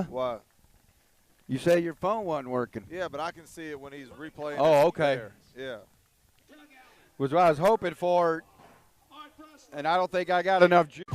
What? You say your phone wasn't working. Yeah, but I can see it when he's replaying. Oh, okay. There. Yeah. Was what I was hoping for, and I don't think I got enough juice.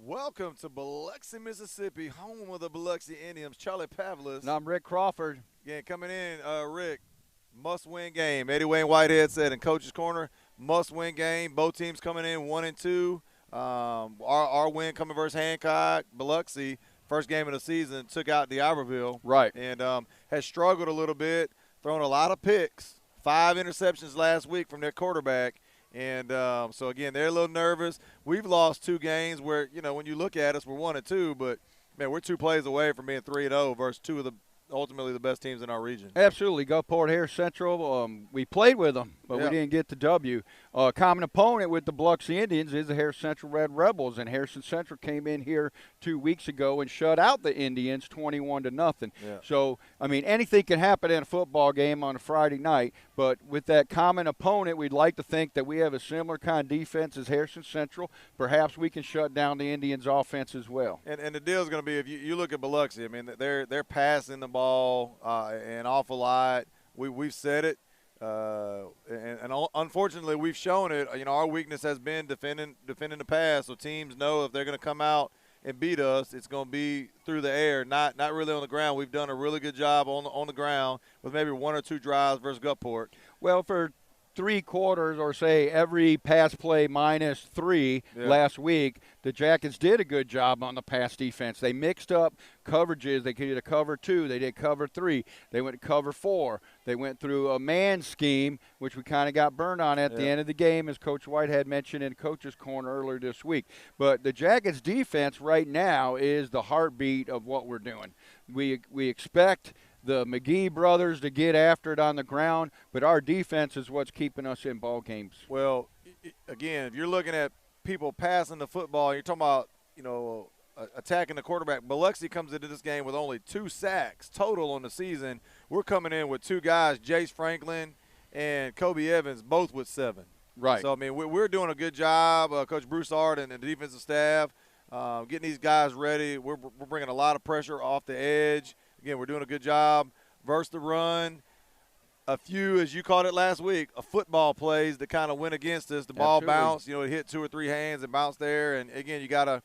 Welcome to Biloxi, Mississippi, home of the Biloxi Indians. Charlie Pavlis. And I'm Rick Crawford. Yeah, coming in, Rick, must-win game. Eddie Wayne Whitehead said in Coach's Corner, must-win game. Both teams coming in 1-2. Our win coming versus Hancock, Biloxi, first game of the season, took out D'Iberville. Right. And has struggled a little bit, thrown a lot of picks, 5 interceptions last week from their quarterback. And so, again, they're a little nervous. We've lost 2 games where, when you look at us, we're 1-2, but, man, we're 2 plays away from being 3-0 versus 2 of the ultimately the best teams in our region. Absolutely. Gulfport Harris Central. We played with them, but we didn't get the W. Common opponent with the Biloxi Indians is the Harris Central Red Rebels, and Harrison Central came in here 2 weeks ago and shut out the Indians 21-0. Yeah. So, I mean, anything can happen in a football game on a Friday night, but with that common opponent, we'd like to think that we have a similar kind of defense as Harrison Central. Perhaps we can shut down the Indians' offense as well. And the deal is going to be, if you look at Biloxi, I mean, they're passing the ball an awful lot. We've said it. And unfortunately, we've shown it. Our weakness has been defending the pass. So teams know if they're going to come out and beat us, it's going to be through the air, not really on the ground. We've done a really good job on the ground with maybe 1 or 2 drives versus Gulfport. Well, for 3 quarters, or say every pass play minus 3 last week, the Jackets did a good job on the pass defense. They mixed up coverages. They did a cover 2. They did cover 3. They went to cover 4. They went through a man scheme, which we kind of got burned on at the end of the game, as Coach White had mentioned in Coach's Corner earlier this week. But the Jackets defense right now is the heartbeat of what we're doing. We expect the McGee brothers to get after it on the ground, but our defense is what's keeping us in ball games. Well, again, if you're looking at people passing the football, you're talking about, attacking the quarterback. Biloxi comes into this game with only 2 sacks total on the season. We're coming in with 2 guys, Jace Franklin and Kobe Evans, both with 7. Right. So, I mean, we're doing a good job, Coach Broussard and the defensive staff, getting these guys ready. We're bringing a lot of pressure off the edge. Again, we're doing a good job versus the run. A few, as you called it last week, football plays that kind of went against us. The ball bounced, it hit 2 or 3 hands and bounced there. And again, you gotta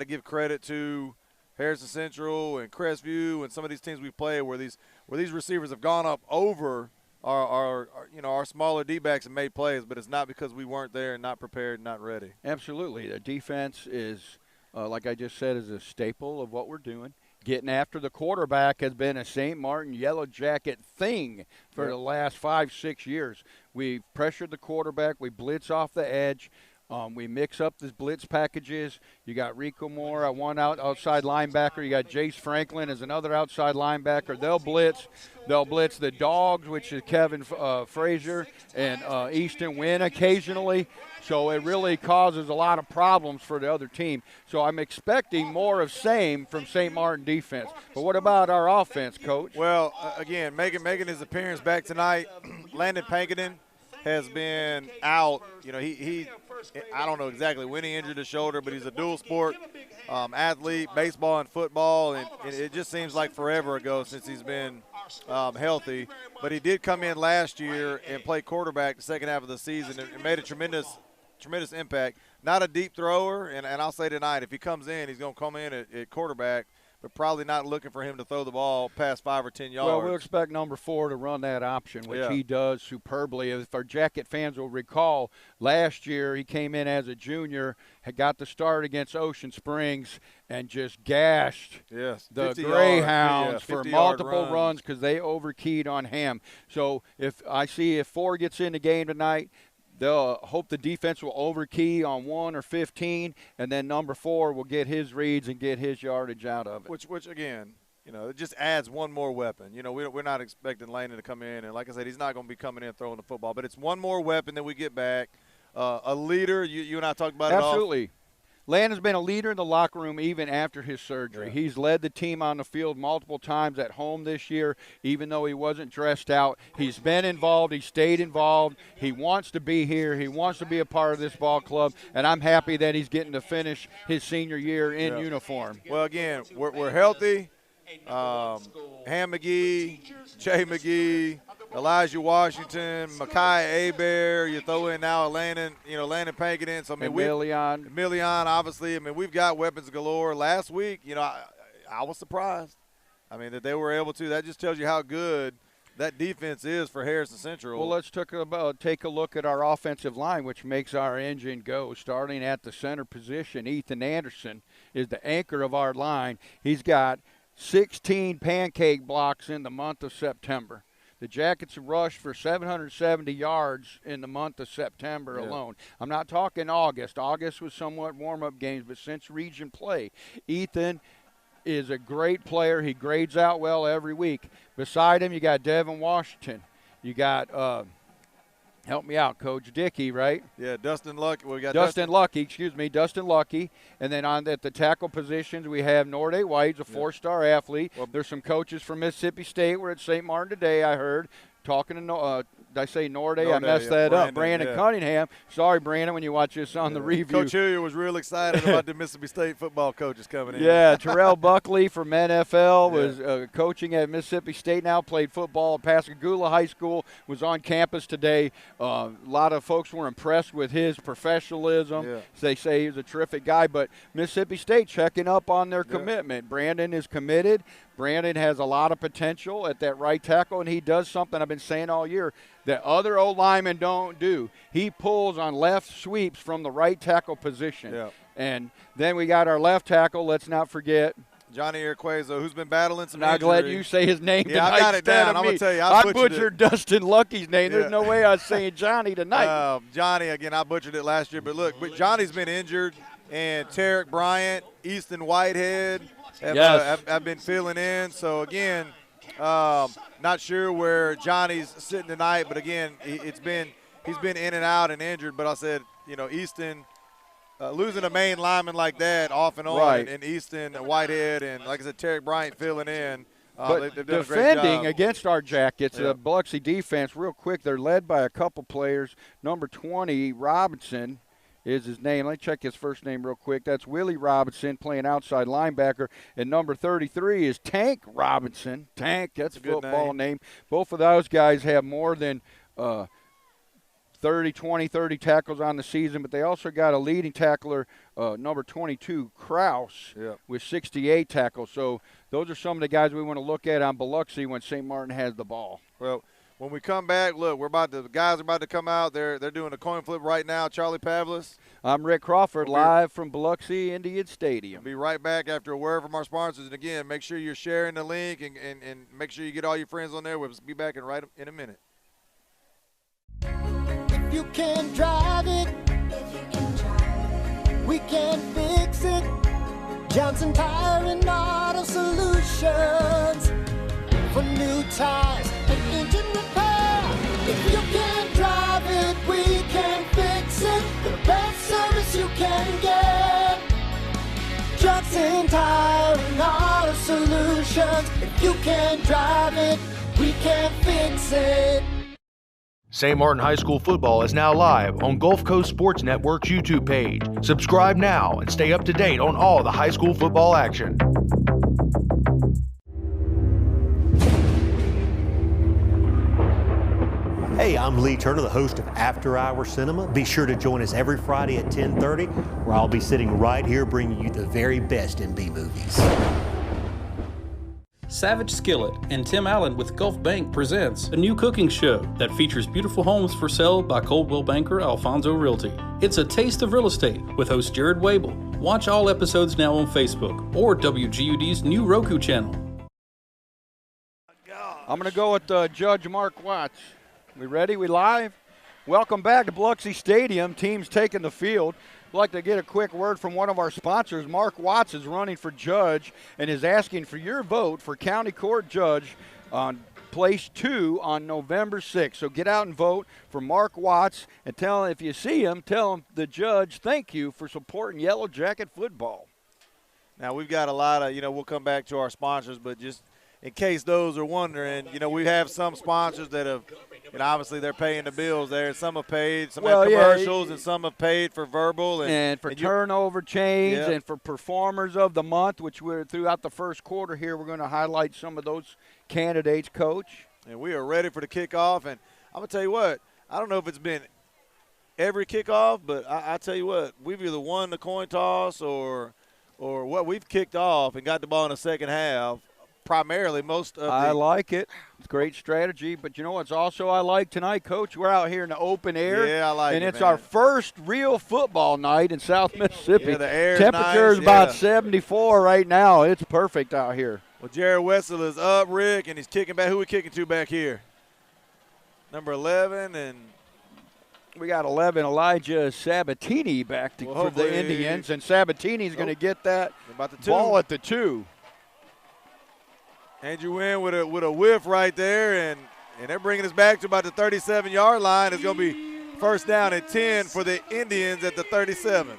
give credit to Harrison Central and Crestview and some of these teams we play where these receivers have gone up over our smaller D-backs and made plays, but it's not because we weren't there and not prepared and not ready. Absolutely, the defense is, like I just said, is a staple of what we're doing. Getting after the quarterback has been a St. Martin Yellow Jacket thing for the last 5-6 years. We've pressured the quarterback. We blitz off the edge. We mix up the blitz packages. You got Rico Moore, one outside linebacker. You got Jace Franklin as another outside linebacker. They'll blitz. They'll blitz the dogs, which is Kevin Frazier and Easton Wynn occasionally. So it really causes a lot of problems for the other team. So I'm expecting more of same from St. Martin defense. But what about our offense, Coach? Well, again, making his appearance back tonight, Landon Pankaden has been out. He I don't know exactly when he injured his shoulder, but he's a dual sport athlete, baseball and football, and it just seems like forever ago since he's been healthy. But he did come in last year and play quarterback the second half of the season and made a tremendous impact. Not a deep thrower, and I'll say tonight, if he comes in, he's going to come in at quarterback, but probably not looking for him to throw the ball past 5 or 10 yards. Well, we'll expect number 4 to run that option, which he does superbly. If our Jacket fans will recall, last year he came in as a junior, had got the start against Ocean Springs, and just gashed the Greyhounds for multiple runs because they overkeyed on him. So if 4 gets in the game tonight, they'll hope the defense will overkey on 1 or 15, and then number 4 will get his reads and get his yardage out of it. Which again, it just adds one more weapon. We're not expecting Landon to come in, and like I said, he's not going to be coming in throwing the football, but it's one more weapon that we get back. A leader, you and I talked about it. Absolutely. Landon's been a leader in the locker room even after his surgery. Yeah. He's led the team on the field multiple times at home this year, even though he wasn't dressed out. He's been involved. He stayed involved. He wants to be here. He wants to be a part of this ball club, and I'm happy that he's getting to finish his senior year in uniform. Well, again, we're healthy. Ham McGee, Jay McGee, Elijah Washington, Mekhi Abear. You throw in now Landon Pankaden. So, Milian, obviously. We've got weapons galore. Last week, I was surprised. That they were able to. That just tells you how good that defense is for Harrison Central. Well, let's take a look at our offensive line, which makes our engine go. Starting at the center position, Ethan Anderson is the anchor of our line. He's got 16 pancake blocks in the month of September. The Jackets rushed for 770 yards in the month of September alone. I'm not talking August. August was somewhat warm-up games, but since region play, Ethan is a great player. He grades out well every week. Beside him, you got Devin Washington. You got help me out, Coach Dickey, right? Yeah, Dustin Lucky. We got Dustin Lucky. And then at the tackle positions, we have Norde White, a 4-star athlete. Well, there's some coaches from Mississippi State. We're at St. Martin today, I heard, talking to did I say Norday? I messed that up. Brandon Cunningham. Sorry, Brandon, when you watch this on the review. Coach Hillier was real excited about the Mississippi State football coaches coming in. Yeah, Terrell Buckley from NFL was coaching at Mississippi State now, played football at Pascagoula High School, was on campus today. A lot of folks were impressed with his professionalism. Yeah. They say he's a terrific guy, but Mississippi State checking up on their commitment. Brandon is committed. Brandon has a lot of potential at that right tackle, and he does something I've been saying all year that other O-linemen don't do. He pulls on left sweeps from the right tackle position. Yeah. And then we got our left tackle, let's not forget, Johnny Irquezo, who's been battling some I'm injury. glad you say his name tonight. I got it down. I'm going to tell you, I butchered Dustin Lucky's name. There's no way I was saying Johnny tonight. Johnny, again, I butchered it last year. But, look, Johnny's been injured, and Tarek Bryant, Easton Whitehead have been filling in. So, again, not sure where Johnny's sitting tonight. But, again, he's been in and out and injured. But I said, Easton – losing a main lineman like that off and on, and Easton, Whitehead, and like I said, Tarek Bryant filling in. But they've done defending a great job. against our Jackets, the Biloxi defense, real quick, they're led by a couple players. Number 20, Robinson is his name. Let me check his first name real quick. That's Willie Robinson playing outside linebacker. And number 33 is Tank Robinson. Tank, that's a football name. Both of those guys have more than 30 tackles on the season, but they also got a leading tackler, number 22, Kraus, with 68 tackles. So those are some of the guys we want to look at on Biloxi when St. Martin has the ball. Well, when we come back, look, the guys are about to come out. They're doing a coin flip right now. Charlie Pavlis. I'm Rick Crawford, live from Biloxi Indians Stadium. We'll be right back after a word from our sponsors. And, again, make sure you're sharing the link and make sure you get all your friends on there. We'll be back in a minute. You can drive it. We can fix it. Johnson Tire and Auto Solutions for new tires and engine repair. If you can drive it, we can fix it. The best service you can get. Johnson Tire and Auto Solutions. If you can drive it, we can fix it. St. Martin High School football is now live on Gulf Coast Sports Network's YouTube page. Subscribe now and stay up to date on all the high school football action. Hey, I'm Lee Turner, the host of After Hour Cinema. Be sure to join us every Friday at 10:30, where I'll be sitting right here bringing you the very best in B-movies. Savage Skillet and Tim Allen with Gulf Bank presents a new cooking show that features beautiful homes for sale by Coldwell banker Alfonso Realty. It's a taste of real estate with host Jared Wable. Watch all episodes now on Facebook or WGUD's new Roku channel. I'm going to go with Judge Mark Watts. We ready? We live? Welcome back to Biloxi Stadium. Teams taking the field. I'd like to get a quick word from one of our sponsors. Mark Watts is running for judge and is asking for your vote for county court judge on place 2 on November 6th. So get out and vote for Mark Watts and tell him, if you see him, tell him the judge thank you for supporting Yellow Jacket football. Now, we've got a lot of, we'll come back to our sponsors, but just in case those are wondering, we have some sponsors that have, obviously they're paying the bills there. Some have paid, some have commercials, and some have paid for verbal. And for turnover change and for performers of the month, which we're throughout the first quarter here, we're going to highlight some of those candidates, Coach. And we are ready for the kickoff. And I'm going to tell you what, I don't know if it's been every kickoff, but I tell you what, we've either won the coin toss or what, we've kicked off and got the ball in the second half. Primarily, most of I like it. It's great strategy. But you know what's also I like tonight, Coach? We're out here in the open air. Yeah, I like it, and it's man. our first real football night in South Mississippi. Yeah, the air's Temperature is nice, about 74 right now. It's perfect out here. Well, Jared Wessel is up, Rick, and he's kicking back. Who are we kicking to back here? Number 11, and we got 11, Elijah Sabatini back for the Indians. And Sabatini's going to get that ball at the 2. Andrew Wynn with a whiff right there, and they're bringing us back to about the 37-yard line. It's going to be first down at 10 for the Indians at the 37.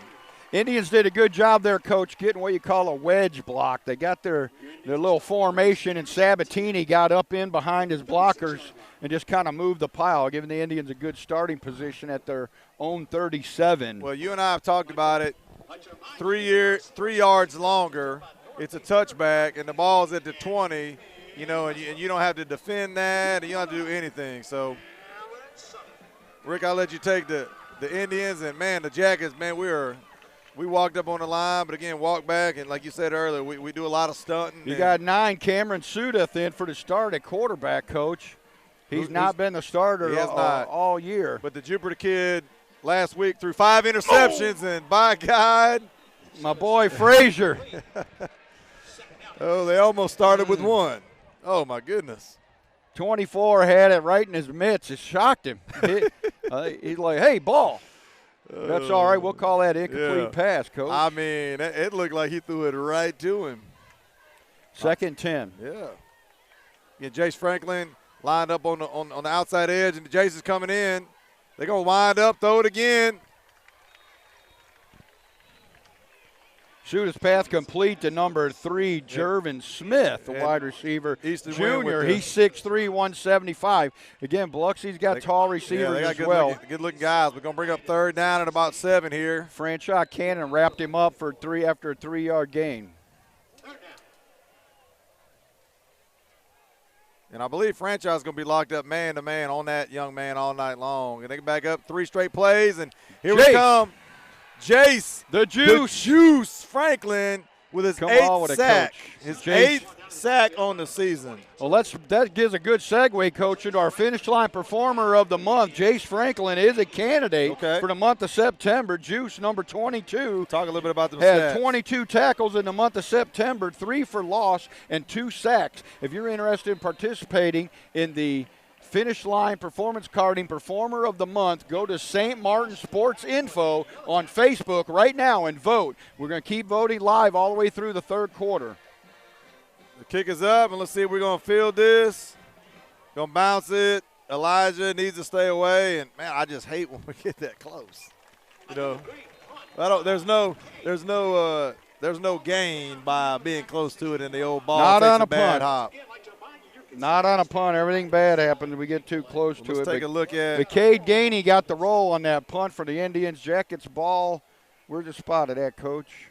Indians did a good job there, Coach, getting what you call a wedge block. They got their little formation, and Sabatini got up in behind his blockers and just kind of moved the pile, giving the Indians a good starting position at their own 37. Well, you and I have talked about it. 3 yards longer, it's a touchback, and the ball's at the 20, and you don't have to defend that, and you don't have to do anything. So, Rick, I'll let you take the Indians, and, man, the Jackets, man, we walked up on the line, but, again, walked back, and like you said earlier, we do a lot of stunting. You got 9 Cameron Sudeth in for the start at quarterback, Coach. He's not been the starter all year. But the Jupiter kid last week threw 5 interceptions, and by God. My boy Frazier. They almost started with 1. Oh, my goodness. 24 had it right in his mitts. It shocked him. He's like, hey, ball. That's all right. We'll call that incomplete pass, Coach. I mean, it looked like he threw it right to him. 2nd 10. Yeah, Jace Franklin lined up on the outside edge, and Jace is coming in. They're going to wind up, throw it again. Shoot his path complete to number 3, Jervin Smith, the wide receiver. Junior, he's 6'3", 175. Again, Biloxi's got tall receivers as well. Good-looking guys. We're going to bring up 3rd down at about 7 here. Franchot Cannon wrapped him up for 3 after a 3-yard gain. And I believe Franchise is going to be locked up man-to-man on that young man all night long. And they can back up 3 straight plays, and here we come. Jace, the Juice Franklin with his 8th sack. His 8th sack on the season. Well, that gives a good segue, Coach, into our finish line performer of the month. Jace Franklin is a candidate for the month of September. Juice, number 22. Talk a little bit about the had 22 tackles in the month of September, 3 for loss, and 2 sacks. If you're interested in participating in the Finish Line Performance Carding Performer of the Month, go to St. Martin Sports Info on Facebook right now and vote. We're going to keep voting live all the way through the 3rd quarter. The kick is up, and let's see if we're going to field this. Going to bounce it. Elijah needs to stay away, and, man, I just hate when we get that close. There's no gain by being close to it in the old ball. Not on a bad punt. Hop. Not on a punt. Everything bad happens when we get too close to it. Let's take a look at it. Cade Gainey got the roll on that punt for the Indians. Jackets ball. Where's the spot of that, Coach?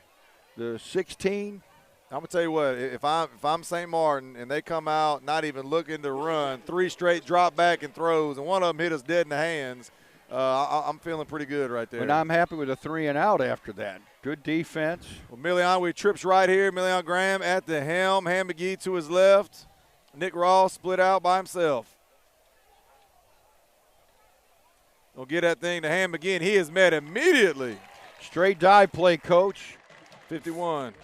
The 16. I'm gonna tell you what. If I'm St. Martin and they come out not even looking to run, 3 straight drop back and throws, and one of them hit us dead in the hands, I'm feeling pretty good right there. And I'm happy with a 3 and out after that. Good defense. Well, Milian, trips right here. Milian Graham at the helm. Ham McGee to his left. Nick Ross split out by himself. We'll get that thing to Ham McGee, and he is met immediately. Straight dive play, Coach. 51.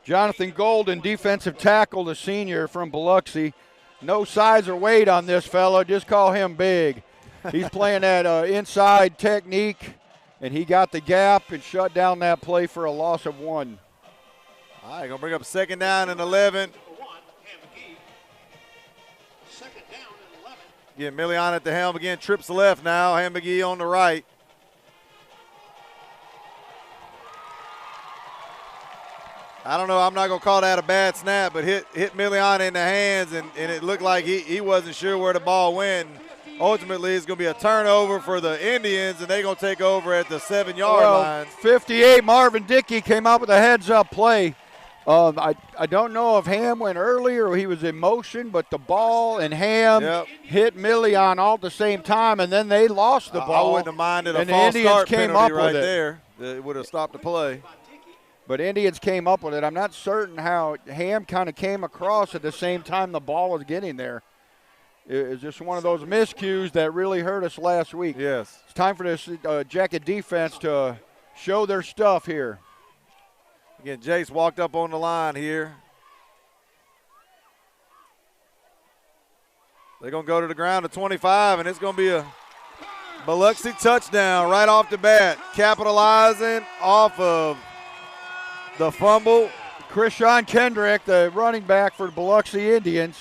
Jonathan Golden, defensive tackle, the senior from Biloxi. No size or weight on this fella. Just call him big. He's playing that inside technique, and he got the gap and shut down that play for a loss of 1. All right, going to bring up 2nd down and 11. Again, Milian at the helm again, trips left now. Ham McGee on the right. I don't know. I'm not going to call that a bad snap, but hit Milian in the hands, and it looked like he wasn't sure where the ball went. Ultimately, it's going to be a turnover for the Indians, and they're going to take over at the 7-yard line. 58, Marvin Dickey came out with a heads-up play. I don't know if Ham went earlier or he was in motion, but the ball and Ham hit Milian all at the same time, and then they lost the ball. I wouldn't have minded a and false the Indians start came penalty up right with it. there. It would have stopped the play. But Indians came up with it. I'm not certain how Ham kind of came across at the same time the ball was getting there. It was just one of those miscues that really hurt us last week. Yes. It's time for this Jacket defense to show their stuff here. Again, Jace walked up on the line here. They're going to go to the ground at 25, and it's going to be a Biloxi touchdown right off the bat, capitalizing off of the fumble. Krishan Kendrick, the running back for the Biloxi Indians.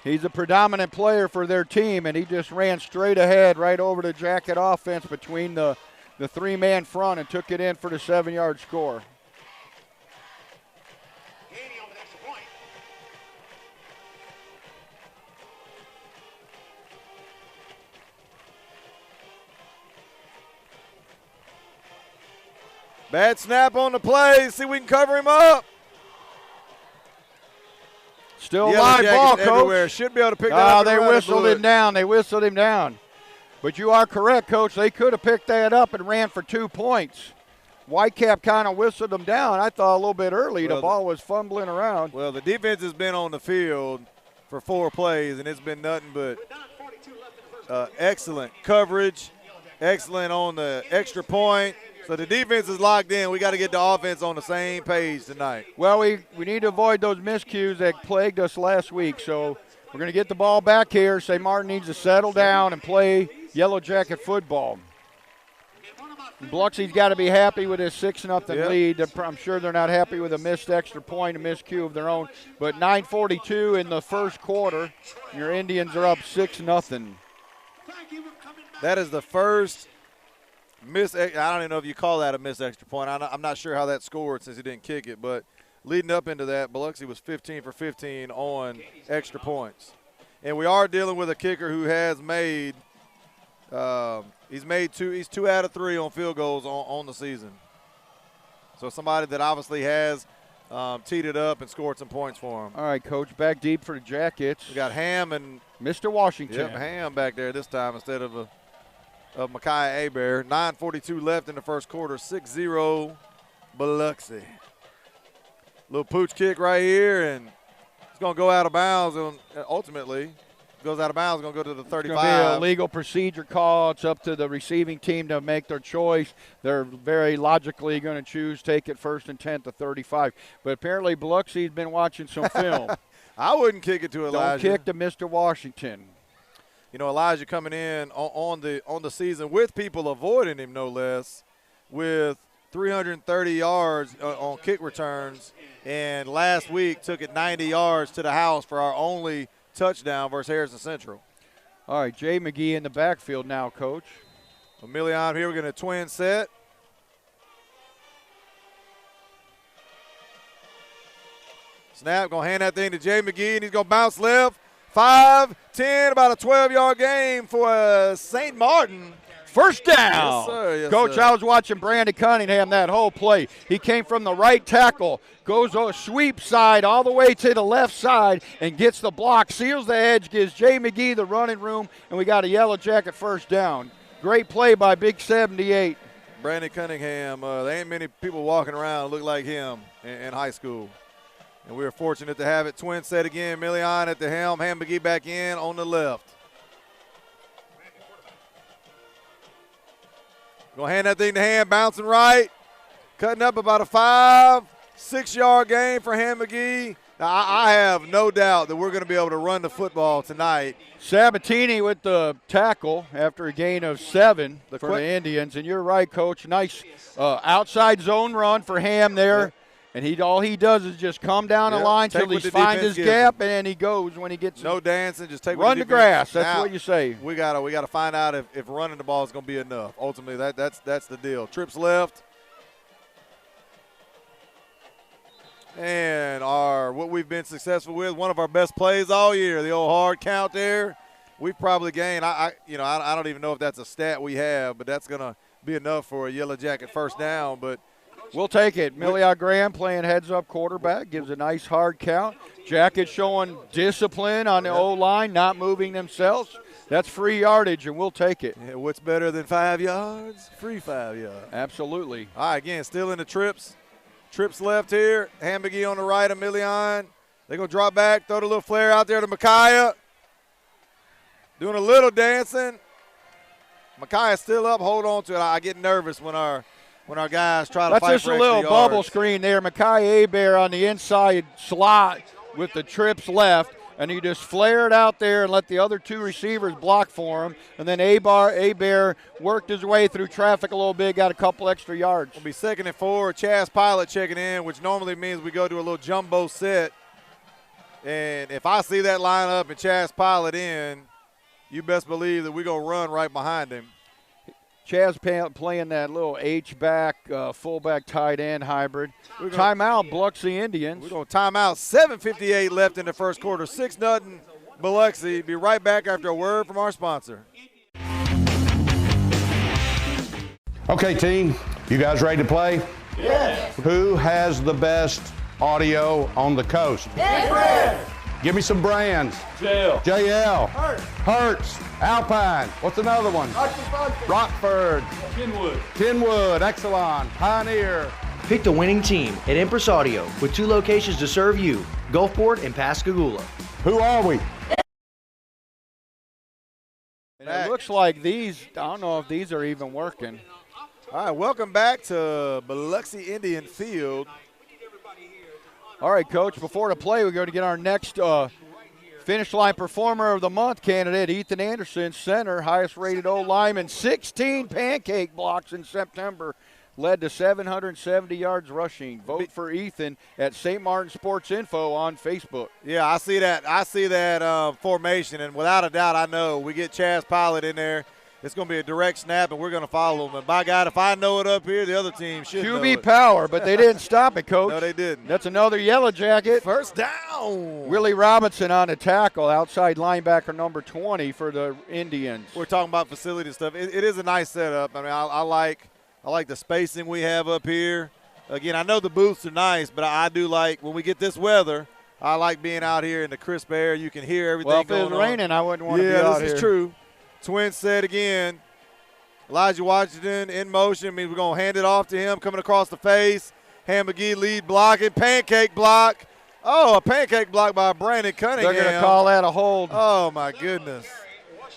He's a predominant player for their team, and he just ran straight ahead right over the Jacket offense between the the three-man front and took it in for the 7-yard score. Bad snap on the play. See if we can cover him up. Still a live ball, Coach. Everywhere. Should be able to pick that up. They whistled him down. They whistled him down. But you are correct, Coach. They could have picked that up and ran for 2 points. Whitecap kind of whistled them down. I thought a little bit early the ball was fumbling around. Well, the defense has been on the field for 4 plays, and it's been nothing but excellent coverage, excellent on the extra point. So the defense is locked in. We got to get the offense on the same page tonight. Well, we need to avoid those miscues that plagued us last week. So we're going to get the ball back here. St. Martin needs to settle down and play Yellow Jacket football. Biloxi's got to be happy with this 6-0 lead. I'm sure they're not happy with a missed extra point, a miscue of their own. But 9:42 in the first quarter, your Indians are up 6-0. That is the first I don't even know if you call that a missed extra point. I'm not sure how that scored since he didn't kick it. But leading up into that, Biloxi was 15 for 15 on extra points. And we are dealing with a kicker who has made he's 2 out of 3 on field goals on the season. So somebody that obviously has teed it up and scored some points for him. All right, Coach, back deep for the Jackets. We got Ham and Mr. Washington. Yep, Ham back there this time instead of Micaiah Abear. 9:42 left in the first quarter. 6-0 Biloxi. Little pooch kick right here, and it's going to go out of bounds. And ultimately, goes out of bounds, going to go to the 35. It's going to be a legal procedure call. It's up to the receiving team to make their choice. They're very logically going to choose take it 1st and 10 to 35. But apparently Biloxi's been watching some film. I wouldn't kick it to Elijah. Don't kick to Mr. Washington. You know, Elijah coming in on the season with people avoiding him, no less, with 330 yards on kick returns, and last week took it 90 yards to the house for our only touchdown versus Harrison Central. All right, Jay McGee in the backfield now, Coach. Emilion here, we're going to twin set. Snap, going to hand that thing to Jay McGee, and he's going to bounce left. 5, 10, about a 12-yard game for St. Martin. First down. Yes, sir. Yes, Coach, sir. I was watching Brandon Cunningham that whole play. He came from the right tackle, goes a sweep side all the way to the left side and gets the block, seals the edge, gives Jay McGee the running room, and we got a Yellow Jacket first down. Great play by Big 78. Brandon Cunningham, there ain't many people walking around look like him in high school. And we were fortunate to have it twin set again. Million at the helm, Ham McGee back in on the left. Gonna hand that thing to Ham, bouncing right. Cutting up about a 5, 6-yard gain for Ham McGee. Now, I have no doubt that we're going to be able to run the football tonight. Sabatini with the tackle after a gain of 7 for the Indians. And you're right, Coach. Nice outside zone run for Ham there. Yep. And all he does is just come down the line till he finds his gap, and then he goes when he gets no dancing, just take run the grass. That's what you say. We gotta find out if running the ball is going to be enough. Ultimately, that's the deal. Trips left, and what we've been successful with, one of our best plays all year, the old hard count there. We've probably gained. I don't even know if that's a stat we have, but that's going to be enough for a Yellow Jacket first down. But we'll take it. Milliard Graham playing heads-up quarterback, gives a nice hard count. Jacket showing discipline on the O-line, not moving themselves. That's free yardage, and we'll take it. Yeah, what's better than 5 yards? Free 5 yards. Absolutely. All right, again, still in the trips. Trips left here. Ham McGee on the right, Emilion. They're going to drop back, throw the little flare out there to Micaiah. Doing a little dancing. Micaiah's still up. Hold on to it. I get nervous when our guys try to fight for extra yards. That's just a little bubble screen there. Micaiah Abear on the inside slot with the trips left, and he just flared out there and let the other 2 receivers block for him. And then Abear worked his way through traffic a little bit, got a couple extra yards. It'll be 2nd and 4. Chaz Pilot checking in, which normally means we go to a little jumbo set. And if I see that lineup and Chaz Pilot in, you best believe that we're going to run right behind him. Chaz playing that little H-back, fullback tight end hybrid. Timeout, Biloxi Indians. We're going to time out. 7:58 left in the first quarter. 6-0 Biloxi. Be right back after a word from our sponsor. Okay, team, you guys ready to play? Yes. Who has the best audio on the coast? Give me some brands. JL. Hertz. Alpine. What's another one? Rockford. Kenwood. Exelon. Pioneer. Pick the winning team at Empress Audio with 2 locations to serve you, Gulfport and Pascagoula. Who are we? And it looks like these, I don't know if these are even working. All right, welcome back to Biloxi Indian Field. All right, Coach, before the play, we're going to get our next finish line performer of the month candidate, Ethan Anderson, center, highest rated O-lineman, 16 pancake blocks in September, led to 770 yards rushing. Vote for Ethan at St. Martin Sports Info on Facebook. Yeah, I see that formation, and without a doubt, I know we get Chaz Pilot in there. It's going to be a direct snap, and we're going to follow him. And by God, if I know it up here, the other team should know QB it. power, but they didn't stop it, Coach. No, they didn't. That's another yellow jacket. First down. Willie Robinson on the tackle, outside linebacker number 20 for the Indians. We're talking about facility stuff. It is a nice setup. I mean, I like the spacing we have up here. Again, I know the booths are nice, but I do like when we get this weather. I like being out here in the crisp air. You can hear everything well, if going it was raining, I wouldn't want to be out here. Yeah, this is true. Twins said again. Elijah Washington in motion. I mean, we're going to hand it off to him, coming across the face. Ham McGee lead blocking. Pancake block. Oh, a pancake block by Brandon Cunningham. They're going to call that a hold. Oh, my goodness.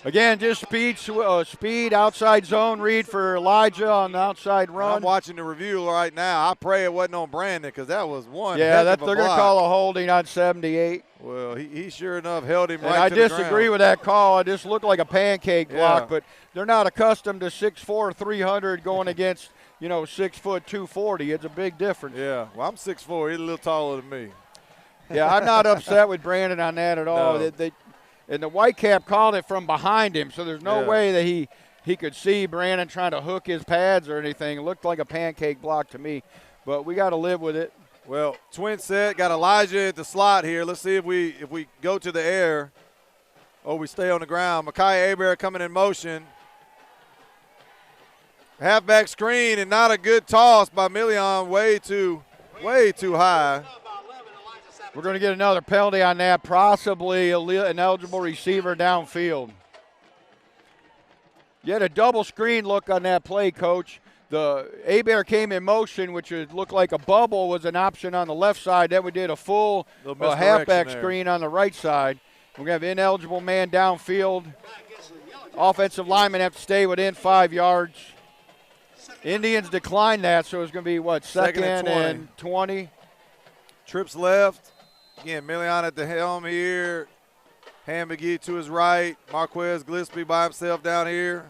Again, just speed, outside zone read for Elijah on the outside run. I'm watching the review right now. I pray it wasn't on Brandon because that was one. Yeah, they're going to call a holding on 78. Well, he sure enough held him and right to the ground. I disagree with that call. It just looked like a pancake block, but they're not accustomed to 6'4", 300 going against, 6 foot 240. It's a big difference. Yeah, well, I'm 6'4". He's a little taller than me. Yeah, I'm not upset with Brandon on that at all. No. And the Whitecap called it from behind him, so there's no way that he could see Brandon trying to hook his pads or anything. It looked like a pancake block to me, but we got to live with it. Well, twin set, got Elijah at the slot here. Let's see if we go to the air or we stay on the ground. Micaiah Hebert coming in motion. Halfback screen and not a good toss by Million, way too high. We're going to get another penalty on that, possibly an eligible receiver downfield. You had a double screen look on that play, Coach. The Hebert came in motion, which looked like a bubble was an option on the left side. Then we did a full halfback screen on the right side. We're going to have ineligible man downfield. Offensive linemen have to stay within 5 yards. Indians declined that, so it's going to be, second and 20. Trips left. Again, Million at the helm here. Ham McGee to his right. Marquez Gillespie by himself down here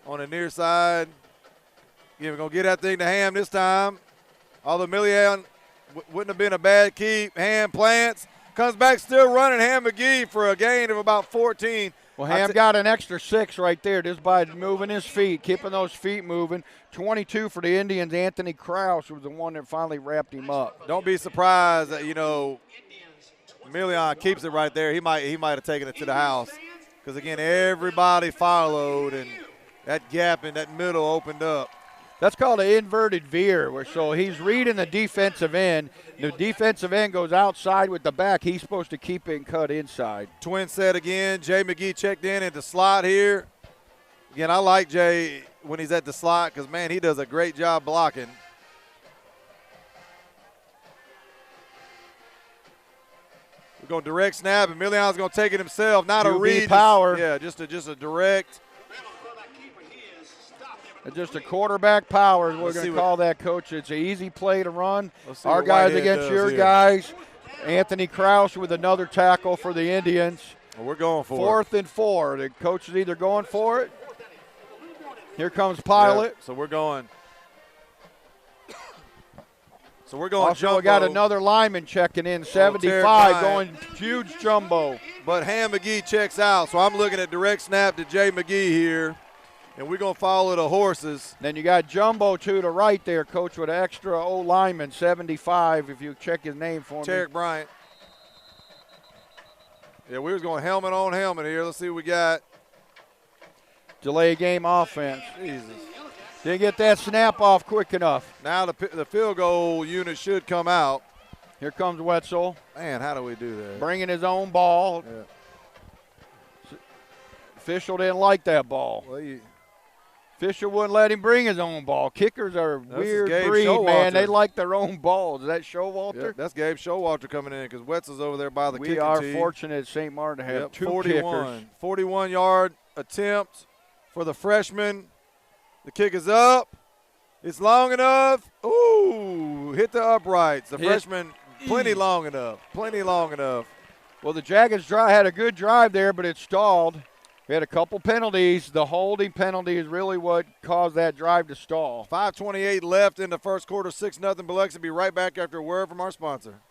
on the near side. Again, we're going to get that thing to Ham this time. Although Million wouldn't have been a bad keep. Ham plants. Comes back still running. Ham McGee for a gain of about 14. Well, Ham got an extra 6 right there just by moving his feet, keeping those feet moving. 22 for the Indians. Anthony Krause was the one that finally wrapped him up. Don't be surprised that, Million keeps it right there. He might have taken it to the house. Because, again, everybody followed, and that gap in that middle opened up. That's called an inverted veer. So he's reading the defensive end. The defensive end goes outside with the back. He's supposed to keep it and cut inside. Twin set again. Jay McGee checked in at the slot here. Again, I like Jay when he's at the slot because, man, he does a great job blocking. We're going direct snap, and Million's going to take it himself. Not a read. Power. Yeah, just a direct. Just a quarterback power is what we're going to call that, Coach. It's an easy play to run. Our guys against your guys. Anthony Krause with another tackle for the Indians. Well, we're going for 4th and 4. The coach is either going for it. Here comes Pilot. Yeah, so we're going. Also, jumbo. We got another lineman checking in, 75, going huge jumbo. But Ham McGee checks out, so I'm looking at direct snap to Jay McGee here. and we're going to follow the horses. Then you got Jumbo to the right there, Coach, with an extra O-lineman, 75, if you check his name for me. Tarek Bryant. Yeah, we was going helmet on helmet here. Let's see what we got. Delay game offense. Jesus. Didn't get that snap off quick enough. Now the field goal unit should come out. Here comes Wetzel. Man, how do we do that? Bringing his own ball. Yeah. Official didn't like that ball. Well, Official wouldn't let him bring his own ball. Kickers are a weird breed, man. They like their own balls. Is that Showalter? Yep, that's Gabe Showalter coming in because Wetzel's over there by the kicking tee. We are fortunate at St. Martin to have 2 kickers. 41-yard attempt for the freshman. The kick is up. It's long enough. Ooh, hit the uprights. The freshman, plenty long enough. Plenty long enough. Well, the Jackets had a good drive there, but it stalled. We had a couple penalties. The holding penalty is really what caused that drive to stall. 5:28 left in the first quarter, 6-0 Biloxi. Be right back after a word from our sponsor.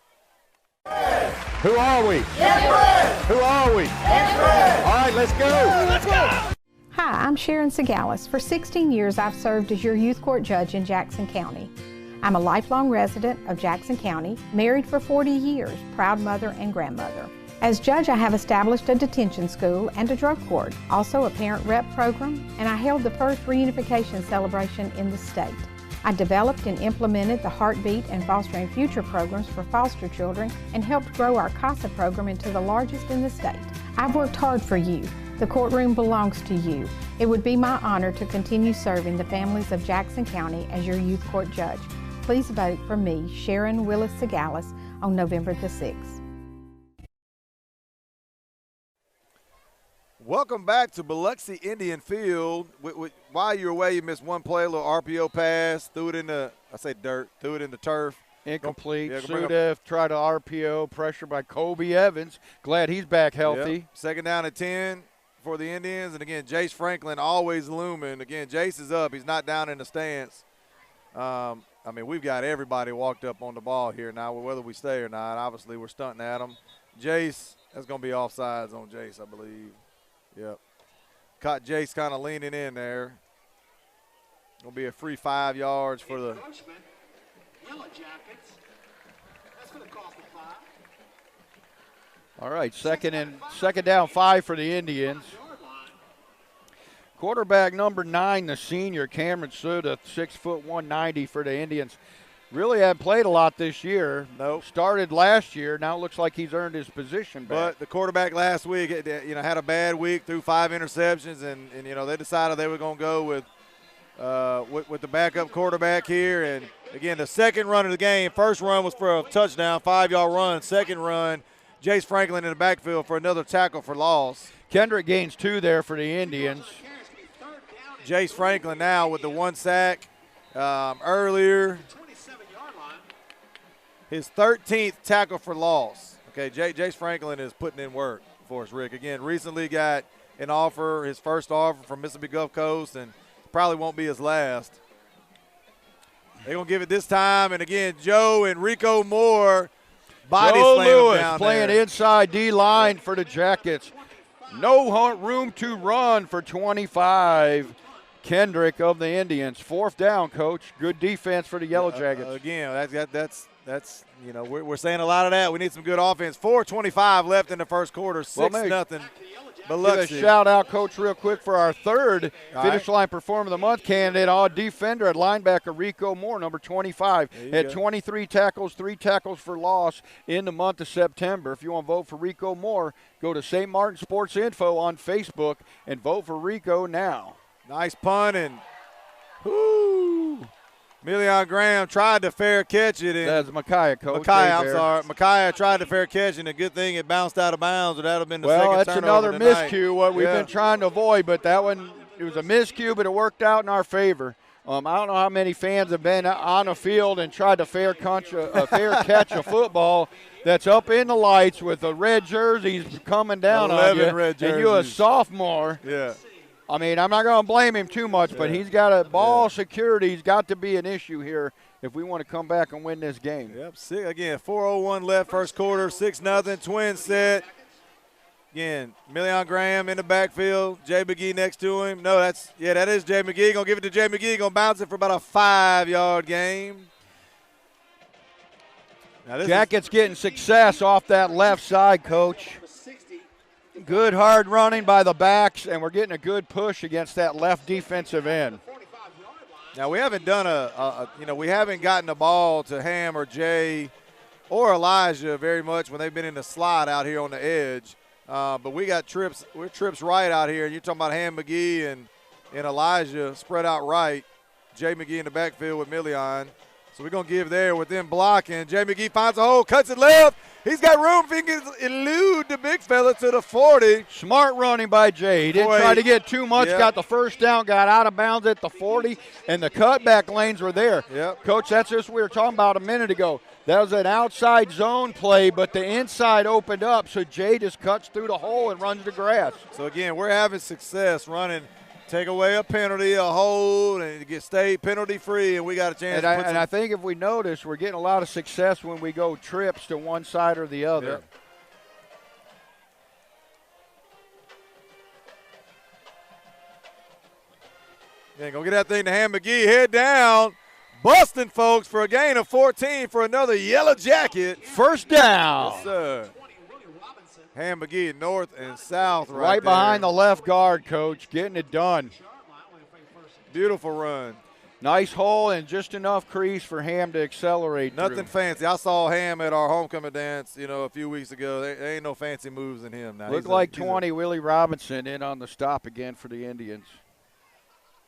Who are we? Who are we? All right, let's go. Let's go. Hi, I'm Sharon Segalis. For 16 years, I've served as your youth court judge in Jackson County. I'm a lifelong resident of Jackson County, married for 40 years, proud mother and grandmother. As judge, I have established a detention school and a drug court, also a parent rep program, and I held the first reunification celebration in the state. I developed and implemented the Heartbeat and Fostering Future programs for foster children and helped grow our CASA program into the largest in the state. I've worked hard for you. The courtroom belongs to you. It would be my honor to continue serving the families of Jackson County as your youth court judge. Please vote for me, Sharon Willis Segalis, on November the 6th. Welcome back to Biloxi Indian Field. While you were away, you missed one play, a little RPO pass, threw it in the, threw it in the turf. Incomplete. Sudev tried to RPO, pressure by Kobe Evans. Glad he's back healthy. Yep. Second down and 10 for the Indians. And, again, Jace Franklin always looming. Again, Jace is up. He's not down in the stance. We've got everybody walked up on the ball here now, whether we stay or not. Obviously, we're stunting at them. Jace, that's going to be offsides on Jace, I believe. Yep. Caught Jace kind of leaning in there. Going to be a free 5 yards for the Yellow Jackets. That's going to cost a 5. All right, second down 5 for the Indians. Quarterback number 9, the senior, Cameron Suda, 6'1", 190 for the Indians. Really hadn't played a lot this year. Nope. Started last year. Now it looks like he's earned his position back. But the quarterback last week, had a bad week, threw 5 interceptions, and they decided they were going to go with the backup quarterback here. And, again, the second run of the game, first run was for a touchdown, 5-yard run. Second run, Jace Franklin in the backfield for another tackle for loss. Kendrick gains 2 there for the Indians. Jace Franklin now with the 1 sack earlier. His 13th tackle for loss. Okay, Jace Franklin is putting in work for us, Rick. Again, recently got an offer, his first offer from Mississippi Gulf Coast, and probably won't be his last. They're going to give it this time. And, again, Joe and Rico Moore body Joe slam Lewis down playing there. inside D-line for the Jackets. No room to run for 25. Kendrick of the Indians. 4th down, Coach. Good defense for the Yellow Jackets. Again, that's we're saying a lot of that. We need some good offense. 4:25 left in the first quarter. 6-0. Biloxi. Give a shout out, Coach, real quick for our third finish line performer of the month candidate, odd defender at linebacker Rico Moore, number 25. Had 23 tackles, 3 tackles for loss in the month of September. If you want to vote for Rico Moore, go to St. Martin Sports Info on Facebook and vote for Rico now. Nice punt, and Million Graham tried to fair catch it. That's Micaiah, Coach. Micaiah tried to fair catch it, and a good thing it bounced out of bounds, or that would have been the second turnover tonight. Well, that's another miscue, what we've been trying to avoid, but that one, it was a miscue, but it worked out in our favor. I don't know how many fans have been on the field and tried to fair catch a football that's up in the lights with the red jerseys coming down on you, red jerseys. And you're a sophomore. Yeah. I mean, I'm not going to blame him too much, but he's got a ball security's got to be an issue here if we want to come back and win this game. Yep. Again, 4:01 left first quarter, 6-0. Twins set. Again, Million Graham in the backfield. Jay McGee next to him. No, that is Jay McGee. Going to give it to Jay McGee. Going to bounce it for about a 5-yard gain. Jackets getting success off that left side, Coach. Good hard running by the backs, and we're getting a good push against that left defensive end. Now, we haven't done we haven't gotten the ball to Ham or Jay or Elijah very much when they've been in the slot out here on the edge. But we got trips. We're trips right out here. And you're talking about Ham McGee and Elijah spread out right. Jay McGee in the backfield with Million. So we're going to give there with them blocking. Jay McGee finds a hole, cuts it left. He's got room if he can elude the big fella to the 40. Smart running by Jay. He didn't try to get too much, got the first down, got out of bounds at the 40, and the cutback lanes were there. Yep. Coach, that's just what we were talking about a minute ago. That was an outside zone play, but the inside opened up, so Jay just cuts through the hole and runs the grass. So, again, we're having success running. Take away a penalty, a hold, and stay penalty-free, and we got a chance to put I think if we notice, we're getting a lot of success when we go trips to one side or the other. Yep. Yeah, go get that thing to Ham McGee. Head down. Busting, folks, for a gain of 14 for another yellow jacket. First down. Yes, sir. Ham McGee north and south right behind the left guard, Coach, getting it done. Beautiful run. Nice hole and just enough crease for Ham to accelerate. Nothing fancy. I saw Ham at our homecoming dance, a few weeks ago. There ain't no fancy moves in him now. Looked like 20, Willie Robinson in on the stop again for the Indians.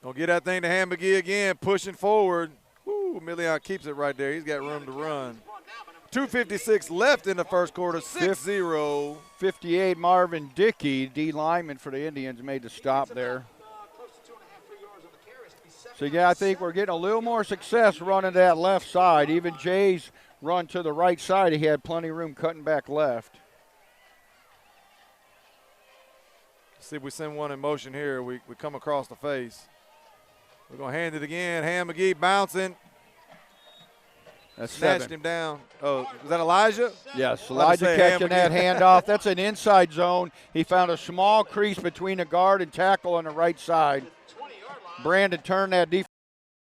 Gonna get that thing to Ham McGee again, pushing forward. Woo, Million keeps it right there. He's got room to run. 2:56 left in the first quarter, 6-0. 58 Marvin Dickey, D lineman for the Indians, made the stop there. So, yeah, I think we're getting a little more success running that left side. Even Jay's run to the right side, he had plenty of room cutting back left. See if we send one in motion here. We come across the face. We're going to hand it again. Ham McGee bouncing. Snatched him down. Oh, was that Elijah? Yes, Elijah catching that handoff. That's an inside zone. He found a small crease between the guard and tackle on the right side. Brandon turned that defense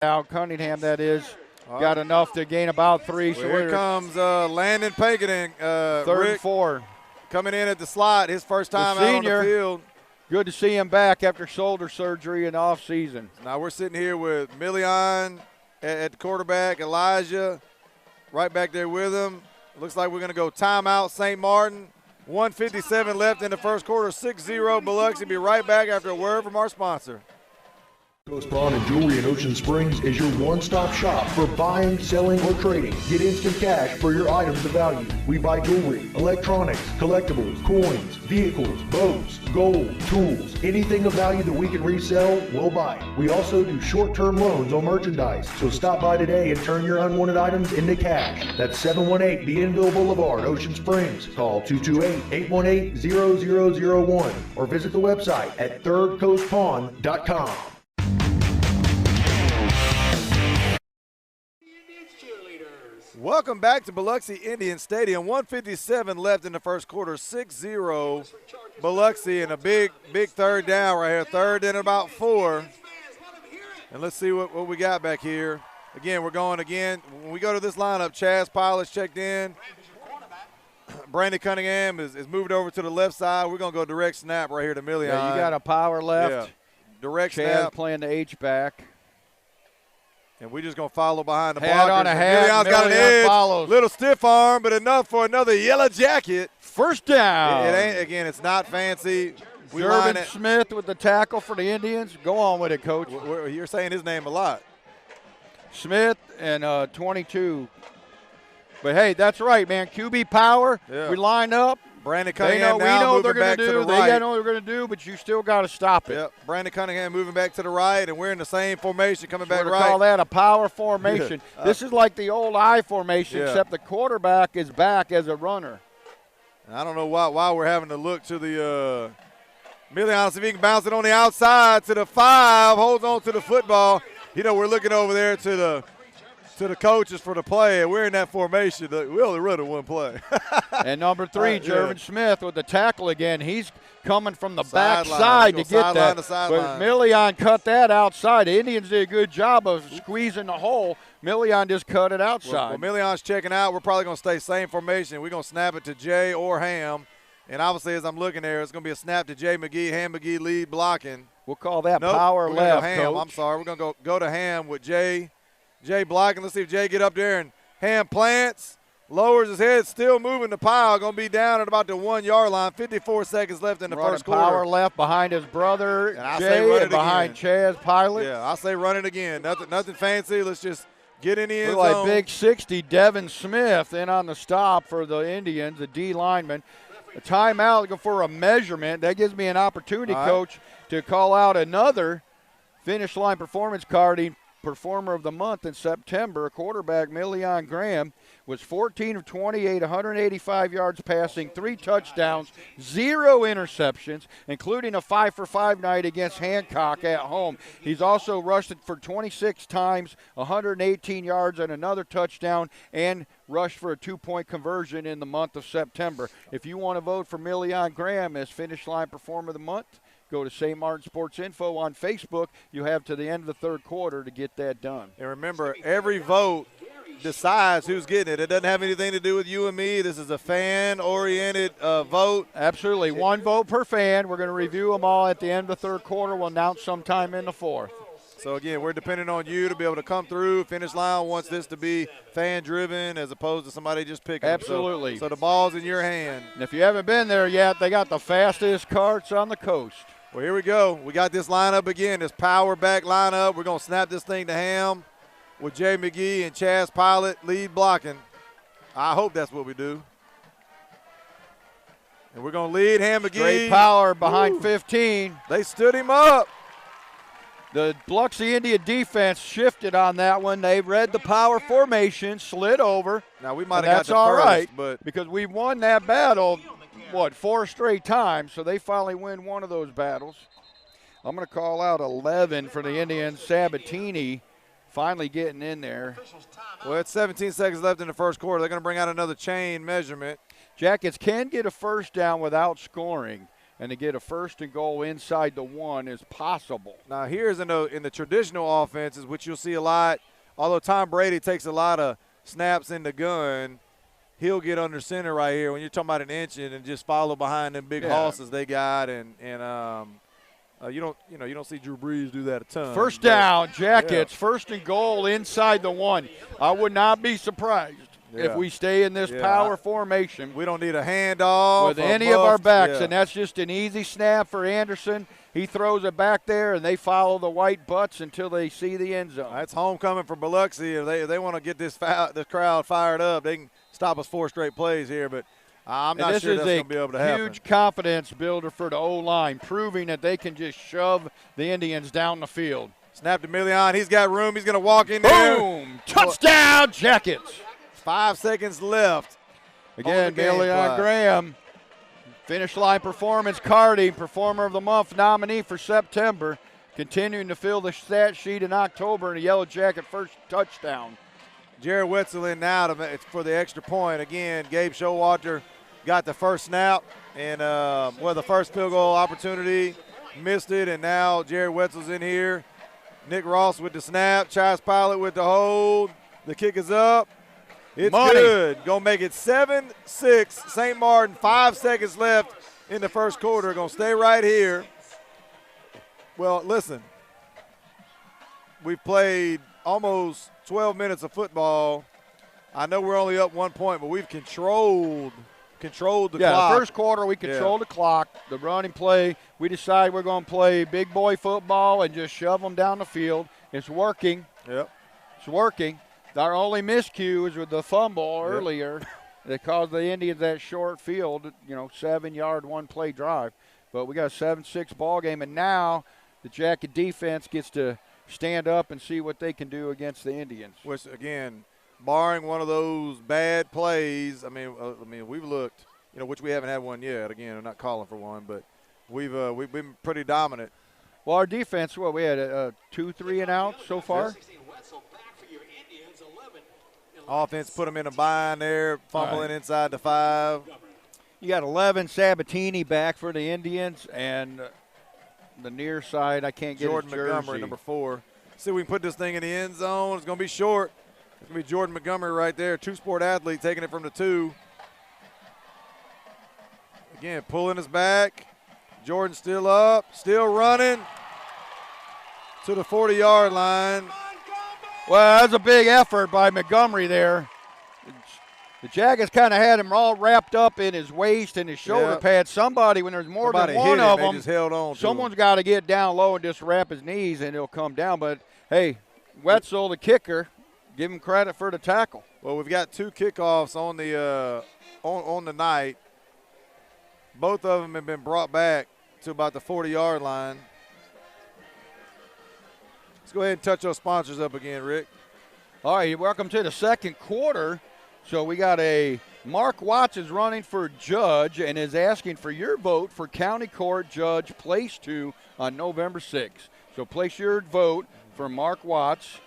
out. Cunningham, that is, got enough to gain about 3. Well, so here comes Landon Paketing. Third and 4. Coming in at the slot, his first time out on the field. Good to see him back after shoulder surgery in off season. Now we're sitting here with Million at the quarterback, Elijah right back there with him. Looks like we're going to go timeout, St. Martin. 1:57 left in the first quarter, 6-0 Biloxi. Be right back after a word from our sponsor. Coast Pawn and Jewelry in Ocean Springs is your one-stop shop for buying, selling, or trading. Get instant cash for your items of value. We buy jewelry, electronics, collectibles, coins, vehicles, boats, gold, tools. Anything of value that we can resell, we'll buy. We also do short-term loans on merchandise. So stop by today and turn your unwanted items into cash. That's 718 Bienville Boulevard, Ocean Springs. Call 228-818-0001 or visit the website at thirdcoastpawn.com. Welcome back to Biloxi Indians Stadium. 1:57 left in the first quarter, 6-0 Biloxi, and a big third down right here. Third and about 4. And let's see what we got back here. Again, we're going again. When we go to this lineup, Chaz Pilot's checked in. Brandon Cunningham is moved over to the left side. We're going to go direct snap right here to Million. Yeah, you got a power left. Yeah. Direct Chaz snap. Playing the H-back. And we're just going to follow behind the hat blockers. On a hat. Million's got an edge. Follows. Little stiff arm, but enough for another yellow jacket. First down. It ain't, again, it's not fancy. Durbin Smith with the tackle for the Indians. Go on with it, Coach. You're saying his name a lot. Smith and 22. But, hey, that's right, man. QB power. Yeah. We line up. Brandon Cunningham we know moving back to the right. They know what they're going to do, but you still got to stop it. Yep. Brandon Cunningham moving back to the right, and we're in the same formation coming back right. Call that a power formation. This is like the old I formation, except the quarterback is back as a runner. I don't know why we're having to look to the Million, see if he can bounce it on the outside to the 5, holds on to the football. We're looking over there to the to the coaches for the play, and we're in that formation. We only run it one play. And number 3, Jervin Smith with the tackle again. He's coming from the Sideline. backside to get that. To sideline. But Million cut that outside. The Indians did a good job of squeezing the hole. Million just cut it outside. Well, Million's checking out. We're probably going to stay same formation. We're going to snap it to Jay or Ham. And obviously, as I'm looking there, it's going to be a snap to Jay McGee. Ham McGee lead blocking. We'll call that Nope, power we're left, go Ham. Coach. I'm sorry. We're going to go to Ham with Jay. Jay blocking. Let's see if Jay get up there, and Ham plants, lowers his head, still moving the pile. Going to be down at about the 1 yard line. 54 seconds left in the first quarter. Power left behind his brother And I Jay say run it and behind again. Chaz Pilot. Yeah, I say run it again. Nothing fancy. Let's just get in the end Look like zone. big 60 Devin Smith in on the stop for the Indians, the D lineman. A timeout looking for a measurement. That gives me an opportunity, Coach, to call out another finish line performance carding performer of the month in September. Quarterback Million Graham was 14 of 28, 185 yards passing, 3 touchdowns, 0 interceptions, including a 5-for-5 night against Hancock at home. He's also rushed it for 26 times, 118 yards and another touchdown, and rushed for a 2-point conversion in the month of September. If you want to vote for Million Graham as finish line performer of the month, go to St. Martin Sports Info on Facebook. You have to the end of the third quarter to get that done. And remember, every vote decides who's getting it. It doesn't have anything to do with you and me. This is a fan-oriented vote. Absolutely. One vote per fan. We're going to review them all at the end of the third quarter. We'll announce sometime in the fourth. So, again, we're depending on you to be able to come through. Finish line wants this to be fan-driven as opposed to somebody just picking. Absolutely. So the ball's in your hand. And if you haven't been there yet, they got the fastest carts on the coast. Well, here we go. We got this lineup again, this power back lineup. We're going to snap this thing to Ham with Jay McGee and Chaz Pilot lead blocking. I hope that's what we do. And we're going to lead Ham McGee. Great power behind 15. They stood him up. The Biloxi Indian defense shifted on that one. They read the power formation, slid over. Now, we might have got the all first, right, but because we won that battle, 4 straight times, so they finally win one of those battles. I'm going to call out 11 for the Indians. Sabatini finally getting in there. Well, it's 17 seconds left in the first quarter. They're going to bring out another chain measurement. Jackets can get a first down without scoring, and to get a first and goal inside the 1 is possible. Now, here's in the traditional offenses, which you'll see a lot, although Tom Brady takes a lot of snaps in the gun, he'll get under center right here when you're talking about an inch and just follow behind them big hosses they got, and you don't see Drew Brees do that a ton. First down, Jackets, first and goal inside the 1. I would not be surprised if we stay in this power formation. We don't need a handoff with any of our backs, and that's just an easy snap for Anderson. He throws it back there, and they follow the white butts until they see the end zone. That's homecoming for Biloxi. If they want to get this crowd fired up, they can stop us 4 straight plays here, but I'm not sure that's going to be able to happen. This is a huge confidence builder for the O-line, proving that they can just shove the Indians down the field. Snap to Million. He's got room. He's going to walk in there. Boom! Touchdown, Jackets. 5 seconds left. Again, Million Graham, finish line performance carding, performer of the month nominee for September, continuing to fill the stat sheet in October in a Yellow Jacket first touchdown. Jared Wetzel in now for the extra point. Again, Gabe Showalter got the first snap and the first field goal opportunity, missed it, and now Jared Wetzel's in here. Nick Ross with the snap, Chaz Pilot with the hold. The kick is up. It's good. Going to make it 7-6. St. Martin, 5 seconds left in the first quarter. Going to stay right here. Well, listen, we've played almost 12 minutes of football. I know we're only up 1 point, but we've controlled the clock. Yeah, the first quarter we controlled the clock, the running play. We decide we're going to play big boy football and just shove them down the field. It's working. Yep. It's working. Our only miscue is with the fumble earlier that caused the Indians that short field, 7-yard, 1-play drive. But we got a 7-6 ball game, and now the Jacket defense gets to stand up and see what they can do against the Indians. Which, again, barring one of those bad plays, I mean, we've looked, which we haven't had one yet. Again, I'm not calling for one, but we've been pretty dominant. Well, our defense, we had 2 3 and out so far. Offense put them in a bind there, fumbling inside the 5. You got 11 Sabatini back for the Indians, and the near side, I can't get Jordan his jersey. Montgomery, number 4. See if we can put this thing in the end zone. It's going to be short. It's going to be Jordan Montgomery right there, two-sport athlete taking it from the 2. Again, pulling us back. Jordan still up, still running to the 40-yard line. Well, that's a big effort by Montgomery there. The Jackets kind of had him all wrapped up in his waist and his shoulder pads. Somebody, when there's more than one of them, just held on someone's got to get down low and just wrap his knees, and he'll come down. But, hey, Wetzel, the kicker, give him credit for the tackle. Well, we've got 2 kickoffs on the on the night. Both of them have been brought back to about the 40-yard line. Let's go ahead and touch those sponsors up again, Rick. All right, welcome to the second quarter. So we got Mark Watts is running for judge and is asking for your vote for County Court Judge Place 2 on November 6th. So place your vote for Mark Watts.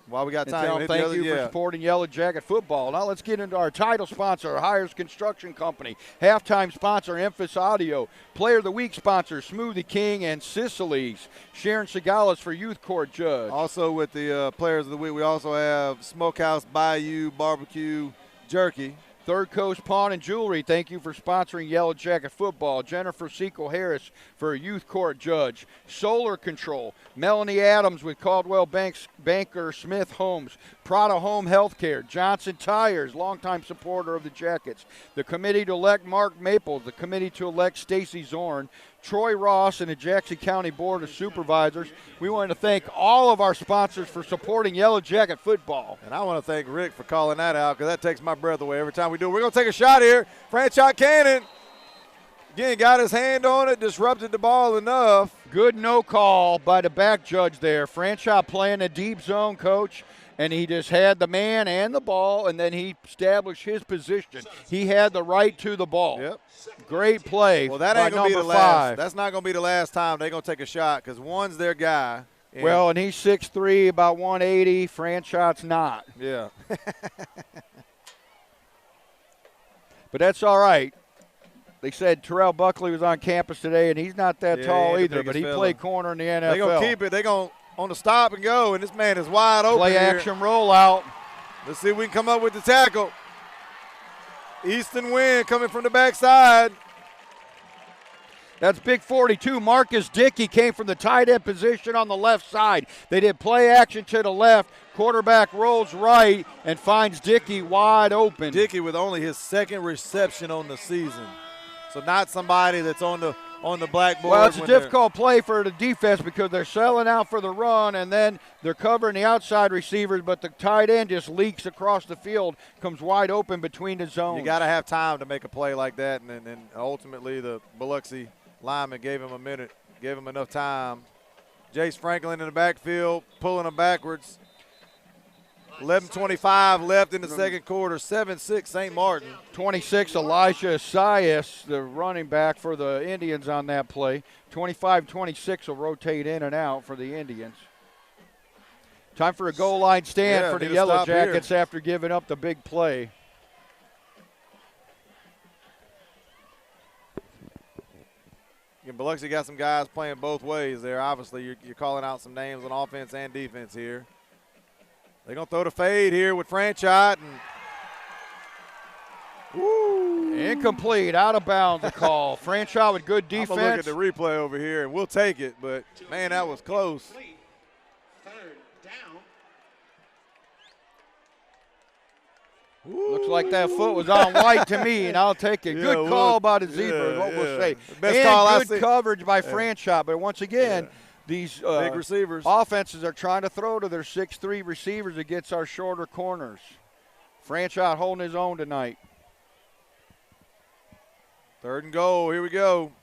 While we got time, thank you for supporting Yellow Jacket football. Now let's get into our title sponsor, Hires Construction Company. Halftime sponsor, Emphas Audio. Player of the Week sponsor, Smoothie King and Sicily's. Sharon Segalis for Youth Court Judge. Also with the Players of the Week, we also have Smokehouse Bayou Barbecue Jerky. Third Coast Pawn and Jewelry, thank you for sponsoring Yellow Jacket football. Jennifer Sequel Harris for Youth Court Judge. Solar Control, Melanie Adams with Caldwell Banker Smith Homes. Prada Home Healthcare, Johnson Tires, longtime supporter of the Jackets. The committee to elect Mark Maples, the committee to elect Stacy Zorn, Troy Ross, and the Jackson County Board of Supervisors. We want to thank all of our sponsors for supporting Yellow Jacket football. And I want to thank Rick for calling that out because that takes my breath away every time we do it. We're going to take a shot here. Franchise Cannon, again, got his hand on it, disrupted the ball enough. Good no call by the back judge there. Franchise playing a deep zone, coach. And he just had the man and the ball, and then he established his position. He had the right to the ball. Yep. Great play. Well, that ain't going to be the last. That's not going to be the last time they're going to take a shot because one's their guy. Well, and he's 6'3", about 180. Franchise not. Yeah. But that's all right. They said Terrell Buckley was on campus today, and he's not that tall either, but he played corner in the NFL. They're going to keep it. They're going on the stop and go, and this man is wide open. Play action rollout. Let's see if we can come up with the tackle. Easton Wynn coming from the backside. That's big 42. Marcus Dickey came from the tight end position on the left side. They did play action to the left. Quarterback rolls right and finds Dickey wide open. Dickey with only his 2nd reception on the season. So not somebody that's on the blackboard. Well, it's a difficult play for the defense because they're selling out for the run, and then they're covering the outside receivers, but the tight end just leaks across the field, comes wide open between the zones. You got to have time to make a play like that, and ultimately the Biloxi lineman gave him a minute, gave him enough time. Jace Franklin in the backfield, pulling him backwards. 11:25 left in the second quarter, 7-6 St. Martin. 26, Elijah Asias, the running back for the Indians on that play. 25-26 will rotate in and out for the Indians. Time for a goal line stand for the Yellow Jackets after giving up the big play. And Biloxi got some guys playing both ways there. Obviously, you're calling out some names on offense and defense here. They're going to throw the fade here with Franchot. Incomplete, out of bounds a call. Franchot with good defense. I'm going to look at the replay over here, and we'll take it. But, man, that was close. Third down. Looks like that foot was on white to me, and I'll take it. Good call by the Zebra is what we'll say. Best call I see. Good coverage by Franchot. But once again, these big receivers. Offenses are trying to throw to their 6'3" receivers against our shorter corners. Franchot holding his own tonight. 3rd and goal. Here we go.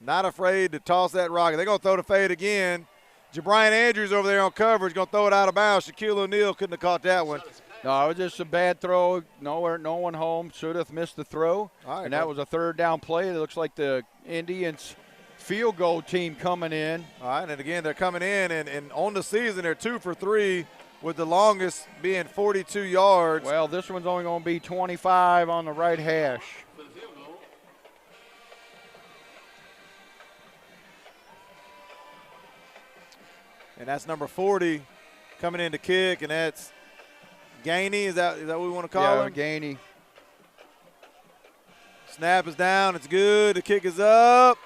Not afraid to toss that rocket. They're going to throw the fade again. Jabrian Andrews over there on coverage, going to throw it out of bounds. Shaquille O'Neal couldn't have caught that one. No, it was just a bad throw. No one home. Should have missed the throw. And that was a 3rd down play. It looks like the Indians field goal team coming in. All right, and again, they're coming in, and on the season, they're 2 for 3 with the longest being 42 yards. Well, this one's only going to be 25 on the right hash. And that's number 40 coming in to kick, and that's Gainey. Is that what we want to call him? Yeah, Gainey. Snap is down. It's good. The kick is up.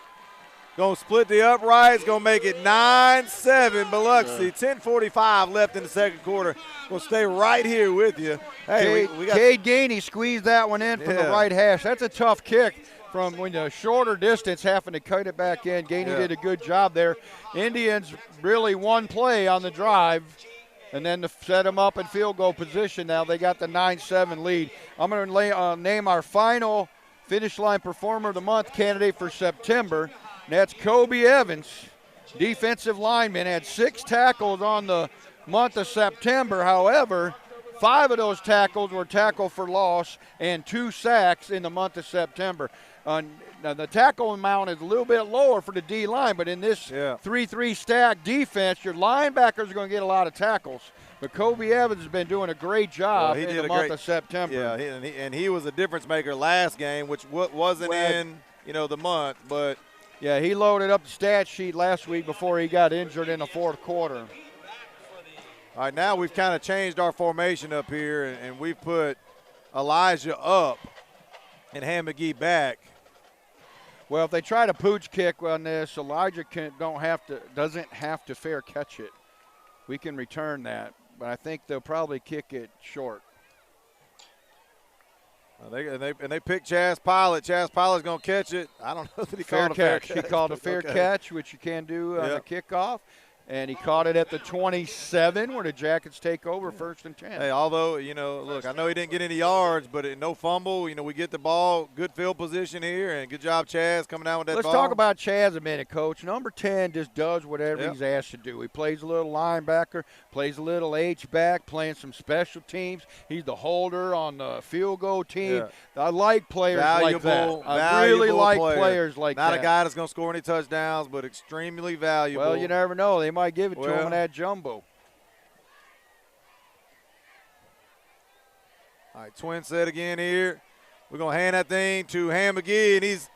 Going to split the uprights. Going to make it 9-7 Biloxi. 10:45 left in the second quarter. Going to stay right here with you. Hey, we got Cade Gainey squeezed that one in from the right hash. That's a tough kick from when the shorter distance, having to cut it back in. Gainey did a good job there. Indians really one play on the drive, and then to set them up in field goal position. Now they got the 9-7 lead. I'm going to name our final finish line performer of the month candidate for September. And that's Kobe Evans, defensive lineman, had 6 tackles on the month of September. However, 5 of those tackles were tackle for loss and 2 sacks in the month of September. Now the tackle amount is a little bit lower for the D line, but in this 3-3 stack defense, your linebackers are going to get a lot of tackles. But Kobe Evans has been doing a great job in the month of September. Yeah, and he was a difference maker last game, which wasn't in the month, but. Yeah, he loaded up the stat sheet last week before he got injured in the fourth quarter. All right, now we've kind of changed our formation up here, and we've put Elijah up and Ham McGee back. Well, if they try to pooch kick on this, Elijah doesn't have to fair catch it. We can return that, but I think they'll probably kick it short. They picked Chaz Pilot. Chaz Pilot's going to catch it. I don't know that he called a fair catch. He called a fair catch, which you can do on the kickoff. And he caught it at the 27 where the Jackets take over 1st and 10. Hey, although, look, I know he didn't get any yards, but no fumble. We get the ball, good field position here, and good job, Chaz, coming out with that ball. Let's talk about Chaz a minute, Coach. Number 10 just does whatever he's asked to do. He plays a little linebacker, plays a little H-back, playing some special teams. He's the holder on the field goal team. Yeah. I like players like that. I really like players like that. Not a guy that's going to score any touchdowns, but extremely valuable. Well, you never know. They might give it to him in that jumbo. All right, twin set again here. We're going to hand that thing to Ham McGee, and he's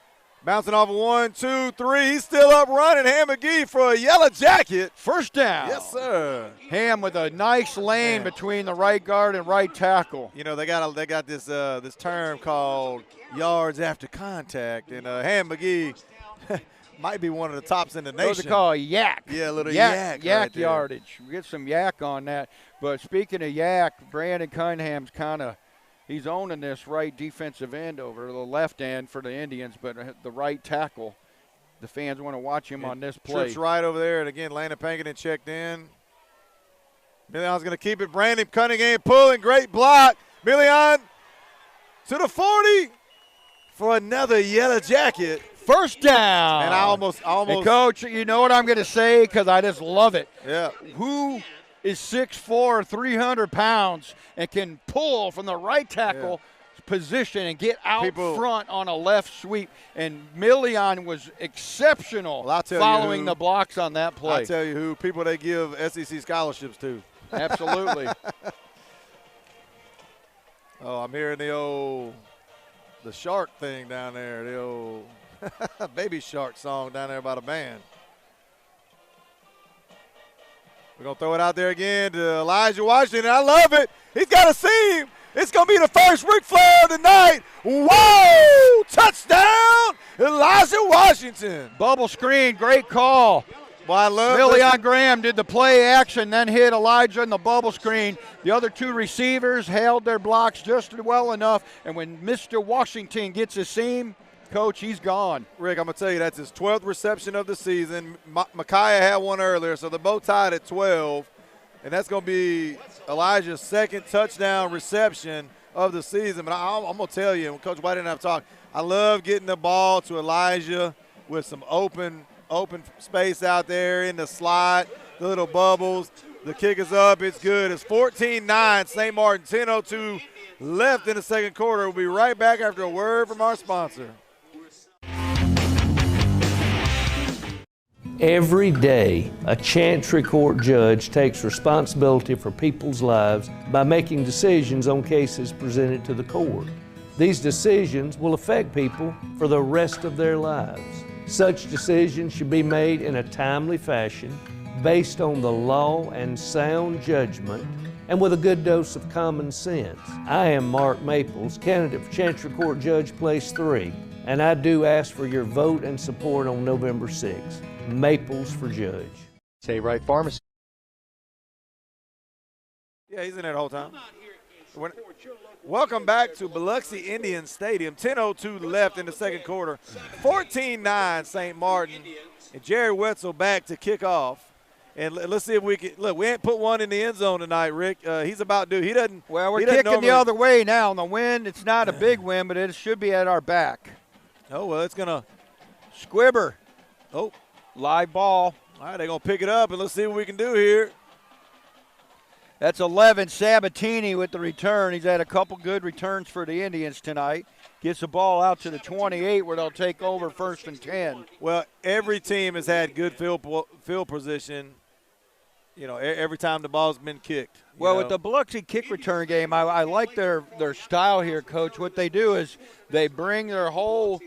bouncing off of 1, 2, 3. He's still up running. Ham McGee for a yellow jacket. First down. Yes, sir. Ham with a nice lane between the right guard and right tackle. They got this this term called yards after contact, and Ham McGee might be one of the tops in the nation. Those are called yak. Yeah, a little yak right there. Yardage. We get some yak on that. But speaking of yak, Brandon Cunningham's he's owning this right defensive end over the left end for the Indians, but the right tackle. The fans want to watch him on this play. Trips right over there, and again, Landon Pankin checked in. Million's going to keep it. Brandon Cunningham pulling, great block. Million to the 40 for another yellow jacket. First down. And I almost. And Coach, you know what I'm going to say because I just love it. Yeah. Who is 6'4", 300 pounds, and can pull from the right tackle position and get out front on a left sweep? And Million was exceptional following the blocks on that play. I'll tell you who, people they give SEC scholarships to. Absolutely. Oh, I'm hearing the shark thing down there, the old Baby Shark song down there by the band. We're going to throw it out there again to Elijah Washington. I love it. He's got a seam. It's going to be the first Ric Flair of the night. Whoa! Touchdown, Elijah Washington. Bubble screen, great call. Well, I love Million Graham did the play action, then hit Elijah in the bubble screen. The other 2 receivers held their blocks just well enough, and when Mr. Washington gets a seam, Coach, he's gone. Rick, I'm going to tell you, that's his 12th reception of the season. Micaiah had one earlier, so they're both tied at 12. And that's going to be Elijah's second touchdown reception of the season. But I'm going to tell you, and Coach White didn't have to talk, I love getting the ball to Elijah with some open space out there in the slot, the little bubbles. The kick is up. It's good. It's 14-9. St. Martin, 10:02 left in the second quarter. We'll be right back after a word from our sponsor. Every day, a Chancery Court judge takes responsibility for people's lives by making decisions on cases presented to the court. These decisions will affect people for the rest of their lives. Such decisions should be made in a timely fashion, based on the law and sound judgment, and with a good dose of common sense. I am Mark Maples, candidate for Chancery Court Judge Place 3, and I do ask for your vote and support on November 6th. Maples for Judge. Save Right Pharmacy. Yeah, he's in there the whole time. Welcome back to Biloxi Indians Stadium. 10:02 left in the second quarter. 14-9 St. Martin. And Jerry Wetzel back to kick off. And let's see if we can. Look, we ain't put one in the end zone tonight, Rick. He's about due. He doesn't. Well, we're kicking the other way now. On the wind, it's not a big wind, but it should be at our back. Oh, well, it's going to. Squibber. Oh. Live ball. All right, they're going to pick it up, and let's see what we can do here. That's 11, Sabatini with the return. He's had a couple good returns for the Indians tonight. Gets the ball out to the 28 where they'll take over 1st and 10. Well, every team has had good field position, every time the ball's been kicked. Well, with the Biloxi kick return game, I like their style here, Coach. What they do is they bring their whole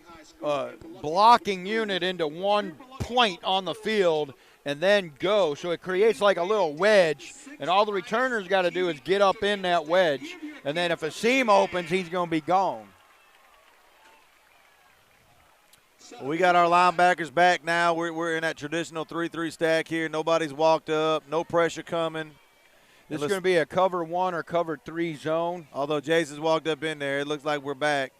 blocking unit into one point on the field and then go. So it creates like a little wedge, and all the returners got to do is get up in that wedge. And then if a seam opens, he's going to be gone. Well, we got our linebackers back now. We're in that traditional 3-3 stack here. Nobody's walked up. No pressure coming. This is going to be a cover 1 or cover 3 zone. Although Jason's walked up in there, it looks like we're back.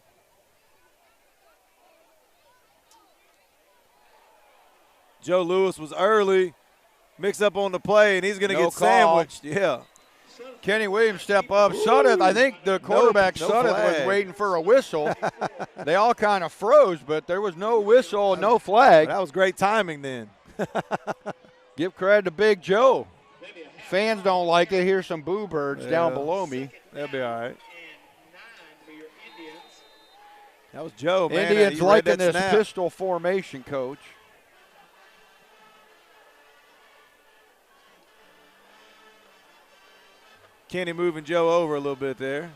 Joe Lewis was early, mixed up on the play, and he's going to get sandwiched. Yeah. Kenny Williams step up. Sudeth, I think the quarterback Sudeth was waiting for a whistle. They all kind of froze, but there was no whistle, no flag. That was great timing then. Give credit to Big Joe. Fans don't like it. Here's some boo birds down below me. They'll be all right. That was Joe, man. Indians liking this pistol formation, Coach. Kenny moving Joe over a little bit there.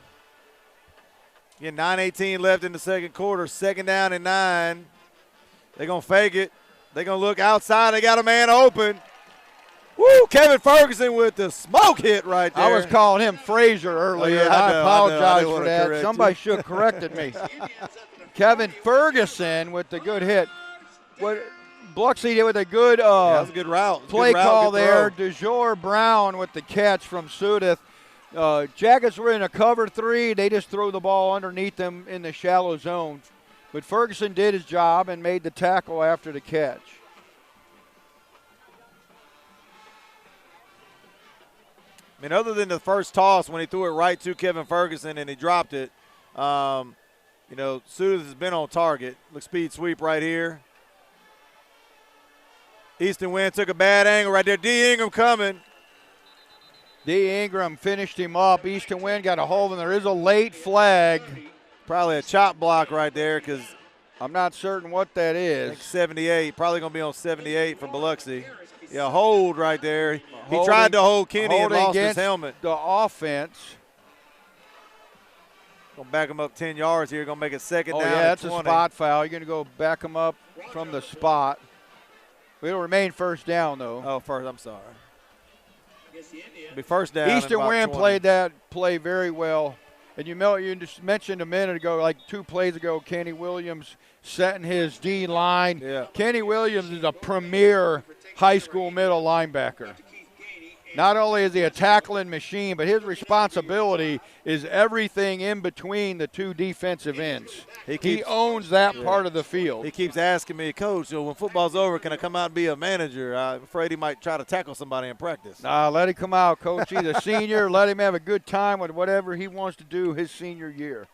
Again, 9:18 left in the second quarter. 2nd down and 9. They're going to fake it. They're going to look outside. They got a man open. Woo! Kevin Ferguson with the smoke hit right there. I was calling him Frazier earlier. Yeah, I apologize for that. Somebody should have corrected me. Kevin Ferguson with the good hit. What Biloxi did with a good that was a good route. Play call there. DeJour Brown with the catch from Sudeth. Jackets were in a cover 3. They just throw the ball underneath them in the shallow zone. But Ferguson did his job and made the tackle after the catch. I mean, other than the first toss when he threw it right to Kevin Ferguson and he dropped it, Sudeth has been on target. Look, speed sweep right here. Easton Wynn took a bad angle right there. D. Ingram coming. D. Ingram finished him up. Easton Wynn got a hold, and there is a late flag. Probably a chop block right there because I'm not certain what that is. I think 78. Probably going to be on 78 for Biloxi. Yeah, hold right there. He tried to hold Kenny and lost his helmet. The offense. Going to back him up 10 yards here. Going to make it 2nd down. Oh, yeah, that's 20. A spot foul. You're going to go back him up from the spot. It'll remain 1st down, though. Oh, first. I'm sorry. It'll be 1st down. Easton Wynn played that play very well. And you just mentioned a minute ago, like 2 plays ago, Kenny Williams setting his D line. Yeah. Kenny Williams is a premier high school middle linebacker. Not only is he a tackling machine, but his responsibility is everything in between the 2 defensive ends. He owns that part of the field. He keeps asking me, Coach, when football's over, can I come out and be a manager? I'm afraid he might try to tackle somebody in practice. Nah, let him come out, Coach. He's a senior. Let him have a good time with whatever he wants to do his senior year.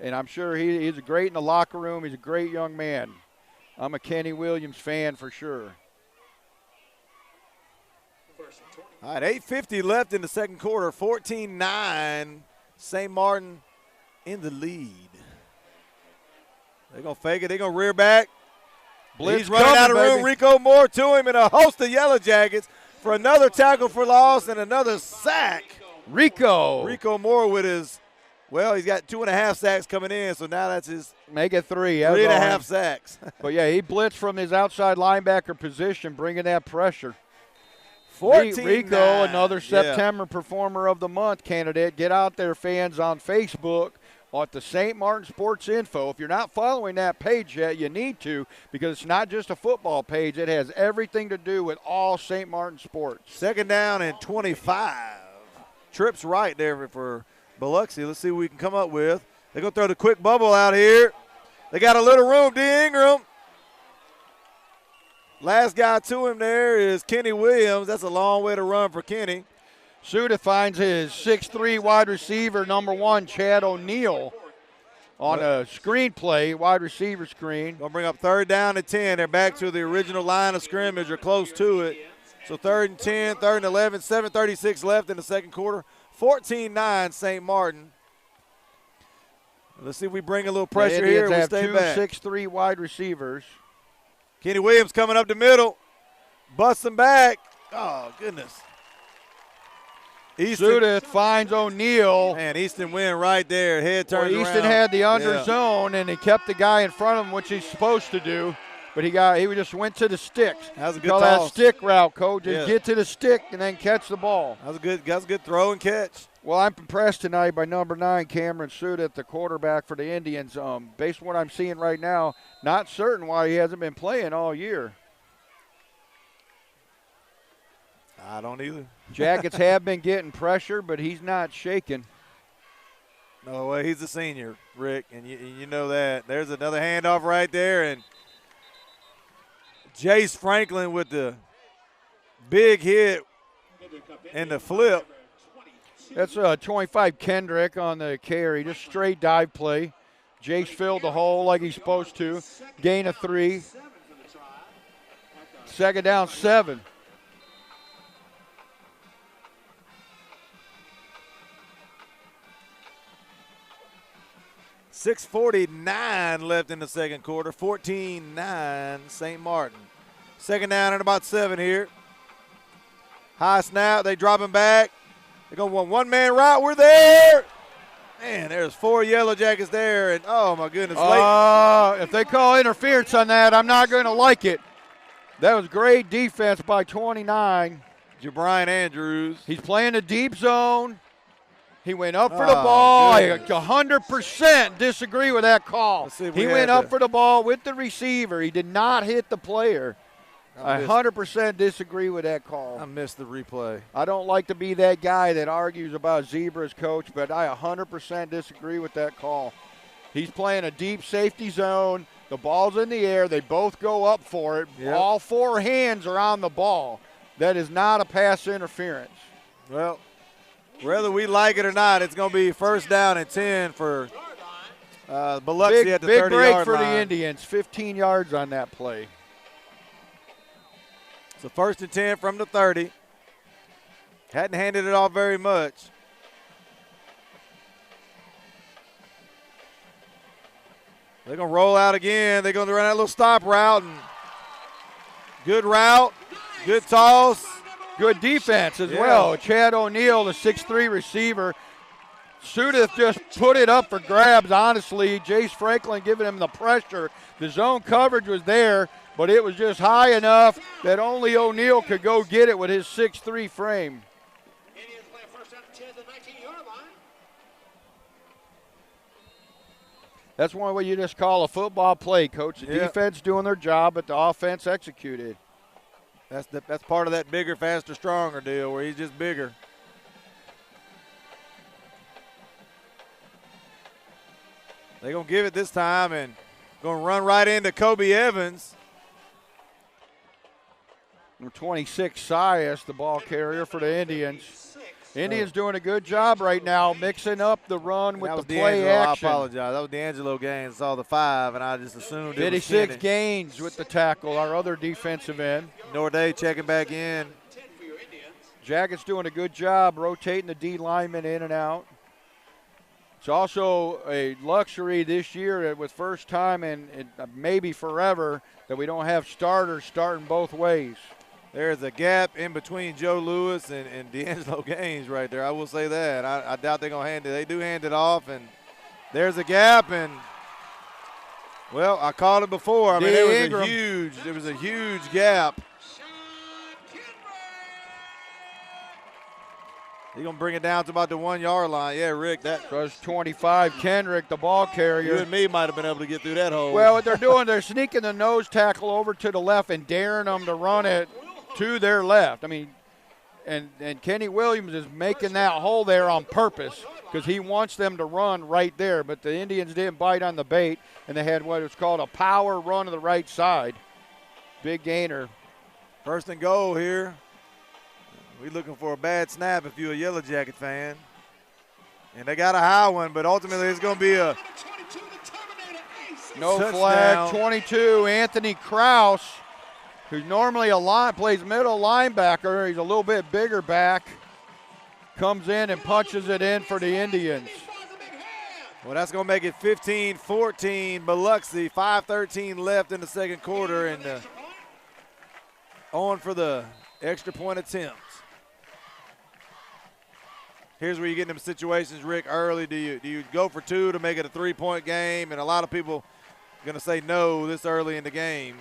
And I'm sure he's great in the locker room. He's a great young man. I'm a Kenny Williams fan for sure. All right, 8:50 left in the second quarter, 14-9. St. Martin in the lead. They're going to fake it. They're going to rear back. Blitz He's running out of room. baby. Rico Moore to him, and a host of Yellow Jackets for another tackle for loss and another sack. Rico Moore with his, well, he's got 2.5 sacks coming in, so now that's his make it 3. 3.5 sacks. But, yeah, he blitzed from his outside linebacker position, bringing that pressure. 14-9. Rico, another September Performer of the Month candidate. Get out there, fans, on Facebook at the St. Martin Sports Info. If you're not following that page yet, you need to, because it's not just a football page. It has everything to do with all St. Martin sports. Second down and 25. Trips right there for Biloxi. Let's see what we can come up with. They're going to throw the quick bubble out here. They got a little room. D. Ingram. Last guy to him there is Kenny Williams. That's a long way to run for Kenny. Suda finds his 6'3 wide receiver, number 1, Chad O'Neal, on a screen play, wide receiver screen. Going to bring up third down and 10. They're back to the original line of scrimmage or close to it. So third and 10, third and 11, 7:36 left in the second quarter. 14-9 St. Martin. Let's see if we bring a little pressure here. We stay back. 6'3 wide receivers. Kenny Williams coming up the middle. Busting back. Oh, goodness. Suda finds O'Neal. Man, Easton win right there. Head turns around. Easton had the under zone, and he kept the guy in front of him, which he's supposed to do. But he just went to the sticks. That was a good toss. That stick route, Coach. Just get to the stick and then catch the ball. That was a good throw and catch. Well, I'm impressed tonight by number 9, Cameron Suda, the quarterback for the Indians. Based on what I'm seeing right now, not certain why he hasn't been playing all year. I don't either. Jackets have been getting pressure, but he's not shaking. No way. He's a senior, Rick, and you know that. There's another handoff right there, and Jace Franklin with the big hit and the flip. That's 25 Kendrick on the carry, just straight dive play. Jace filled the hole like he's supposed to. Gain of 3. Second down, 7. .649 left in the second quarter. 14-9 St. Martin. Second down and about 7 here. High snap. They drop him back. They're going to want one-man route. We're there. Man, there's 4 Yellow Jackets there. And, oh, my goodness. If they call interference on that, I'm not going to like it. That was great defense by 29. Jabrian Andrews. He's playing a deep zone. He went up for the ball. Goodness. I 100% disagree with that call. He went up for the ball with the receiver. He did not hit the player. I 100% disagree with that call. I missed the replay. I don't like to be that guy that argues about zebras, Coach, but I 100% disagree with that call. He's playing a deep safety zone. The ball's in the air. They both go up for it. Yep. All 4 hands are on the ball. That is not a pass interference. Well, whether we like it or not, it's going to be first down and 10 for Biloxi at the 30-yard line. Big break for the Indians. 15 yards on that play. So first and 10 from the 30. Hadn't handed it off very much. They're going to roll out again. They're going to run that little stop route. And good route, good toss. Good defense as well. Chad O'Neal, the 6'3 receiver. Sudith just put it up for grabs, honestly. Jace Franklin giving him the pressure. The zone coverage was there, but it was just high enough that only O'Neal could go get it with his 6'3 frame. Indians play first down and 10 to the 19-yard line. That's one way you just call a football play, Coach. The defense doing their job, but the offense executed. That's part of that bigger, faster, stronger deal where he's just bigger. They're going to give it this time and going to run right into Kobe Evans. Number 26, Sias, the ball carrier for the Indians. Indians doing a good job right now, mixing up the run with the play action. I apologize. That was D'Angelo Gaines. Saw the 5, and I just assumed it was 56 Gaines with the tackle, our other defensive end. Norday checking back in. Jackets doing a good job rotating the D linemen in and out. It's also a luxury this year that was first time and maybe forever that we don't have starters starting both ways. There's a gap in between Joe Lewis and D'Angelo Gaines right there. I will say that. I doubt they're going to hand it. They do hand it off, and there's a gap. And, well, I called it before. I mean, there was a huge gap. He's going to bring it down to about the 1 yard line. Yeah, Rick, that was 25. Kendrick, the ball carrier. You and me might have been able to get through that hole. Well, what they're doing, they're sneaking the nose tackle over to the left and daring them to run it to their left. I mean, and Kenny Williams is making that hole there on purpose because he wants them to run right there. But the Indians didn't bite on the bait, and they had what was called a power run to the right side. Big gainer. First and goal here. We're looking for a bad snap if you're a Yellow Jacket fan. And they got a high one, but ultimately it's going to be a no touchdown. Flag. 22, Anthony Kraus, who's normally plays middle linebacker. He's a little bit bigger back. Comes in and punches it in for the Indians. Well, that's going to make it 15-14 Biloxi. 5:13 left in the second quarter, and on for the extra point attempt. Here's where you get in them situations, Rick, early. Do you go for two to make it a 3-point game? And a lot of people are going to say no this early in the game.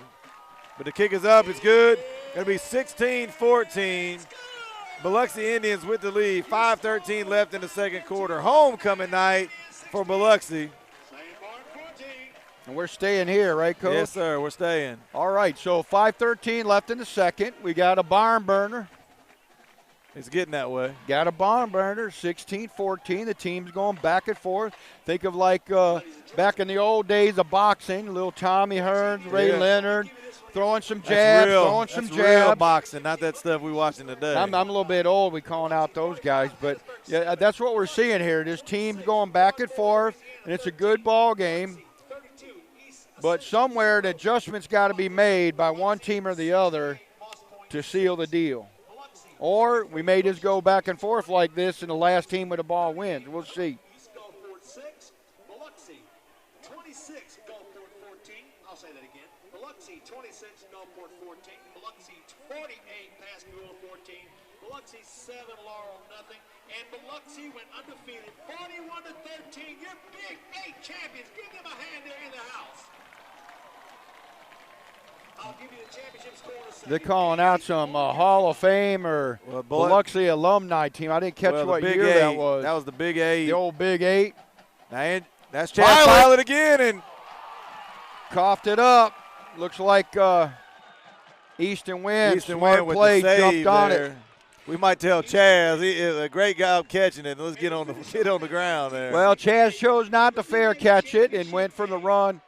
But the kick is up. It's good. Going to be 16-14. Biloxi Indians with the lead. 5:13 left in the second quarter. Homecoming night for Biloxi. And we're staying here, right, Coach? Yes, sir. We're staying. All right, so 5:13 left in the second. We got a barn burner. It's getting that way. Got a barn burner, 16-14. The team's going back and forth. Think of like back in the old days of boxing, little Tommy Hearns, Ray Leonard, throwing some jabs, That's real boxing, not that stuff we watching today. I'm a little bit old. We calling out those guys, but yeah, that's what we're seeing here. This team's going back and forth, and it's a good ball game. But somewhere the adjustment's got to be made by one team or the other to seal the deal. Or we may just go back and forth like this, and the last team with the ball wins. We'll see. Biloxi 26, Gulfport 14. I'll say that again. Biloxi 26, Gulfport 14. Biloxi 48, Pascagoula 14. Biloxi 7, Laurel nothing. And Biloxi went undefeated 41-13. Your Big 8 champions. Give them a hand there in the house. I'll give you the championship score. They're calling out some Hall of Fame or Biloxi alumni team. I didn't catch what year that was. That was the Big 8. The old Big 8. And that's Chad Pilot again. And coughed it up. Looks like Easton Wynn. Smart play, jumped on it. We might tell Chaz, he is a great guy catching it. Let's get on the ground there. Well, Chaz chose not to fair catch it and went for the run.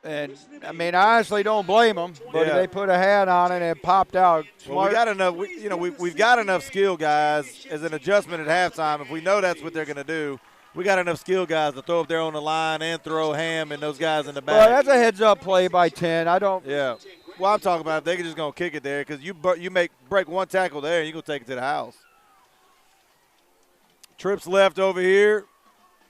And, I mean, I honestly don't blame them, but they put a hat on it and it popped out. Well, we got enough. We've got enough skill guys as an adjustment at halftime. If we know that's what they're going to do, we got enough skill guys to throw up there on the line and throw Ham and those guys in the back. Well, that's a heads-up play by 10. I don't. Yeah. Well, I'm talking about if they can just going to kick it there because you break one tackle there and you're going to take it to the house. Trips left over here.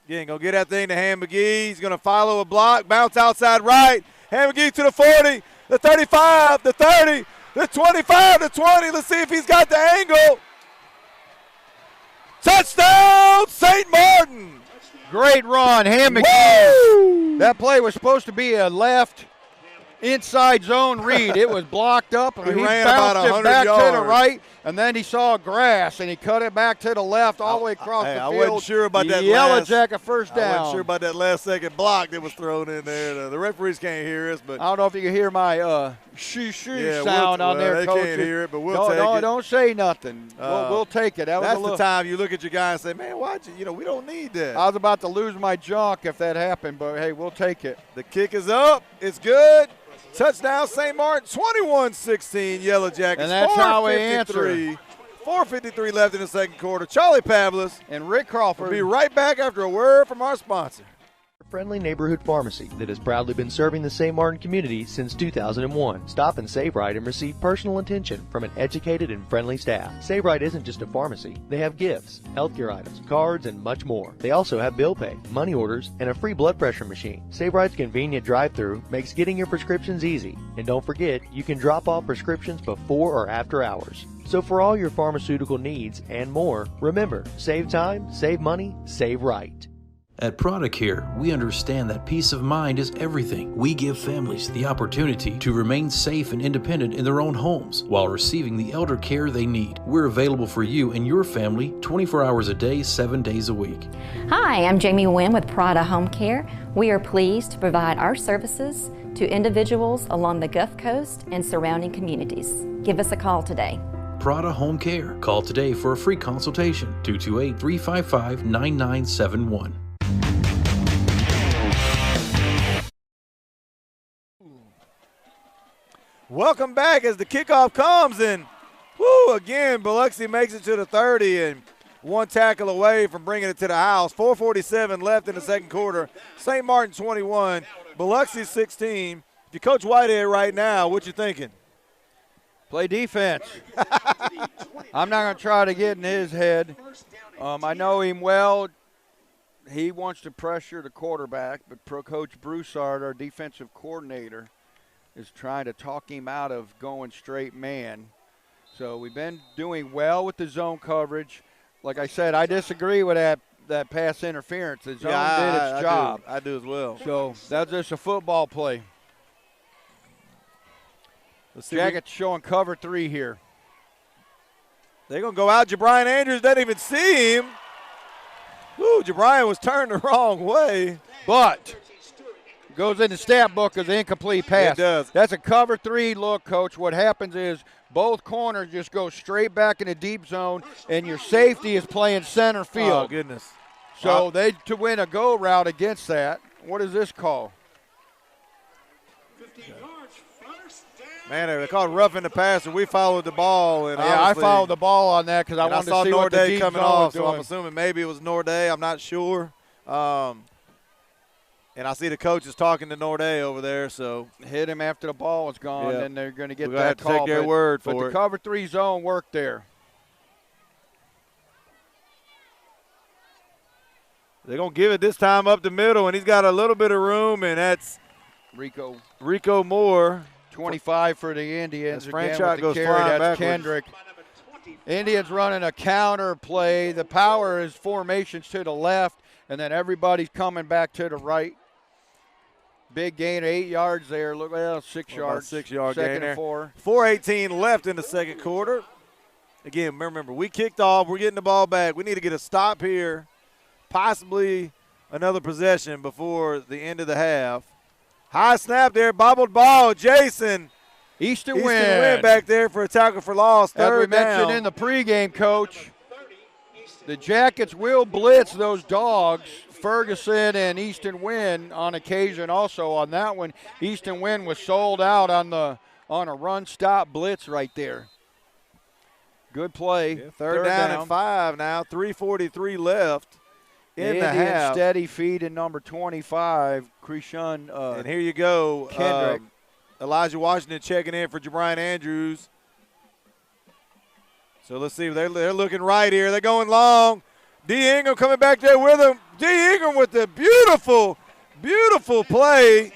Again, going to get that thing to Ham McGee. He's going to follow a block, bounce outside right. Ham McGee to the 40, the 35, the 30, the 25, the 20. Let's see if he's got the angle. Touchdown, St. Martin. Great run, Ham McGee. That play was supposed to be a left inside zone read. It was blocked up, and he ran bounced about it back yards. to the right, and then he saw grass, and he cut it back to the left all the way across the field. I wasn't sure about that Yellow Jacket first down. I wasn't sure about that last second block that was thrown in there. The referees can't hear us, but I don't know if you can hear my sound on there, they Coach. Can't hear it, but we'll take it. Don't say nothing. We'll take it. That's the time you look at your guy and say, man, why'd you, we don't need that. I was about to lose my junk if that happened, but, hey, we'll take it. The kick is up. It's good. Touchdown, St. Martin, 21-16, Yellow Jackets. And that's how we answer. 4:53 left in the second quarter. Charlie Pavlis and Rick Crawford will be right back after a word from our sponsor. friendly neighborhood pharmacy that has proudly been serving the St. Martin community since 2001. Stop and Save Right and receive personal attention from an educated and friendly staff. Save Right isn't just a pharmacy. They have gifts, healthcare items, cards, and much more. They also have bill pay, money orders, and a free blood pressure machine. Save Right's convenient drive-thru makes getting your prescriptions easy. And don't forget, you can drop off prescriptions before or after hours. So for all your pharmaceutical needs and more, remember, save time, save money, save right. At ProduCare, we understand that peace of mind is everything. We give families the opportunity to remain safe and independent in their own homes while receiving the elder care they need. We're available for you and your family 24 hours a day, 7 days a week. Hi, I'm Jamie Wynn with Prada Home Care. We are pleased to provide our services to individuals along the Gulf Coast and surrounding communities. Give us a call today. Prada Home Care. Call today for a free consultation. 228-355-9971. Welcome back as the kickoff comes, and again, Biloxi makes it to the 30 and one tackle away from bringing it to the house. 4:47 left in the second quarter. St. Martin 21, Biloxi 16. If you coach Whitehead right now, what you thinking? Play defense. I'm not going to try to get in his head. I know him well. He wants to pressure the quarterback, but Coach Broussard, our defensive coordinator, is trying to talk him out of going straight man. So we've been doing well with the zone coverage. Like I said, I disagree with that pass interference. The zone did its job. I do as well. So that's just a football play. Jackets showing cover 3 here. They're going to go out. Jabrian Andrews doesn't even see him. Jabrian was turned the wrong way. But goes in the stat book as an incomplete pass. It does. That's a cover 3 look, Coach. What happens is both corners just go straight back in the deep zone, and your safety is playing center field. Oh, goodness. So to win a go route against that, what is this call? Man, they called roughing the passer. We followed the ball. And I followed the ball on that because I wanted to see what the deep coming zone off, was doing. so I'm assuming maybe it was Norday. I'm not sure. And I see the coaches talking to Norday over there. So hit him after the ball was gone, and they're going to get that that call. Take their word for it. But the cover 3 zone worked there. They're going to give it this time up the middle, and he's got a little bit of room, and that's Rico Moore. 25 for the Indians. Franchise goes carry. flying That's backwards. Kendrick. Indians running a counter play. The power is formations to the left, and then everybody's coming back to the right. Big gain of 8 yards there. Look at 6 yards. 6 yard second gain there. and 4. 4:18 left in the second quarter. Again, remember, we kicked off. We're getting the ball back. We need to get a stop here, possibly another possession before the end of the half. High snap there, bobbled ball. Jason Easton Wynn back there for a tackle for loss. As we Third down. mentioned in the pregame, Coach, the Jackets will blitz those dogs, Ferguson and Easton Wynn, on occasion also on that one. Easton Wynn was sold out on a run-stop blitz right there. Good play. Yeah, third down and 5 now. 3:43 left in the Indian half. steady feed in number 25, Krishan. And here you go. Kendrick. Elijah Washington checking in for Jabrian Andrews. So let's see. They're looking right here. They're going long. D. Ingram coming back there with him. D. Ingram with the beautiful, beautiful play.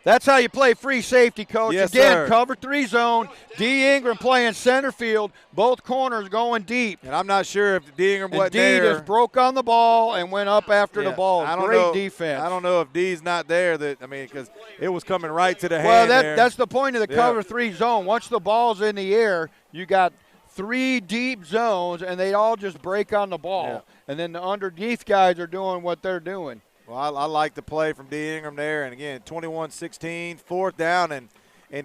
That's how you play free safety, Coach. Yes, Again, sir. cover 3 zone. D. Ingram playing center field. Both corners going deep. And I'm not sure if D. Ingram wasn't D there. just broke on the ball and went up after the ball. Great defense. I don't know if D's not there. Because it was coming right to the hand. Well, there. that's the point of the cover 3 zone. Once the ball's in the air, you got 3 deep zones, and they all just break on the ball. Yeah. And then the underneath guys are doing what they're doing. Well, I like the play from D. Ingram there. And, again, 21-16, 4th down and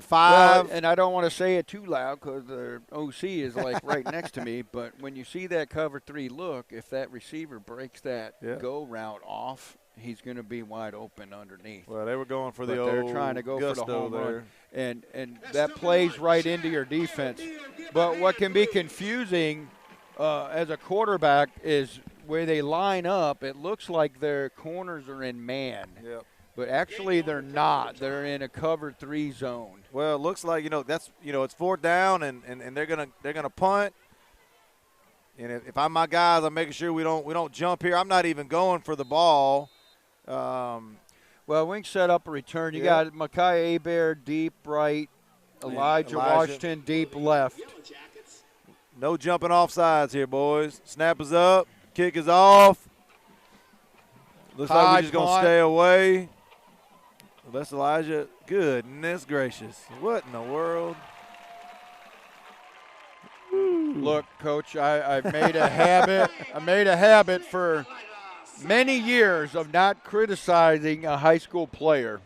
5. Well, and I don't want to say it too loud because the OC is, right next to me. But when you see that cover 3 look, if that receiver breaks that go route off, he's going to be wide open underneath. Well, they were going for They're trying to go gusto for the home there. run. And that plays right into your defense. But what can be confusing as a quarterback is way they line up, it looks like their corners are in man. Yep. But actually they're not. They're in a cover 3 zone. Well, it looks like, that's, it's 4th down and they're gonna punt. And if I'm my guys, I'm making sure we don't jump here. I'm not even going for the ball. Well, we can set up a return. You got Micaiah Hebert deep right, Elijah Washington deep left. No jumping off sides here, boys. Snap is up. Kick is off. Looks like we're just going to stay away. Well, that's Elijah. Goodness gracious. What in the world? Look, Coach, I've made a habit. I made a habit for many years of not criticizing a high school player.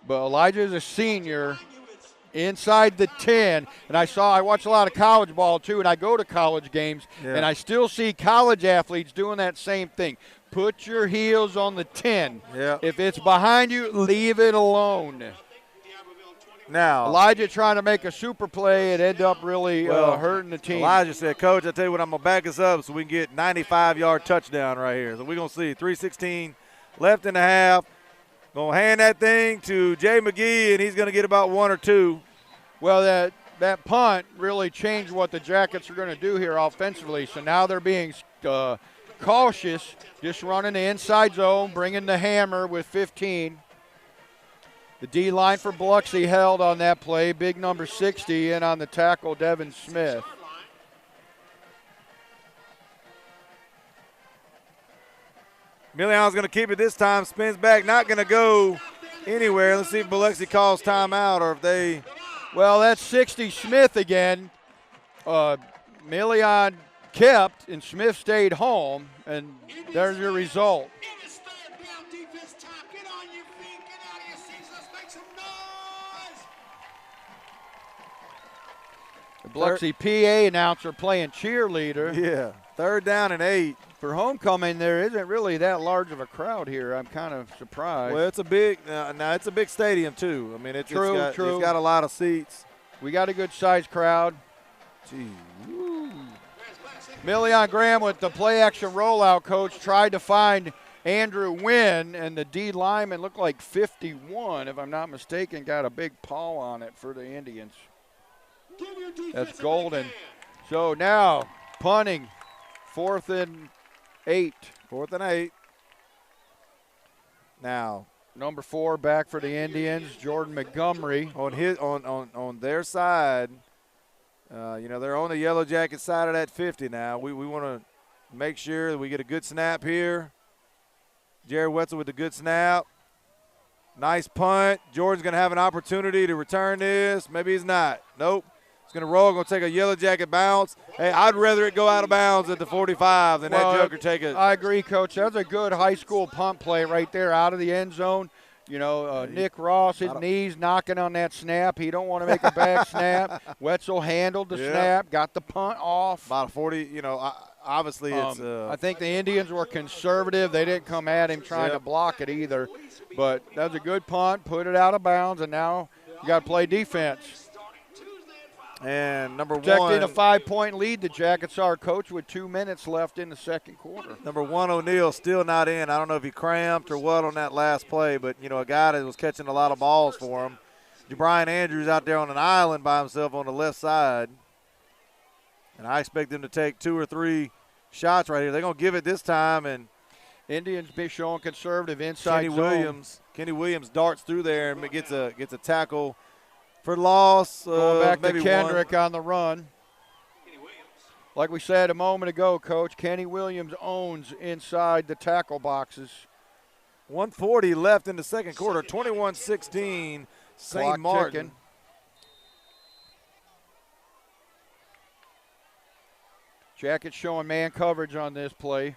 But Elijah is a senior inside the 10, and I watch a lot of college ball too, and I go to college games, and I still see college athletes doing that same thing. Put your heels on the 10. Yeah. If it's behind you, leave it alone. Now, Elijah trying to make a super play and end up really hurting the team. Elijah said, Coach, I tell you what, I'm going to back us up so we can get 95-yard touchdown right here. So we're going to see 3:16 left in the half. Going to hand that thing to Jay McGee, and he's going to get about 1 or 2. Well, that punt really changed what the Jackets are going to do here offensively. So now they're being cautious, just running the inside zone, bringing the hammer with 15. The D-line for Biloxi held on that play. Big number 60 in on the tackle, Devin Smith. Million's going to keep it this time. Spins back, not going to go anywhere. Let's see if Biloxi calls timeout or if they. Well, that's 60 Smith again. Million kept, and Smith stayed home, and there's your result. The Biloxi PA announcer playing cheerleader. Yeah, 3rd down and 8. For homecoming, there isn't really that large of a crowd here. I'm kind of surprised. Well, it's a big it's a big stadium too. I mean, it's got a lot of seats. We got a good sized crowd. Gee. Million Graham with the play action rollout, coach, tried to find Andrew Wynn, and the D lineman looked like 51, if I'm not mistaken, got a big paw on it for the Indians. That's Golden. So now punting, 4th and 8. 4th and 8. Now number 4 back for the Indians, Jordan Montgomery. On their side, they're on the Yellow Jacket side of that 50 now. We want to make sure that we get a good snap here. Jared Wetzel with a good snap. Nice punt. Jordan's going to have an opportunity to return this. Maybe he's not. Nope. It's going to roll, going to take a Yellow Jacket bounce. Hey, I'd rather it go out of bounds at the 45 than that joker take it. I agree, Coach. That's a good high school punt play right there out of the end zone. Nick Ross, his knees knocking on that snap. He don't want to make a bad snap. Wetzel handled the snap, got the punt off. About a 40, obviously it's I think the Indians were conservative. They didn't come at him trying to block it either. But that was a good punt, put it out of bounds, and now you got to play defense. And number 1. Protecting a 5-point lead, the Jackets are, coach, with 2 minutes left in the second quarter. Number 1, O'Neal, still not in. I don't know if he cramped or what on that last play, but, a guy that was catching a lot of balls for him. Brian Andrews out there on an island by himself on the left side. And I expect them to take 2 or 3 shots right here. They're going to give it this time. And Indians be showing conservative inside zone. Kenny Williams darts through there and gets a tackle for loss. Going back to Kendrick 1. on the run. Like we said a moment ago, Coach, Kenny Williams owns inside the tackle boxes. 1:40 left in the second quarter, 21-16, St. Martin. Ticking. Jackets showing man coverage on this play.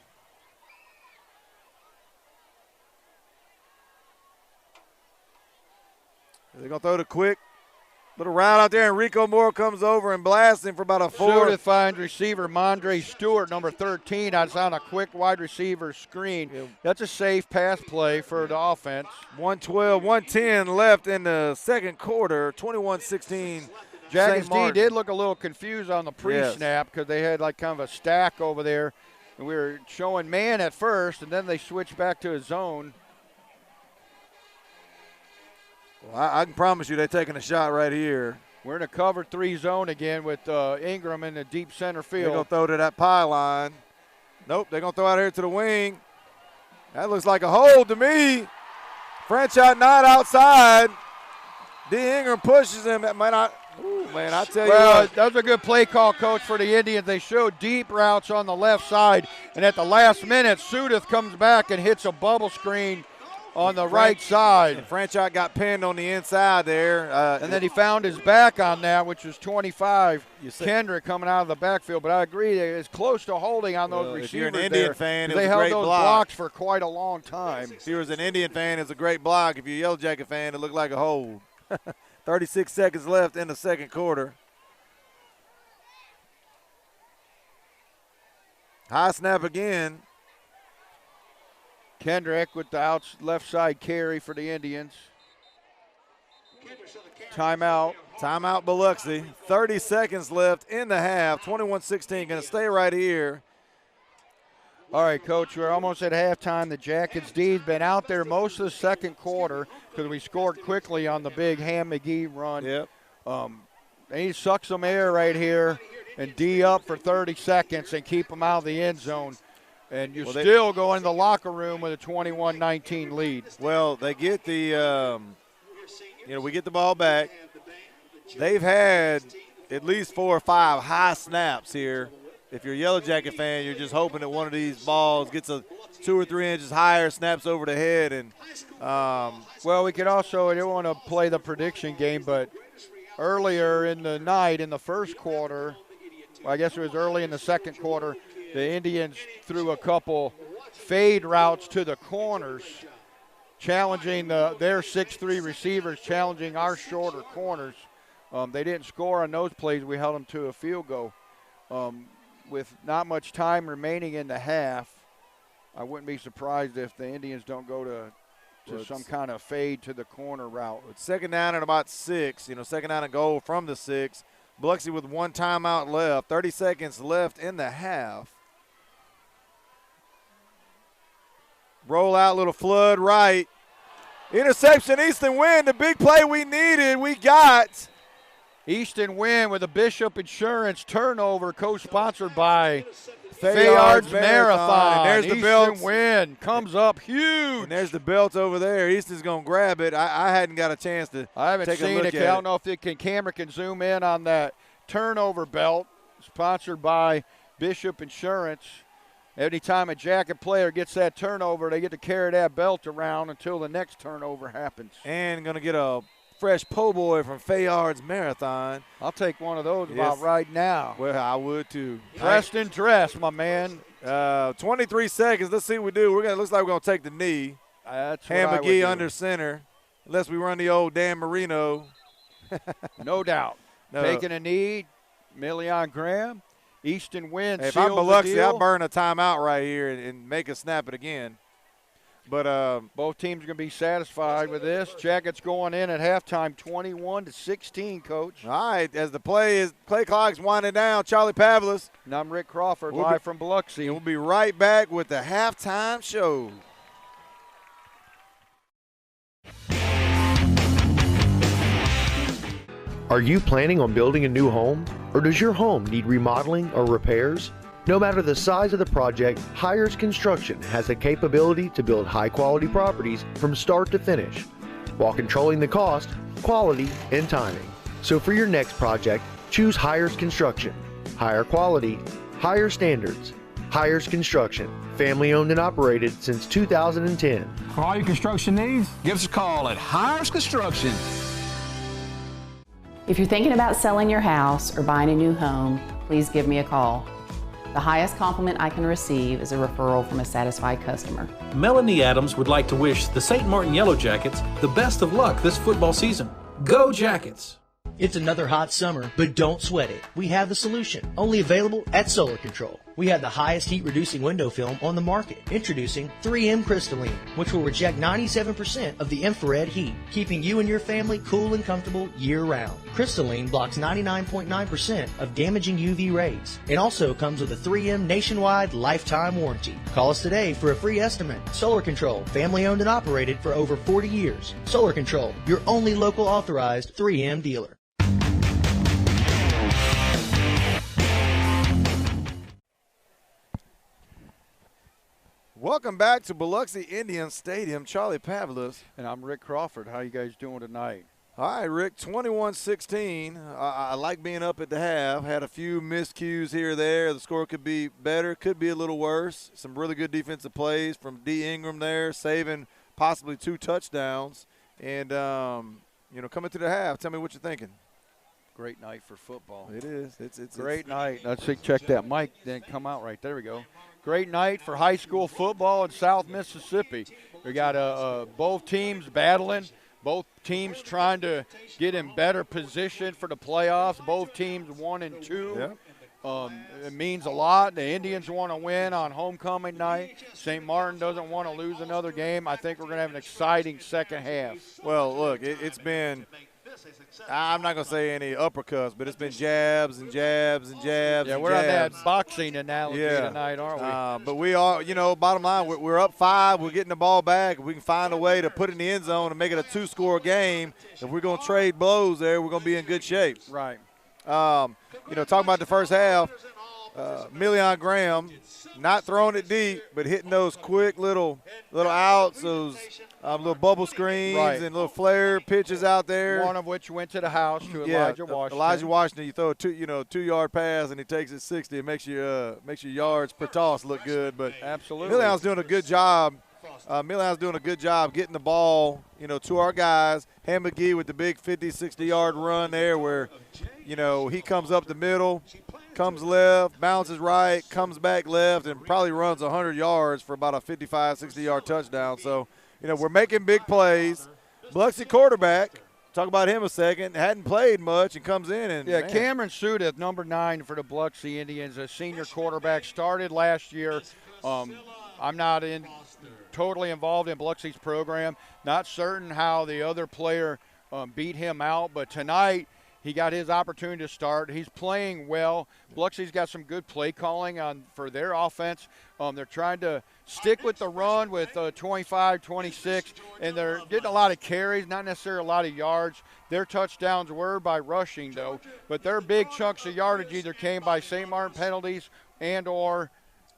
They're going to throw the quick little route out there, and Rico Moore comes over and blasts him for about a 4. Judith finds receiver Mondre Stewart, number 13. That's on a quick wide receiver screen. Yep. That's a safe pass play for the offense. 1:12, 1:10 left in the second quarter, 21-16. Jackets D did look a little confused on the pre-snap because they had like kind of a stack over there. And we were showing man at first, and then they switched back to a zone. Well, I can promise you they're taking a shot right here. We're in a cover 3 zone again with Ingram in the deep center field. They're going to throw to that pylon. Nope, they're going to throw out here to the wing. That looks like a hold to me. Franchise not outside. D. Ingram pushes him. That might not. Ooh, man, I tell you what. That was a good play call, Coach, for the Indians. They showed deep routes on the left side, and at the last minute, Sudeth comes back and hits a bubble screen on the right side. And Franchise got pinned on the inside there. And then he found his back on that, which was 25. Kendrick coming out of the backfield. But I agree, it's close to holding on those receivers. If you're an Indian fan, it was they a held great those block. blocks for quite a long time. If you was an Indian fan, it's a great block. If you're a Yellow Jacket fan, it looked like a hold. 36 seconds left in the second quarter. High snap again. Kendrick with the left side carry for the Indians. Timeout. Timeout Biloxi. 30 seconds left in the half. 21-16. Going to stay right here. All right, Coach, we're almost at halftime. The Jackets D's been out there most of the second quarter because we scored quickly on the big Ham McGee run. Yep. They need to suck some air right here and D up for 30 seconds and keep them out of the end zone. And you still go in the locker room with a 21-19 lead. Well, they get the, we get the ball back. They've had at least 4 or 5 high snaps here. If you're a Yellow Jacket fan, you're just hoping that one of these balls gets a 2 or 3 inches higher, snaps over the head. And well, we could also, I don't want to play the prediction game, but earlier in the night, in the first quarter, I guess it was early in the second quarter, the Indians threw a couple fade routes to the corners, challenging their 6'3 receivers, challenging our shorter corners. They didn't score on those plays. We held them to a field goal. With not much time remaining in the half, I wouldn't be surprised if the Indians don't go to some kind of fade to the corner route. It's second down and about 6, second down and goal from the 6. Biloxi with 1 timeout left, 30 seconds left in the half. Roll out, little flood right. Interception, Easton Wynn, the big play we needed, we got. Easton Wynn with a Bishop Insurance turnover, co-sponsored by Fayard's Marathon. And there's the Easton belt. Wynn comes up huge. And there's the belt over there. Easton's going to grab it. I hadn't got a chance to I haven't take seen a look it. at I don't know if the camera can zoom in on that turnover belt, sponsored by Bishop Insurance. Anytime a Jacket player gets that turnover, they get to carry that belt around until the next turnover happens. And going to get a fresh po' boy from Fayard's Marathon. I'll take one of those about right now. Well, I would too. Dressed in dress, my man. 23 seconds. Let's see what we do. Looks like we're going to take the knee. That's Ham what I would McGee do. under center. Unless we run the old Dan Marino. No doubt. No. Taking a knee, Million Graham. Easton Wynn If seals I'm Biloxi, the deal. I'll burn a timeout right here and make a snap it again. But both teams are going to be satisfied with this. Jackets going in at halftime, 21-16, Coach. All right, as the play clock's winding down, Charlie Pavlis. And I'm Rick Crawford, live from Biloxi. And we'll be right back with the halftime show. Are you planning on building a new home? Or does your home need remodeling or repairs? No matter the size of the project, Hires Construction has the capability to build high-quality properties from start to finish, while controlling the cost, quality, and timing. So for your next project, choose Hires Construction. Higher quality, higher standards. Hires Construction, family-owned and operated since 2010. For all your construction needs, give us a call at Hires Construction. If you're thinking about selling your house or buying a new home, please give me a call. The highest compliment I can receive is a referral from a satisfied customer. Melanie Adams would like to wish the St. Martin Yellow Jackets the best of luck this football season. Go Jackets! It's another hot summer, but don't sweat it. We have the solution, only available at Solar Control. We have the highest heat-reducing window film on the market. Introducing 3M Crystalline, which will reject 97% of the infrared heat, keeping you and your family cool and comfortable year-round. Crystalline blocks 99.9% of damaging UV rays. It also comes with a 3M nationwide lifetime warranty. Call us today for a free estimate. Solar Control, family-owned and operated for over 40 years. Solar Control, your only local authorized 3M dealer. Welcome back to Biloxi Indians Stadium. Charlie Pavlis. And I'm Rick Crawford. How you guys doing tonight? All right, Rick, 21-16. I like being up at the half. Had a few miscues here or there. The score could be better, could be a little worse. Some really good defensive plays from D. Ingram there, saving possibly 2 touchdowns. And, coming to the half, tell me what you're thinking. Great night for football. It is. It's great night. Let's check that mic, then come out right. There we go. Great night for high school football in South Mississippi. We got both teams battling, both teams trying to get in better position for the playoffs. Both teams 1 and 2. Yeah. It means a lot. The Indians want to win on homecoming night. St. Martin doesn't want to lose another game. I think we're going to have an exciting second half. Well, look, it's been – I'm not going to say any uppercuts, but it's been jabs and jabs and jabs. Yeah, and we're jabs. on that boxing analogy tonight, aren't we? But we are, bottom line, we're up 5. We're getting the ball back. If we can find a way to put it in the end zone and make it a 2-score game, if we're going to trade blows there, we're going to be in good shape. Right. Talking about the first half, Million Graham not throwing it deep, but hitting those quick little outs, those little bubble screens and little flare pitches out there. One of which went to the house to Elijah Washington. Elijah Washington, you throw a 2-yard pass and he takes it 60. It makes your yards per toss look good. But absolutely, Million's doing a good job. Million's doing a good job getting the ball, to our guys. Ham McGee with the big 50, 60-yard run there where, he comes up the middle, comes left, bounces right, comes back left, and probably runs 100 yards for about a 55, 60-yard touchdown. So, we're making big plays. Biloxi quarterback, talk about him a second, hadn't played much and comes in. And Cameron Sudeth, number 9 for the Biloxi Indians, a senior quarterback, started last year. I'm not totally involved in Biloxi's program. Not certain how the other player beat him out, but tonight he got his opportunity to start. He's playing well. Biloxi's got some good play calling for their offense. They're trying to stick with the run with 25, 26, and they're getting a lot of carries, not necessarily a lot of yards. Their touchdowns were by rushing, though, but their big chunks of yardage either came by St. Martin penalties and or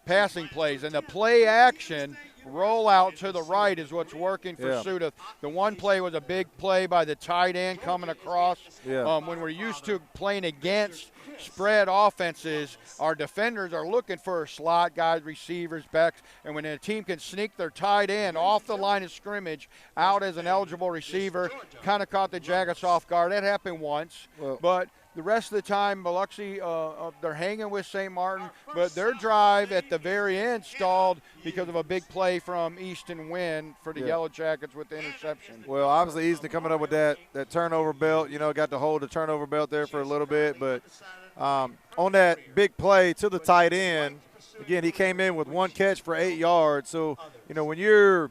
passing plays. And the play action rollout to the right is what's working for Sudeth. The one play was a big play by the tight end coming across. When we're used to playing against spread offenses, our defenders are looking for slot guys, receivers, backs, and when a team can sneak their tight end off the line of scrimmage out as an eligible receiver, kind of caught the Jaguars off guard. That happened once, but the rest of the time, Biloxi, they're hanging with St. Martin, but their drive at the very end stalled because of a big play from Easton Wynn for the Yellow Jackets with the interception. Well, obviously Easton coming up with that turnover belt, got to hold the turnover belt there for a little bit. But on that big play to the tight end, again, he came in with 1 catch for 8 yards. So, when you're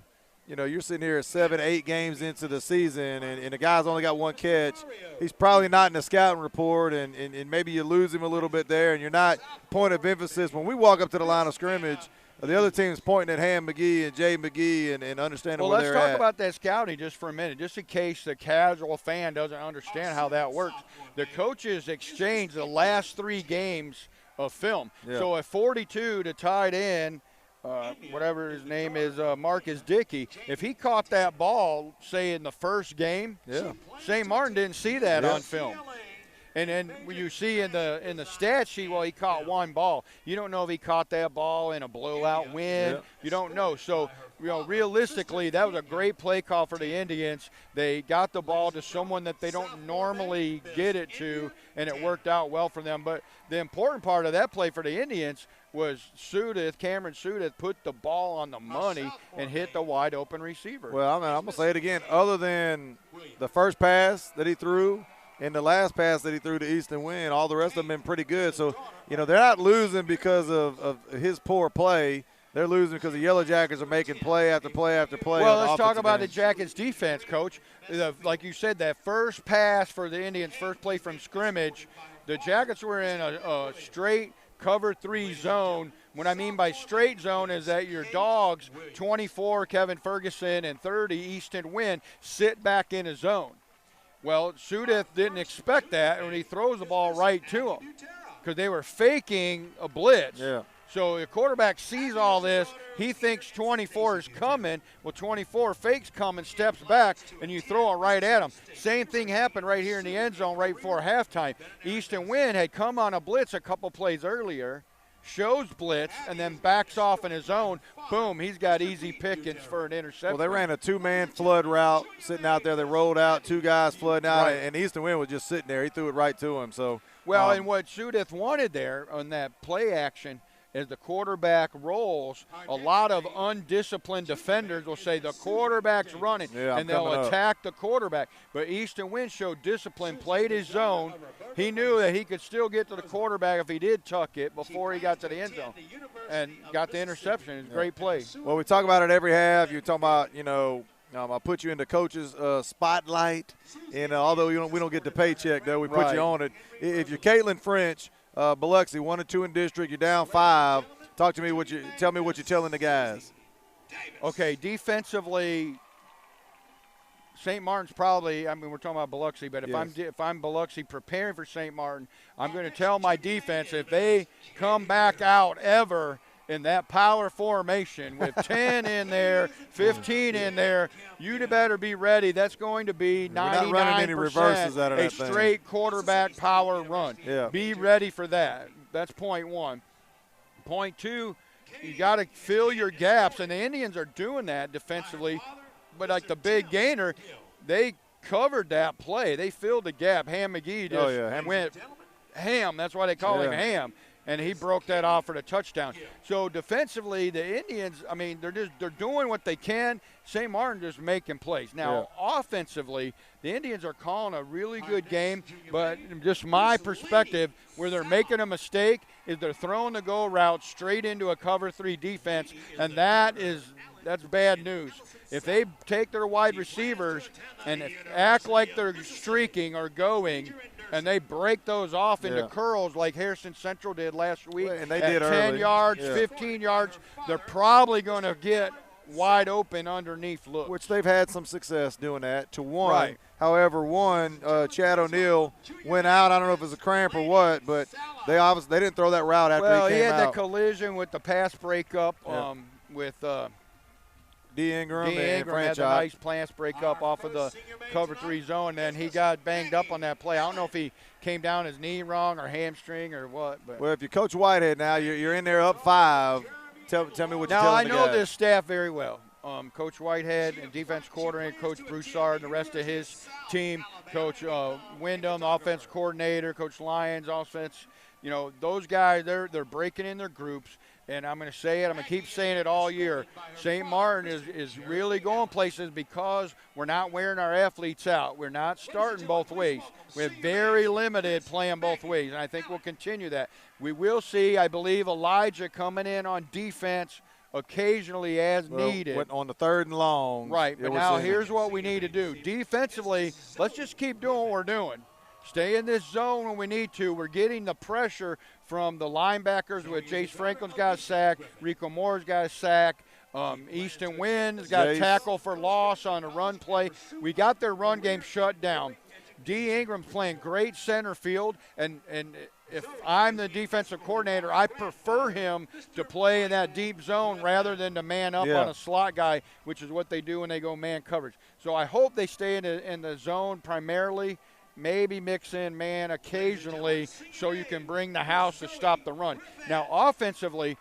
sitting here 7, 8 games into the season and the guy's only got 1 catch, he's probably not in the scouting report, and maybe you lose him a little bit there, and you're not point of emphasis. When we walk up to the line of scrimmage, the other team's pointing at Ham McGee and Jay McGee and understanding where they're at. Well, let's talk about that scouting just for a minute, just in case the casual fan doesn't understand how that works. The coaches exchange the last 3 games of film. So at 42 to tight end, whatever his name is, Marcus Dickey, if he caught that ball, say, in the first game, St. Martin didn't see that on film. And then you see in the stat sheet, well, he caught 1 ball. You don't know if he caught that ball in a blowout win. You don't know. So, realistically, that was a great play call for the Indians. They got the ball to someone that they don't normally get it to, and it worked out well for them. But the important part of that play for the Indians was Cameron Sudeth put the ball on the money and hit the wide open receiver. Well, I'm going to say it again. Other than the first pass that he threw, And the last pass that he threw to Easton Wynn, all the rest of them been pretty good. So, they're not losing because of his poor play. They're losing because the Yellow Jackets are making play after play after play. Well, let's talk about the Jackets' defense, Coach. Like you said, that first pass for the Indians, first play from scrimmage, the Jackets were in a straight cover 3 zone. What I mean by straight zone is that your dogs, 24, Kevin Ferguson, and 30, Easton Wynn, sit back in a zone. Well, Sudeth didn't expect that when he throws the ball right to him because they were faking a blitz. Yeah. So the quarterback sees all this. He thinks 24 is coming. Well, 24 fakes coming, steps back, and you throw it right at him. Same thing happened right here in the end zone right before halftime. Easton Wynn had come on a blitz a couple plays earlier, shows blitz, and then backs off in his own. Boom, he's got easy pickings for an interception. Well, they ran a 2-man flood route sitting out there. They rolled out, 2 guys flooding out, Right. and Easton Wynn was just sitting there. He threw it right to him. So, well, and what Sudeth wanted there on that play action as the quarterback rolls, a lot of undisciplined defenders will say the quarterback's running, and they'll attack the quarterback. But Easton Wynn showed discipline, played his zone. He knew that he could still get to the quarterback if he did tuck it before he got to the end zone and got the interception. It's a great play. Well, we talk about it every half. You're talking about, I'll put you in the coach's spotlight, and although we don't get the paycheck, though, we put you on it. If you're Caitlin French, Biloxi 1-2 in district, you're down 5. Tell me what you're telling the guys. Okay, defensively, St. Martin's probably. I mean, we're talking about Biloxi, but if I'm Biloxi preparing for St. Martin, I'm going to tell my defense if they come back out ever in that power formation with 10 in there, 15 in there, you better be ready. That's going to be 99% a straight quarterback power run. Yeah. Be ready for that. That's point 1. Point 2, you got to fill your gaps, and the Indians are doing that defensively. But like the big gainer, they covered that play. They filled the gap. Ham McGee just went ham. That's why they call him Ham. And he broke that off for the touchdown. So defensively, the Indians, I mean, they're doing what they can. St. Martin just making plays. Now, offensively, the Indians are calling a really good game, but just my perspective, where they're making a mistake is they're throwing the go route straight into a cover 3 defense, and that's bad news. If they take their wide receivers and act like they're streaking or going, and they break those off into curls like Harrison Central did last week, and they at did 10 early. yards, 15 yards, they're probably going to get wide open underneath looks. Which they've had some success doing that to 1. Right. However, Chad O'Neal went out. I don't know if it was a cramp or what, but they didn't throw that route after he came out. Well, he had the collision with the pass breakup with D. Ingram had the nice pass breakup off of the cover 3 zone, and then he got banged up on that play. I don't know if he came down his knee wrong or hamstring or what. But. Well, if you coach Whitehead now, you're in there up 5. Tell me what you're telling the guys. Now, I know this staff very well. Coach Whitehead and defense coordinator, Coach Broussard, and the rest of his team, Coach Wyndham, the offense coordinator, Coach Lyons, offense. Those guys, they're breaking in their groups. And I'm going to say it, I'm going to keep saying it all year. St. Martin is really going places because we're not wearing our athletes out. We're not starting both ways. We're very limited playing both ways, and I think we'll continue that. We will see, I believe, Elijah coming in on defense occasionally as needed. On the 3rd and long. Right, but now here's what we need to do. Defensively, let's just keep doing what we're doing. Stay in this zone when we need to. We're getting the pressure from the linebackers with Jace Franklin's got a sack, Rico Moore's got a sack, Easton Wynn's got a tackle for loss on a run play. We got their run game shut down. D. Ingram's playing great center field, and if I'm the defensive coordinator, I prefer him to play in that deep zone rather than to man up on a slot guy, which is what they do when they go man coverage. So I hope they stay in the zone primarily. Maybe mix in man occasionally so you can bring the house to stop the run. Now, offensively,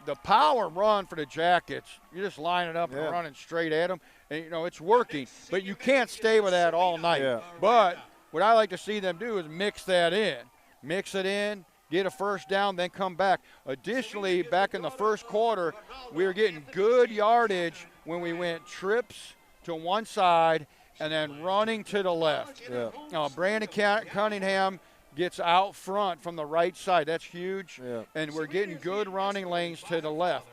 the power run for the Jackets, you just line it up and running straight at them. And, it's working. But you can't stay with that all night. Yeah. But what I like to see them do is mix that in. Mix it in, get a first down, then come back. Additionally, back in the first quarter, we were getting good yardage when we went trips to one side and then running to the left. Brandon Cunningham gets out front from the right side. That's huge. And we're getting good running lanes to the left.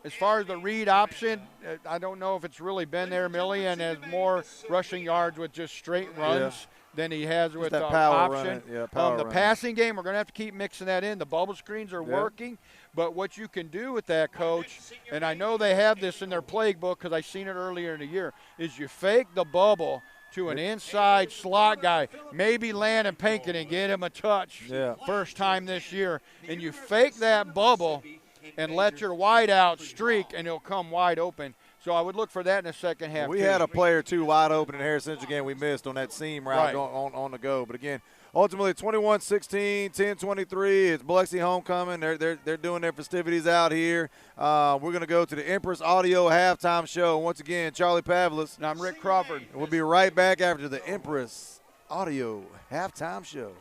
As far as the read option, I don't know if it's really been there. Millian has more rushing yards with just straight runs than he has with that power option. running. The passing game, we're going to have to keep mixing that in. The bubble screens are working. But what you can do with that, Coach, and I know they have this in their playbook book because I seen it earlier in the year, is you fake the bubble to an inside slot guy, maybe Landon Pinkin and get him a touch first time this year. And you fake that bubble and let your wide out streak, and he'll come wide open. So I would look for that in the second half. We had a player, too, wide open in Harris Central again. We missed on that seam route on the go. But, again, ultimately 21-16, 10-23. It's Biloxi homecoming. They're doing their festivities out here. We're going to go to the Empress Audio halftime show. Once again, Charlie Pavlis. And I'm Rick Crawford. We'll be right back after the Empress Audio halftime show.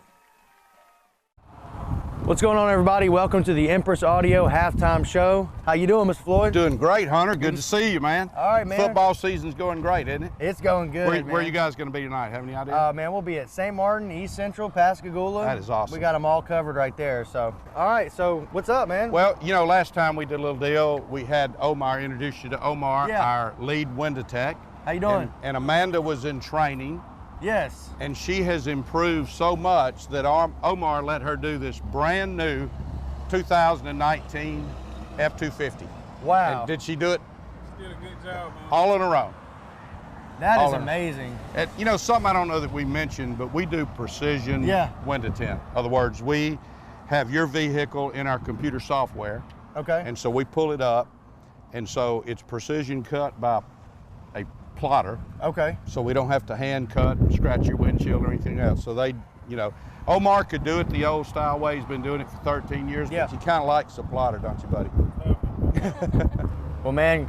What's going on, everybody? Welcome to the Empress Audio halftime show. How you doing, Mr. Floyd? Doing great, Hunter. Good to see you, man. All right, man. Football season's going great, isn't it? It's going good, Where are you guys going to be tonight? Have any idea? Man, we'll be at St. Martin, East Central, Pascagoula. That is awesome. We got them all covered right there. So, all right. So, what's up, man? Well, you know, last time we did a little deal, we had Omar introduce you to Omar, our lead window tech. How you doing? And Amanda was in training. Yes. And she has improved so much that Omar let her do this brand new 2019 F-250. Wow. And did she do it? She did a good job, man. All in a row. That is amazing. And, you know, something I don't know that we mentioned, but we do precision window tint. In other words, we have your vehicle in our computer software. Okay. And so we pull it up, and so it's precision cut by a plotter. Okay. So we don't have to hand cut and scratch your windshield or anything else. So they, you know, Omar could do it the old style way. He's been doing it for 13 years, but he kind of likes the plotter, don't you, buddy? Well, man,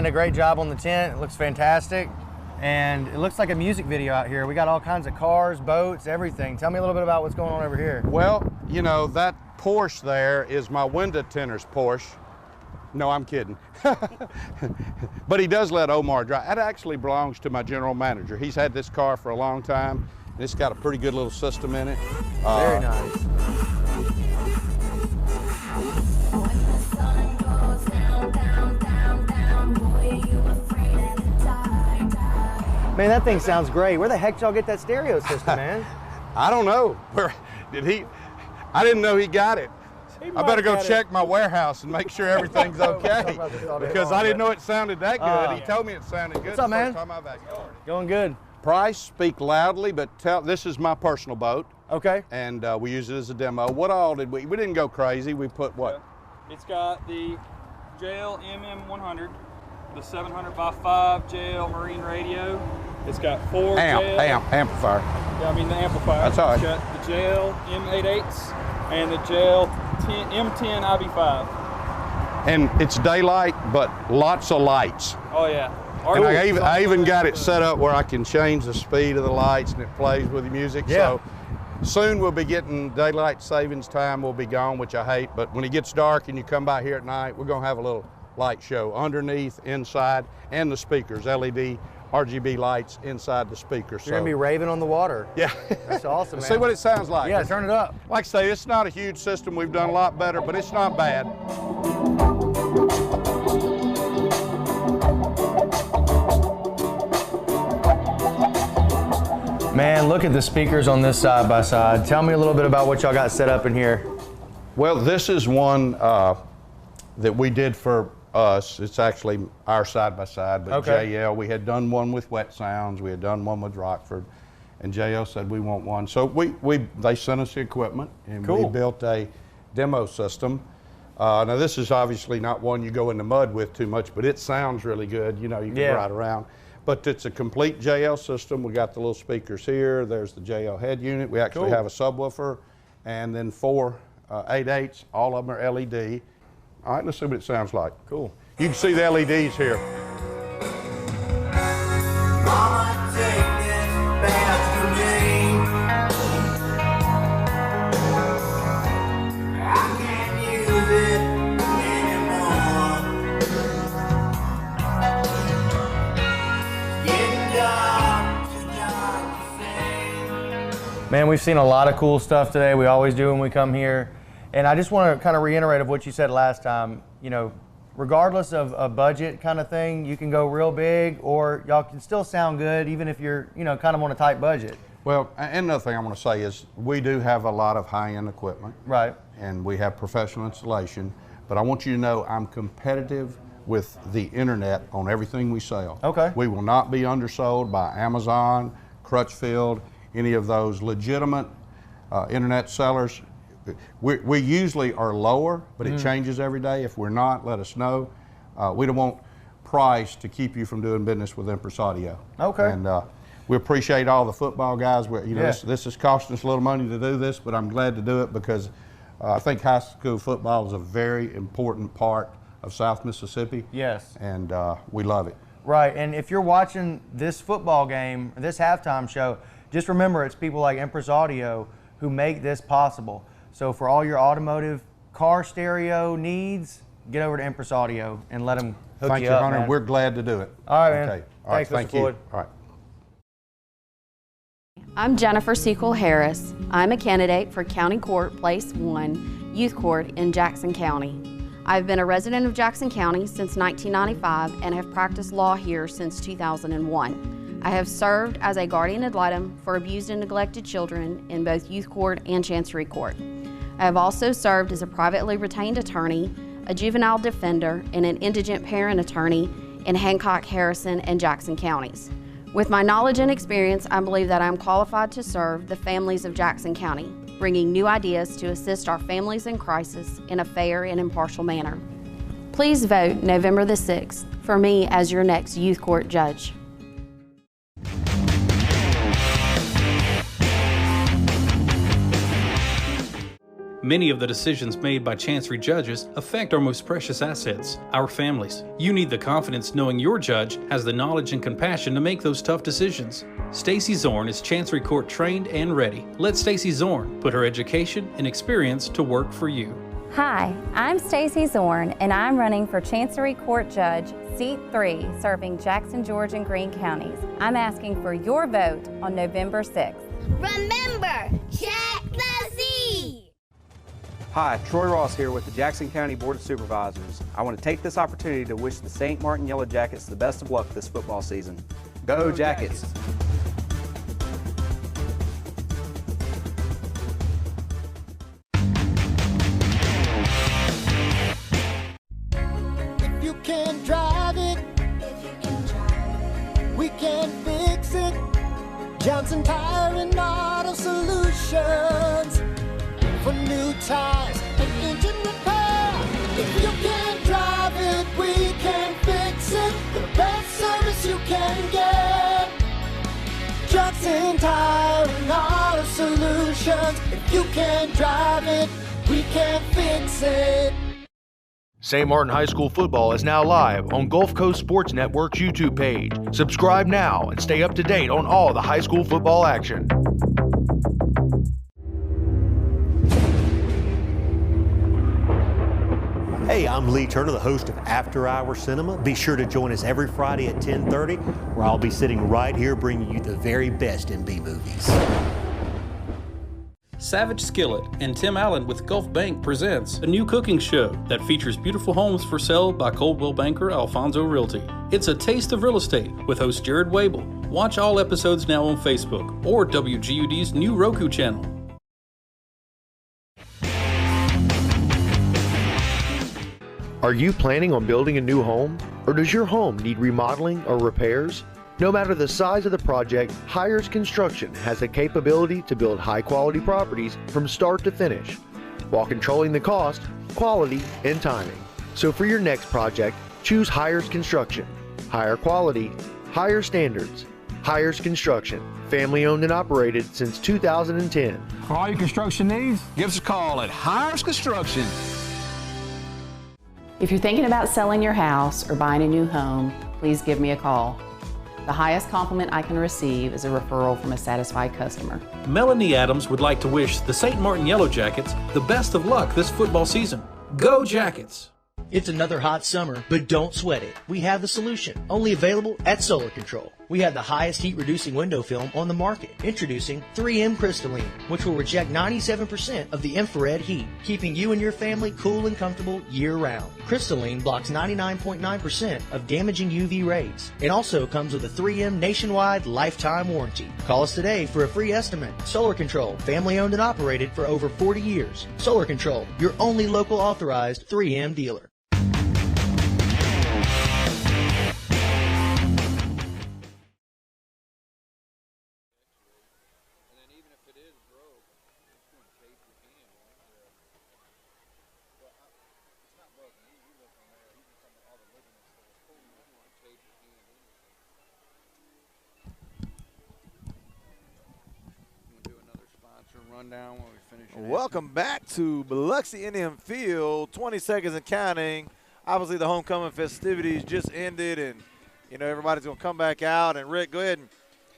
a great job on the tent. It looks fantastic. And it looks like a music video out here. We got all kinds of cars, boats, everything. Tell me a little bit about what's going on over here. Well, you know, that Porsche there is my window tinter's Porsche. No, I'm kidding. But he does let Omar drive. That actually belongs to my general manager. He's had this car for a long time. And it's got a pretty good little system in it. Very nice. Man, that thing sounds great. Where the heck did y'all get that stereo system, man? I don't know. Where did he? I didn't know he got it. I better go check my warehouse and make sure everything's okay. Because I didn't know it sounded that good. He told me it sounded good. What's up, man? Going good. Price, speak loudly, but this is my personal boat. Okay. And we use it as a demo. What all did we didn't go crazy. We put what? It's got the JL MM100, the 700x5 JL Marine radio. It's got 4 amplifier. Yeah, I mean the amplifier. That's all right. It's got the JL M88s and the JL M10 IB5. And it's daylight, but lots of lights. Oh yeah. And I even got it set up where I can change the speed of the lights and it plays with the music. Yeah. So soon we'll be getting daylight savings time will be gone, which I hate. But when it gets dark and you come by here at night, we're going to have a little light show underneath, inside, and the speakers, LED, RGB lights inside the speakers. You're going to be raving on the water. Yeah. That's awesome, man. See what it sounds like. Yeah, turn it up. Like I say, it's not a huge system. We've done a lot better, but it's not bad. Man, look at the speakers on this side by side. Tell me a little bit about what y'all got set up in here. Well, this is one that we did for us. It's actually our side by side, but Okay. JL, we had done one with Wet Sounds, we had done one with Rockford, and JL said we want one. So they sent us the equipment, and we built a demo system. Now this is obviously not one you go in the mud with too much, but it sounds really good. You know, you can ride around. But it's a complete JL system. We got the little speakers here. There's the JL head unit. We actually have a subwoofer, and then 4 8/8s. All of them are LED. All right, let's see what it sounds like. Cool. You can see the LEDs here. Mama, take this back to me. I can't use it anymore. Getting Man, we've seen a lot of cool stuff today. We always do when we come here. And I just want to kind of reiterate of what you said last time. You know, regardless of a budget kind of thing, you can go real big, or y'all can still sound good even if you're, you know, kind of on a tight budget. Well, and another thing I want to say is we do have a lot of high-end equipment. Right. And we have professional installation. But I want you to know I'm competitive with the internet on everything we sell. Okay. We will not be undersold by Amazon, Crutchfield, any of those legitimate internet sellers. We usually are lower, but it changes every day. If we're not, let us know. We don't want price to keep you from doing business with Empress Audio. Okay. And we appreciate all the football guys. You know, this is costing us a little money to do this, but I'm glad to do it because I think high school football is a very important part of South Mississippi. Yes. And we love it. Right, and if you're watching this football game, this halftime show, just remember it's people like Empress Audio who make this possible. So for all your automotive car stereo needs, get over to Empress Audio and let them hook Thank you you, up, Hunter. man. We're glad to do it. All right, man. Okay. All right, Thanks, Mr. thank you. Floyd. All right. I'm Jennifer Sequel Harris. I'm a candidate for County Court Place 1 Youth Court in Jackson County. I've been a resident of Jackson County since 1995 and have practiced law here since 2001. I have served as a guardian ad litem for abused and neglected children in both youth court and chancery court. I have also served as a privately retained attorney, a juvenile defender, and an indigent parent attorney in Hancock, Harrison, and Jackson counties. With my knowledge and experience, I believe that I am qualified to serve the families of Jackson County, bringing new ideas to assist our families in crisis in a fair and impartial manner. Please vote November the 6th for me as your next youth court judge. Many of the decisions made by Chancery judges affect our most precious assets, our families. You need the confidence knowing your judge has the knowledge and compassion to make those tough decisions. Stacey Zorn is Chancery Court trained and ready. Let Stacey Zorn put her education and experience to work for you. Hi, I'm Stacey Zorn, and I'm running for Chancery Court Judge, Seat 3, serving Jackson, George, and Greene counties. I'm asking for your vote on November 6th. Remember, check the Z! Hi, Troy Ross here with the Jackson County Board of Supervisors. I want to take this opportunity to wish the St. Martin Yellow Jackets the best of luck this football season. Go Jackets! If you can drive it, we can fix it. Johnson Tire and Auto Solutions. For new tires and engine repair. If you can drive it, we can fix it. The best service you can get. Johnson Tire and Auto Solutions. If you can drive it, we can fix it. St. Martin High School football is now live on Gulf Coast Sports Network's YouTube page. Subscribe now and stay up to date on all the high school football action. Hey, I'm Lee Turner, the host of After Hour Cinema. Be sure to join us every Friday at 10:30, where I'll be sitting right here bringing you the very best in B movies. Savage Skillet and Tim Allen with Gulf Bank presents a new cooking show that features beautiful homes for sale by Coldwell banker Alfonso Realty. It's a taste of real estate with host Jared Wable. Watch all episodes now on Facebook or WGUD's new Roku channel. Are you planning on building a new home? Or does your home need remodeling or repairs? No matter the size of the project, Hires Construction has the capability to build high-quality properties from start to finish, while controlling the cost, quality, and timing. So for your next project, choose Hires Construction. Higher quality, higher standards. Hires Construction, family-owned and operated since 2010. For all your construction needs, give us a call at Hires Construction. If you're thinking about selling your house or buying a new home, please give me a call. The highest compliment I can receive is a referral from a satisfied customer. Melanie Adams would like to wish the St. Martin Yellow Jackets the best of luck this football season. Go Jackets! It's another hot summer, but don't sweat it. We have the solution, only available at Solar Control. We have the highest heat-reducing window film on the market. Introducing 3M Crystalline, which will reject 97% of the infrared heat, keeping you and your family cool and comfortable year-round. Crystalline blocks 99.9% of damaging UV rays. It also comes with a 3M nationwide lifetime warranty. Call us today for a free estimate. Solar Control, family-owned and operated for over 40 years. Solar Control, your only local authorized 3M dealer. Rundown when we finish. Welcome back to Biloxi Indian Field. 20 seconds and counting. Obviously, the homecoming festivities just ended, and everybody's gonna come back out. And Rick, go ahead and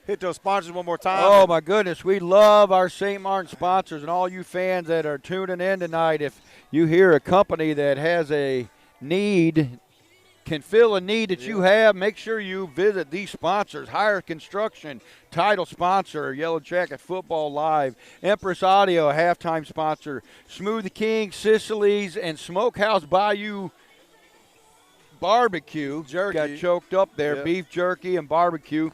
hit those sponsors one more time. Oh my goodness, we love our St. Martin sponsors and all you fans that are tuning in tonight. If you hear a company that has a need, can fill a need that you have, make sure you visit these sponsors. Hire Construction, title sponsor, Yellow Jacket Football Live, Empress Audio, halftime sponsor, Smoothie King, Sicily's, and Smokehouse Bayou Barbecue. Jerky. Got choked up there, Yep. Beef jerky and barbecue.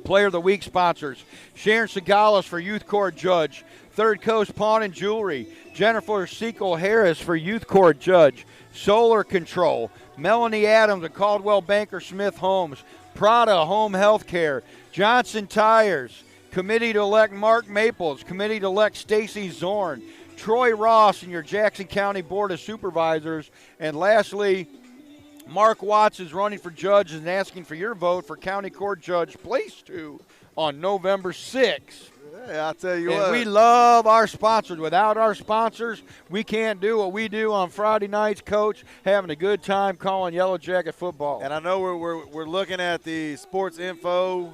Player of the Week sponsors, Sharon Segalis for Youth Court Judge, Third Coast Pawn and Jewelry, Jennifer Sequel Harris for Youth Court Judge, Solar Control, Melanie Adams at Caldwell Banker Smith Homes, Prada Home Health Care, Johnson Tires, Committee to elect Mark Maples, Committee to elect Stacy Zorn, Troy Ross and your Jackson County Board of Supervisors, and lastly, Mark Watts is running for judge and asking for your vote for County Court Judge Place 2 on November 6th. Yeah, I'll tell you and what. we love our sponsors. Without our sponsors, we can't do what we do on Friday nights, Coach, having a good time calling Yellow Jacket football. And I know we're looking at the sports info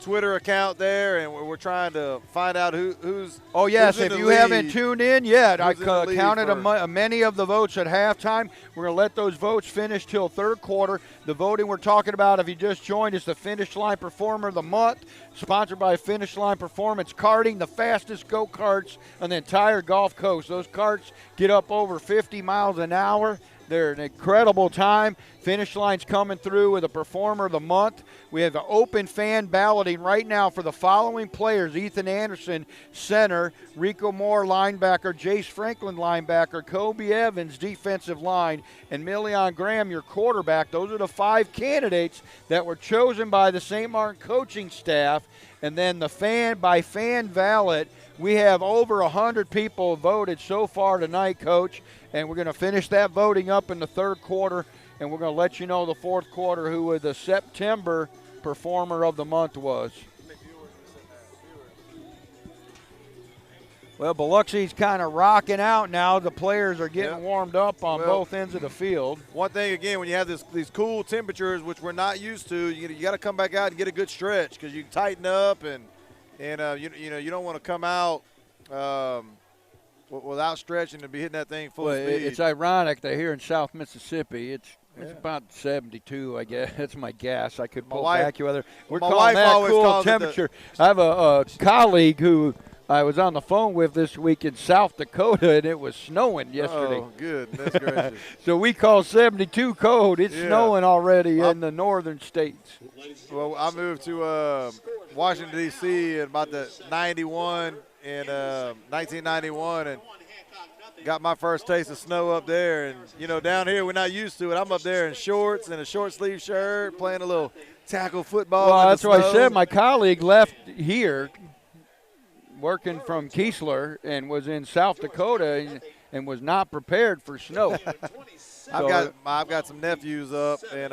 Twitter account there, and we're trying to find out who's. Oh, yes, who's in if the you lead. haven't tuned in yet, I Who's in the lead counted for- many of the votes at halftime. We're going to let those votes finish till third quarter. The voting we're talking about, if you just joined, is the Finish Line Performer of the Month, sponsored by Finish Line Performance Karting, the fastest go-karts on the entire Gulf Coast. Those karts get up over 50 miles an hour. They're an incredible time. Finish Line's coming through with a Performer of the Month. We have the open fan balloting right now for the following players: Ethan Anderson, center; Rico Moore, linebacker; Jace Franklin, linebacker; Kobe Evans, defensive line; and Million Graham, your quarterback. Those are the 5 candidates that were chosen by the St. Martin coaching staff. And then the fan ballot, we have over 100 people voted so far tonight, Coach. And we're going to finish that voting up in the third quarter, and we're going to let you know the fourth quarter who the September Performer of the Month was. Well, Biloxi's kind of rocking out now. The players are getting warmed up on both ends of the field. One thing, again, when you have these cool temperatures, which we're not used to, you got to come back out and get a good stretch because you can tighten up and you don't want to come out without stretching and be hitting that thing full speed. It's ironic that here in South Mississippi, it's about 72, I guess. That's my guess. I could pull back you whether we're calling that cool temperature. I have a colleague who I was on the phone with this week in South Dakota, and it was snowing yesterday. Oh, goodness gracious. So we call 72 cold. It's snowing already in the northern states. Well, I moved to Washington, D.C. in about the 1991, and got my first taste of snow up there. And, down here we're not used to it. I'm up there in shorts and a short-sleeve shirt playing a little tackle football. Well, that's what I said. My colleague left here working from Keesler and was in South Dakota and was not prepared for snow. I've got some nephews up in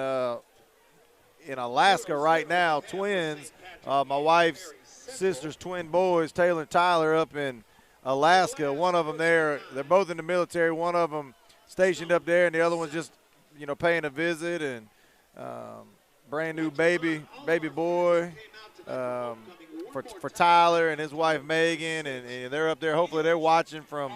Alaska right now, twins. My wife's sister's twin boys, Taylor and Tyler, up in Alaska. One of them they're both in the military. One of them stationed up there, and the other one's just paying a visit. And brand new baby boy. For Tyler and his wife Megan, and they're up there. Hopefully they're watching from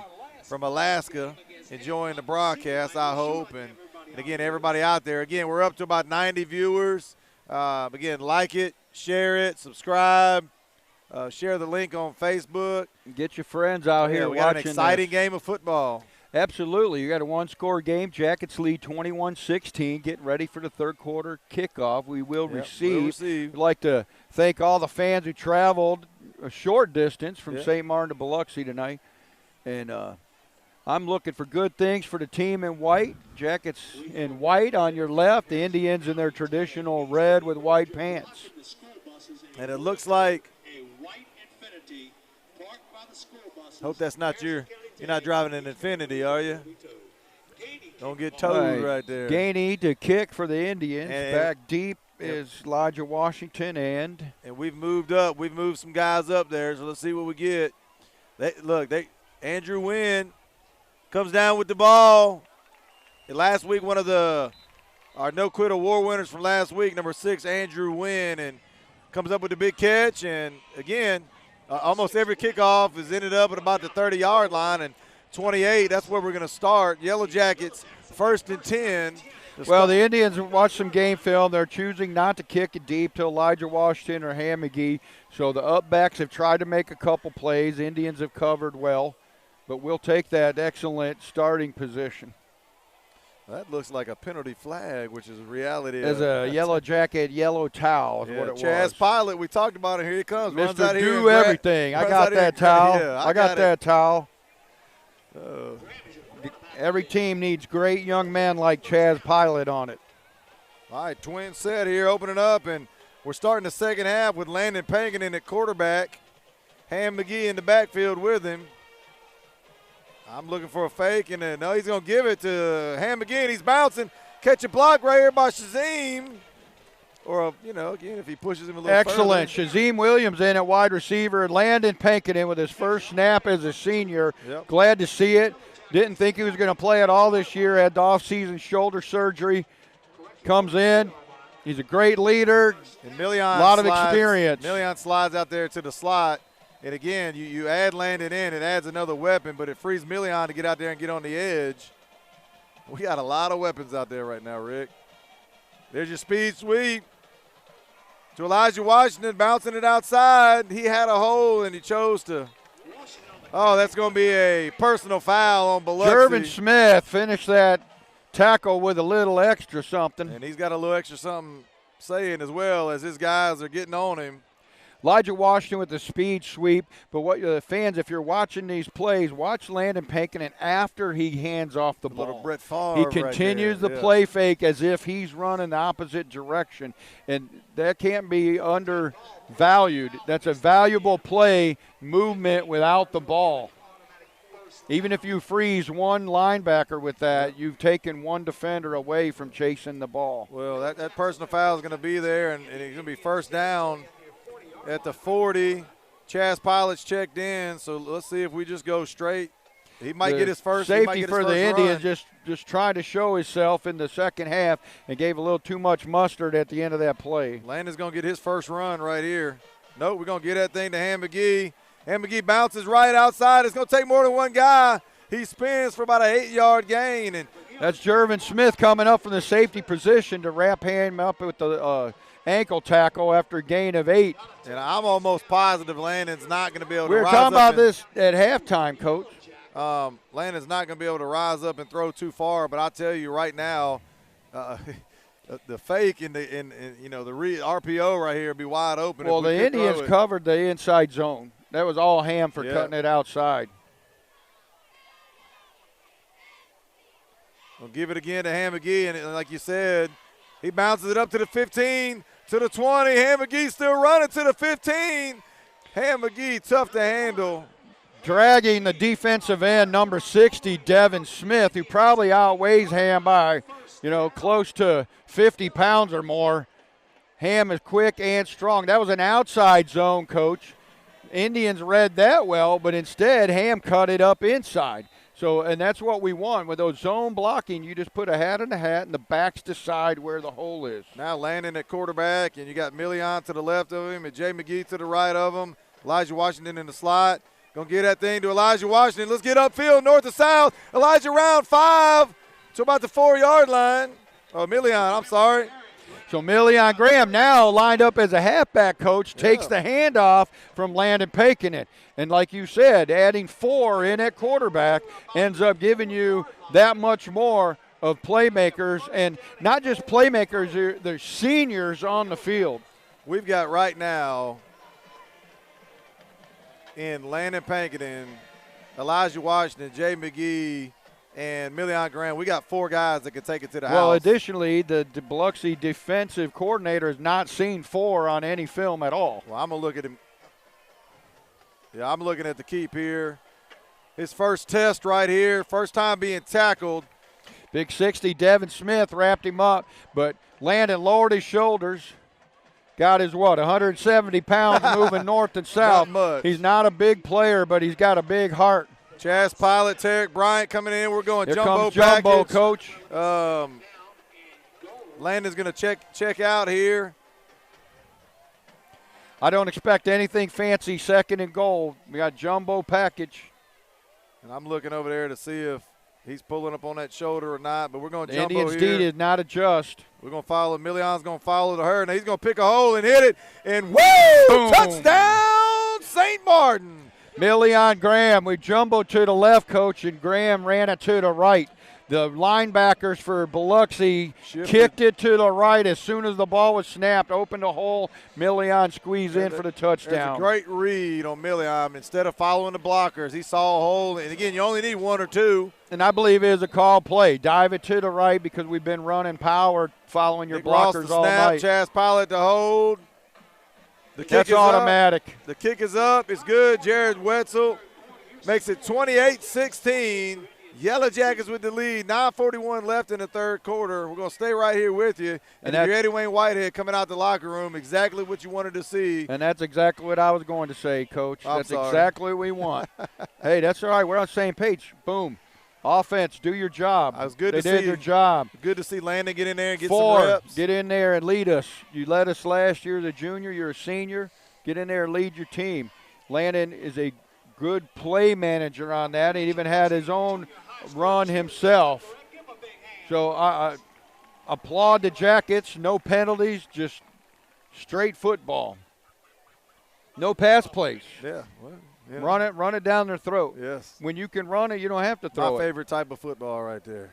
Alaska, enjoying the broadcast, I hope. And And, again, everybody out there. Again, we're up to about 90 viewers. Again, like it, share it, subscribe. Share the link on Facebook. Get your friends out here we watching got an exciting this. game of football. Absolutely. You got a one-score game. Jackets lead 21-16, getting ready for the third quarter kickoff. We will receive. We'd like to thank all the fans who traveled a short distance from St. Martin to Biloxi tonight. And I'm looking for good things for the team in white. Jackets in white on your left. The Indians in their traditional red with white pants. And it looks like, hope that's not you're not driving an Infiniti, are you? Don't get towed right there. Gainey to kick for the Indians. Back deep is Elijah Washington and we've moved up. We've moved some guys up there, so let's see what we get. Andrew Wynn comes down with the ball. And last week, one of our no-quit award winners from last week, number 6, Andrew Wynn, and comes up with the big catch. And, again, almost every kickoff has ended up at about the 30-yard line, and 28, that's where we're going to start. Yellow Jackets, 1st and 10. Well, the Indians watched some game film. They're choosing not to kick it deep to Elijah Washington or Ham McGee. So the upbacks have tried to make a couple plays. Indians have covered well, but we'll take that excellent starting position. That looks like a penalty flag, which is reality. As a yellow jacket, yellow towel is what it was. Chaz Pilot, we talked about it. Here he comes. Mr. Runs Do Everything. I got that towel. I got that towel. Every team needs great young men like Chaz Pilot on it. All right, twin set here, opening up, and we're starting the second half with Landon Pankin in at quarterback. Ham McGee in the backfield with him. I'm looking for a fake, and no, he's going to give it to Ham McGee, and he's bouncing. Catch a block right here by Shazeem. Or, again, if he pushes him a little Excellent. further. Shazeem Williams in at wide receiver. Landon Pankin in with his first snap as a senior. Yep. Glad to see it. Didn't think he was going to play at all this year. Had the off-season shoulder surgery. Comes in. He's a great leader. And Million a lot of experience. Million slides out there to the slot. And, again, you add Landon in, it adds another weapon, but it frees Million to get out there and get on the edge. We got a lot of weapons out there right now, Rick. There's your speed sweep to Elijah Washington, bouncing it outside. He had a hole, and he chose to. Oh, that's going to be a personal foul on Biloxi. Jervin Smith finished that tackle with a little extra something. And he's got a little extra something saying as well as his guys are getting on him. Elijah Washington with the speed sweep. But what the fans, if you're watching these plays, watch Landon Pankin, and after he hands off the ball, little Brett Favre he continues right the play fake as if he's running the opposite direction. And that can't be undervalued. That's a valuable play movement without the ball. Even if you freeze one linebacker with that, you've taken one defender away from chasing the ball. Well, that personal foul is going to be there, and it's going to be first down at the 40. Chaz Pilot's checked in, so let's see if we just go straight. He might get his first. Safety for the Indians just trying to show himself in the second half and gave a little too much mustard at the end of that play. Landon's going to get his first run right here. Nope, we're going to get that thing to Ham McGee. Ham McGee bounces right outside. It's going to take more than one guy. He spins for about an 8-yard gain. And that's Jervin Smith coming up from the safety position to wrap him up with the ankle tackle after a gain of 8. And I'm almost positive Landon's not going to be able to rise up. We were talking about this at halftime, Coach. Landon's not going to be able to rise up and throw too far, but I'll tell you right now, the fake and the RPO right here will be wide open. Well, the Indians covered the inside zone. That was all Ham for cutting it outside. We'll give it again to Ham McGee, and like you said, he bounces it up to the 15, to the 20. Ham McGee still running to the 15. Ham McGee, tough to handle. Dragging the defensive end, number 60, Devin Smith, who probably outweighs Ham by, close to 50 pounds or more. Ham is quick and strong. That was an outside zone, Coach. Indians read that well, but instead Ham cut it up inside. So, and that's what we want. With those zone blocking, you just put a hat in the hat, and the backs decide where the hole is. Now Landon at quarterback, and you got Million to the left of him and Jay McGee to the right of him. Elijah Washington in the slot. Going to get that thing to Elijah Washington. Let's get upfield, north to south. Elijah round 5 to about the 4-yard line. Oh, Million, I'm sorry. So Million Graham now lined up as a halfback coach, takes the handoff from Landon Pakenin. And like you said, adding 4 in at quarterback ends up giving you that much more of playmakers, and not just playmakers, they're seniors on the field. We've got right now in Landon Pakenin, Elijah Washington, Jay McGee, and Million Graham. We got 4 guys that can take it to the house. Well, additionally, the Biloxi defensive coordinator has not seen 4 on any film at all. Well, I'm going to look at him. Yeah, I'm looking at the keep here. His first test right here, first time being tackled. Big 60, Devin Smith wrapped him up, but Landon lowered his shoulders. Got his, 170 pounds moving north and south. Not much. He's not a big player, but he's got a big heart. Chaz Pilot, Tarek Bryant coming in. We're going Here jumbo comes Jumbo, package. Coach. Landon's going to check out here. I don't expect anything fancy, 2nd and goal. We got Jumbo package. And I'm looking over there to see if he's pulling up on that shoulder or not, but we're going The jumbo Indians here. D did not adjust. We're going to follow. Million's going to follow to her, and he's going to pick a hole and hit it. And woo! Boom. Touchdown, St. Martin. Million Graham. We jumbo to the left, Coach, and Graham ran it to the right. The linebackers for Biloxi kicked it to the right as soon as the ball was snapped, opened a hole. Million squeezed in for the touchdown. There's a great read on Million. Instead of following the blockers, he saw a hole. And, again, you only need 1 or 2. And I believe it is a call play. Dive it to the right because we've been running power following your Nick Ross blockers to all snap, night. Chaz Pilot to hold. The kick That's is automatic. Up. The kick is up. It's good. Jared Wetzel makes it 28-16. Yellow Jackets with the lead. 9:41 left in the third quarter. We're going to stay right here with you. And if you're Eddie Wayne Whitehead coming out the locker room, exactly what you wanted to see. And that's exactly what I was going to say, Coach. That's exactly what we want. Hey, that's all right. We're on the same page. Boom. Offense, do your job. I was good they to did see. their job. Good to see Landon get in there and get 4, some reps. get in there and lead us. You led us last year as a junior. You're a senior. Get in there and lead your team. Landon is a good play manager on that. He even had his own run himself. So I applaud the Jackets. No penalties, just straight football. No pass plays. Yeah. Well, yeah. Run it down their throat. Yes. When you can run it, you don't have to throw it. My favorite type of football right there.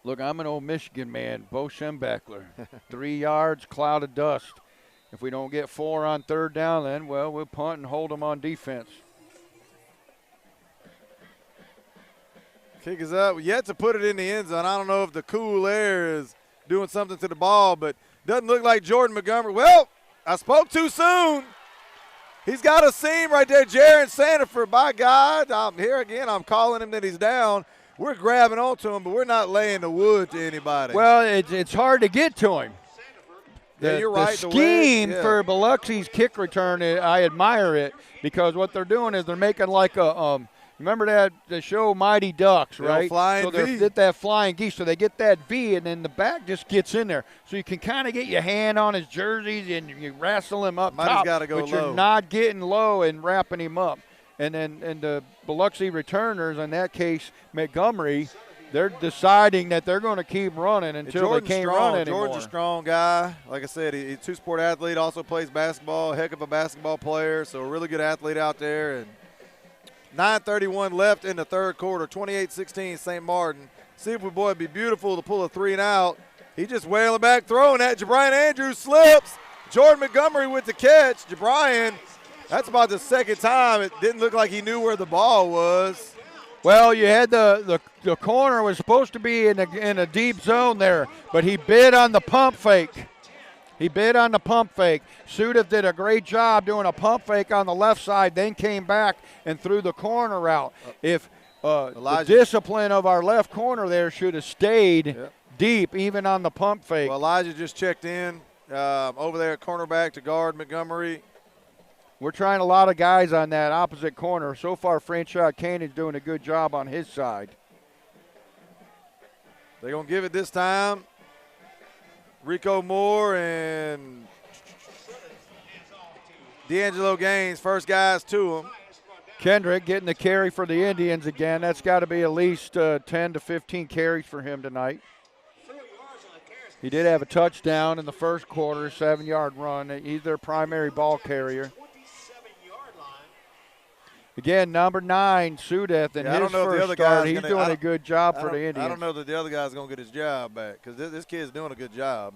Look, I'm an old Michigan man. Bo Schembechler. 3 yards, cloud of dust. If we don't get 4 on 3rd down, then, well, we'll punt and hold them on defense. Kick is up. Yet to put it in the end zone. I don't know if the cool air is doing something to the ball, but doesn't look like Jordan Montgomery. Well, I spoke too soon. He's got a seam right there, Jaron Sandiford. By God, I'm here again. I'm calling him that he's down. We're grabbing onto him, but we're not laying the wood to anybody. Well, it's hard to get to him. Yeah, you're right. The scheme for Biloxi's kick return, I admire it because what they're doing is they're making like a remember the show Mighty Ducks, right? Flying so they V. did that flying geese, so they get that V, and then the back just gets in there. So you can kind of get your hand on his jerseys and you wrestle him up top, gotta go but low. you're not getting low and wrapping him up. And the Biloxi returners, in that case Montgomery, they're deciding that they're going to keep running until they can't run anymore. Jordan's a strong guy. Like I said, he's a two-sport athlete, also plays basketball, heck of a basketball player, so a really good athlete out there. And 9:31 left in the third quarter, 28-16 St. Martin. See if we, boy, it'd be beautiful to pull a 3 and out. He just wailing back, throwing that. Jabrian Andrews slips. Jordan Montgomery with the catch. Jabrian, that's about the second time. It didn't look like he knew where the ball was. Well, you had the corner was supposed to be in a deep zone there, but he bid on the pump fake. Sudif did a great job doing a pump fake on the left side, then came back and threw the corner out. If the discipline of our left corner there should have stayed deep, even on the pump fake. Well, Elijah just checked in over there at cornerback to guard Montgomery. We're trying a lot of guys on that opposite corner. So far, Franchot Cannon's doing a good job on his side. They're going to give it this time. Rico Moore and D'Angelo Gaines, first guys to him. Kendrick getting the carry for the Indians again. That's got to be at least 10 to 15 carries for him tonight. He did have a touchdown in the first quarter, 7-yard run. He's their primary ball carrier. Again, number 9, Sudeth, in his first start. He's doing a good job for the Indians. I don't know that the other guy's going to get his job back because this kid's doing a good job.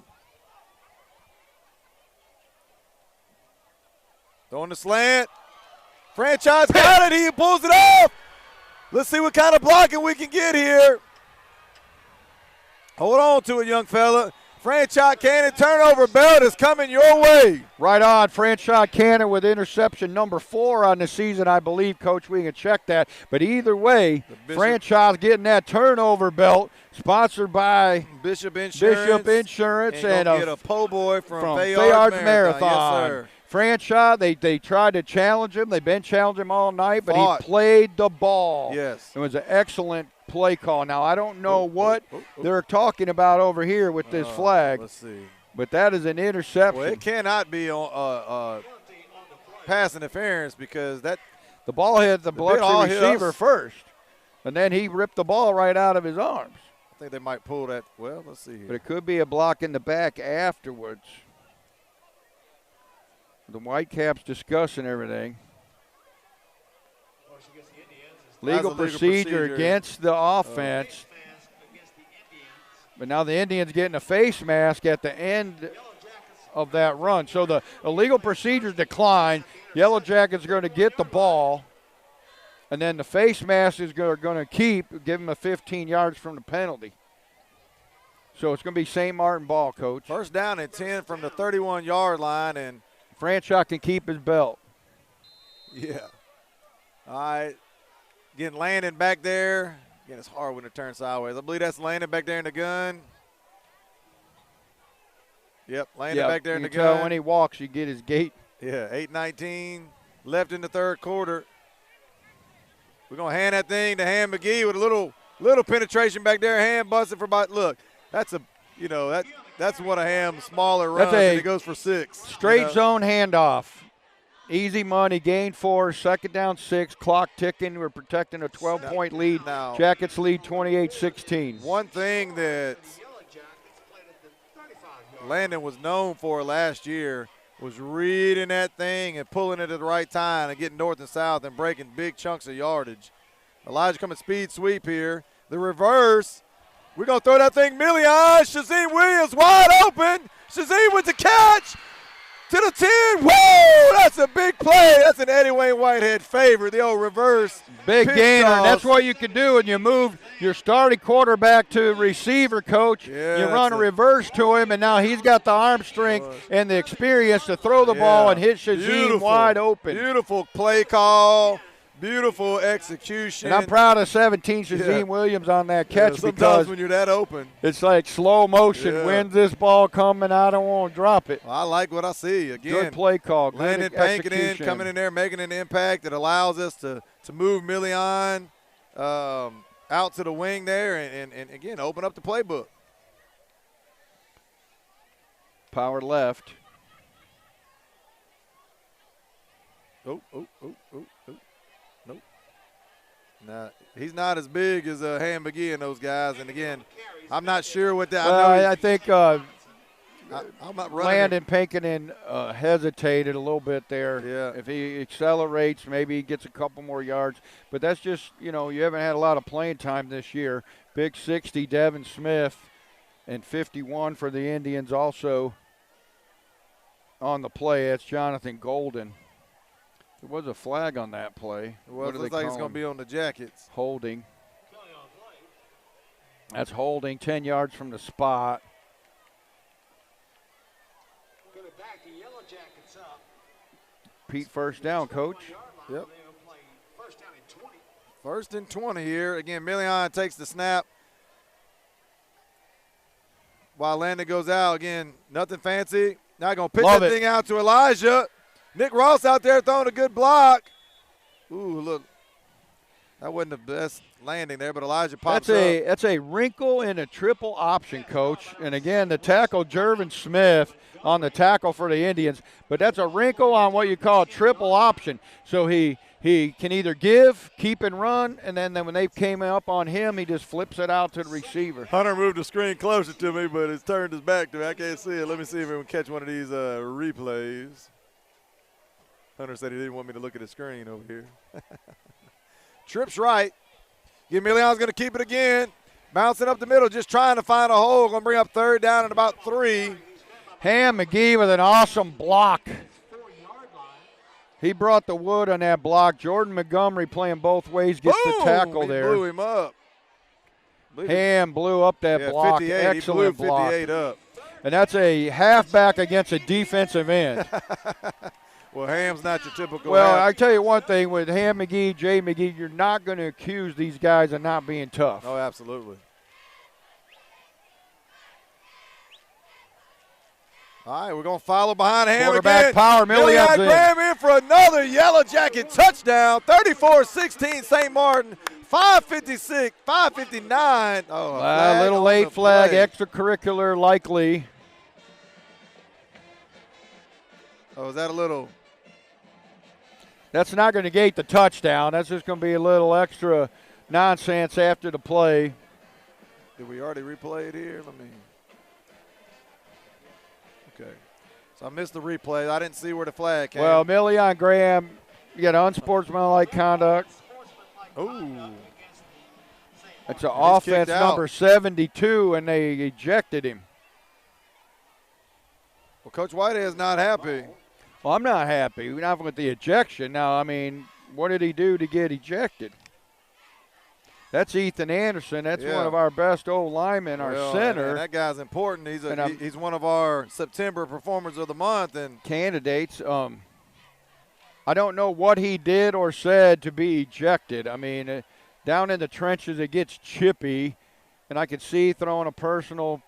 Throwing the slant. Franchise got it. He pulls it off. Let's see what kind of blocking we can get here. Hold on to it, young fella. Franchise Cannon turnover belt is coming your way. Right on, Franchise Cannon with interception number 4 on the season, I believe, Coach. We can check that. But either way, Franchise getting that turnover belt, sponsored by Bishop Insurance. And get a po' boy from Fayard's Marathon. Yes, sir. Franchise, they tried to challenge him. They've been challenging him all night, but he played the ball. Yes. It was an excellent play call. Now, I don't know what they're talking about over here with this flag. Let's see. But that is an interception. Well, it cannot be on pass interference because the ball hit the Biloxi receiver first, and then he ripped the ball right out of his arms. I think they might pull that. Well, let's see here. But it could be a block in the back afterwards. The Whitecaps discussing everything. Legal procedure against the offense. But now the Indians getting a face mask at the end of that run. So the illegal procedures decline. Yellow Jackets are going to get the ball. And then the face mask is going to give him a 15 yards from the penalty. So it's going to be St. Martin ball, Coach. First down and 10 from the 31-yard line. And Franchise can keep his belt. Yeah. All right. Getting Landon back there. Again, it's hard when it turns sideways. I believe that's Landon back there in the gun. Yep, Landon back there in the gun. When he walks, you get his gait. Yeah, 8:19 left in the third quarter. We're going to hand that thing to Ham McGee with a little penetration back there. Ham busted for about, look, that's what a Ham smaller runs, and he goes for 6. Straight zone handoff. Easy money, gain 4, second down 6, clock ticking. We're protecting a 12-point lead. Now, Jackets lead 28-16. One thing that Landon was known for last year was reading that thing and pulling it at the right time and getting north and south and breaking big chunks of yardage. Elijah coming speed sweep here. The reverse. We're going to throw that thing million. Shazeem Williams wide open. Shazeem with the catch. To the 10. Whoa, that's a big play. That's an Eddie Wayne Whitehead favorite, the old reverse. Big gainer, and that's what you can do. And you move your starting quarterback to receiver, Coach. Yeah, you run a reverse to him, and now he's got the arm strength and the experience to throw the ball and hit Shazeem wide open. Beautiful play call. Beautiful execution. And I'm proud of 17 Shazeem Williams on that catch because when you're that open, it's like slow motion. When's this ball coming? I don't want to drop it. Well, I like what I see. Again, good play call. Landon banking in, coming in there, making an impact that allows us to move Million out to the wing there and again, open up the playbook. Power left. Oh. Nope. Nah, he's not as big as Ham McGee and those guys. And, again, I'm not sure what that – I think I'm not running Landon Pankinen hesitated a little bit there. Yeah. If he accelerates, maybe he gets a couple more yards. But that's just, you haven't had a lot of playing time this year. Big 60, Devin Smith, and 51 for the Indians also on the play. That's Jonathan Golden. There was a flag on that play. Well, it looks like it's going to be on the Jackets. Holding. That's holding, 10 yards from the spot. Pete, first down, Coach. Yep. First and 20 here. Again, Million takes the snap. While Landon goes out, again, nothing fancy. Now going to pitch that thing out to Elijah. Nick Ross out there throwing a good block. Ooh, look. That wasn't the best landing there, but Elijah pops up. That's a wrinkle in a triple option, Coach. And, again, the tackle, Jervin Smith, on the tackle for the Indians. But that's a wrinkle on what you call a triple option. So he he can either give, keep and run, and then when they came up on him, he just flips it out to the receiver. Hunter moved the screen closer to me, but it's turned his back to me. I can't see it. Let me see if we can catch one of these replays. Hunter said he didn't want me to look at the screen over here. Trips right. Million's going to keep it again. Bouncing up the middle, just trying to find a hole. Going to bring up third down at about 3. Ham McGee with an awesome block. He brought the wood on that block. Jordan Montgomery playing both ways gets the tackle there. Blew him up. Ham blew up that block. 58. Excellent He blew 58 block. up. And that's a halfback against a defensive end. Well, Ham's not your typical. Well, I tell you one thing, with Ham McGee, Jay McGee, you're not going to accuse these guys of not being tough. Oh, absolutely. All right, we're going to follow behind Ham Quarterback again. power, Million Graham in for another Yellow Jacket touchdown. 34-16 St. Martin. 5:56, 5:59. Oh, a little late flag, extracurricular likely. Oh, is that a little? That's not going to gate the touchdown. That's just going to be a little extra nonsense after the play. Did we already replay it here? Let me. Okay. So I missed the replay. I didn't see where the flag came. Well, Million Graham, you got unsportsmanlike conduct. Ooh. It's an offense number 72, and they ejected him. Well, Coach Whitehead is not happy. Well, I'm not happy. Not with the ejection. Now, I mean, what did he do to get ejected? That's Ethan Anderson. That's one of our best old linemen, our center. And that guy's important. He's one of our September Performers of the Month and candidates. I don't know what he did or said to be ejected. I mean, down in the trenches, it gets chippy, and I could see throwing a personal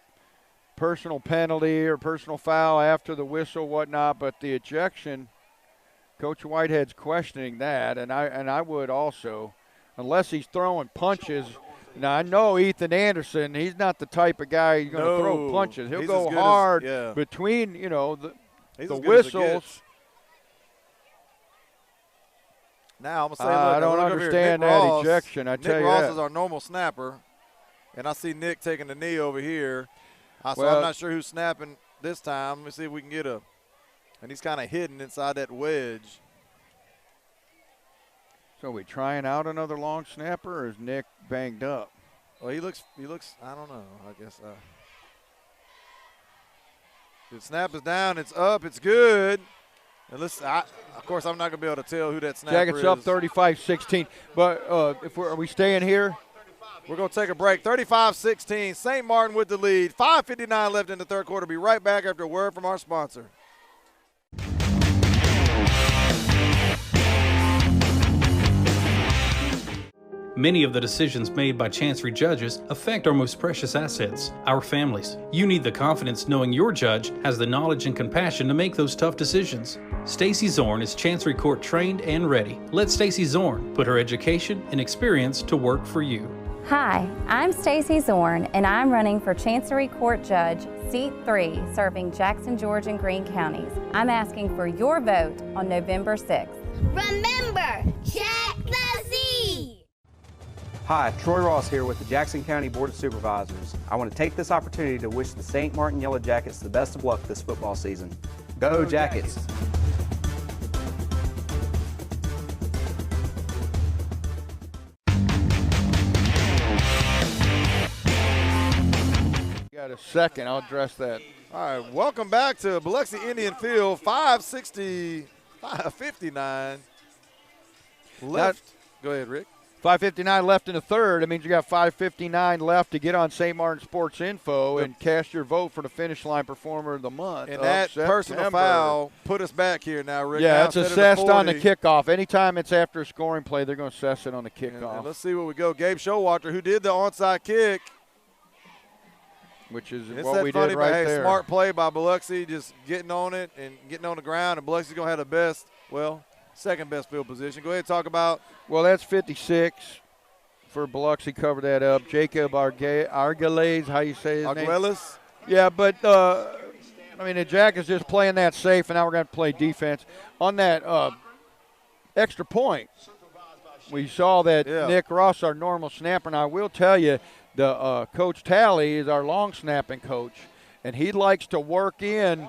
penalty or personal foul after the whistle, whatnot. But the ejection, Coach Whitehead's questioning that, and I would also, unless he's throwing punches. Now, I know Ethan Anderson, he's not the type of guy who's going to throw punches. He'll go hard between, the whistles. Now, I'm going to say, I don't understand that ejection, I tell you Nick Ross that. is our normal snapper, and I see Nick taking the knee over here. So Well, I'm not sure who's snapping this time. Let me see if we can get a – and he's kind of hidden inside that wedge. So we trying out another long snapper, or is Nick banged up? Well, he looks I don't know, I guess. The snap is down, it's up, it's good. And of course, I'm not going to be able to tell who that snapper Jackets is. up 35-16. But are we staying here? We're going to take a break. 35-16, St. Martin with the lead. 5:59 left in the third quarter. Be right back after a word from our sponsor. Many of the decisions made by Chancery judges affect our most precious assets, our families. You need the confidence knowing your judge has the knowledge and compassion to make those tough decisions. Stacey Zorn is Chancery Court trained and ready. Let Stacey Zorn put her education and experience to work for you. Hi, I'm Stacey Zorn, and I'm running for Chancery Court Judge, Seat 3, serving Jackson, George, and Greene counties. I'm asking for your vote on November 6th. Remember, check the Z! Hi, Troy Ross here with the Jackson County Board of Supervisors. I want to take this opportunity to wish the St. Martin Yellow Jackets the best of luck this football season. Go Jackets! Got a second, I'll address that. All right, welcome back to Biloxi Indian Field. 5:59 left. Go ahead, Rick. 5:59 left in the third. That means you got 5:59 left to get on St. Martin Sports Info and cast your vote for the finish line performer of the month. And that personal foul put us back here now, Rick. Yeah, now it's assessed on the kickoff. Anytime it's after a scoring play, they're going to assess it on the kickoff. And let's see where we go. Gabe Showalter, who did the onside kick. Which is It's what that we funny, did but right hey, there. Smart play by Biloxi, just getting on it and getting on the ground. And Biloxi's going to have the best, second best field position. Go ahead and talk about. Well, that's 56 for Biloxi. Cover that up. Jacob Argeles, how you say his name? Yeah, but, the Jack is just playing that safe, and now we're going to play defense. On that extra point. We saw that Nick Ross, our normal snapper, and I will tell you, the Coach Talley is our long snapping coach, and he likes to work in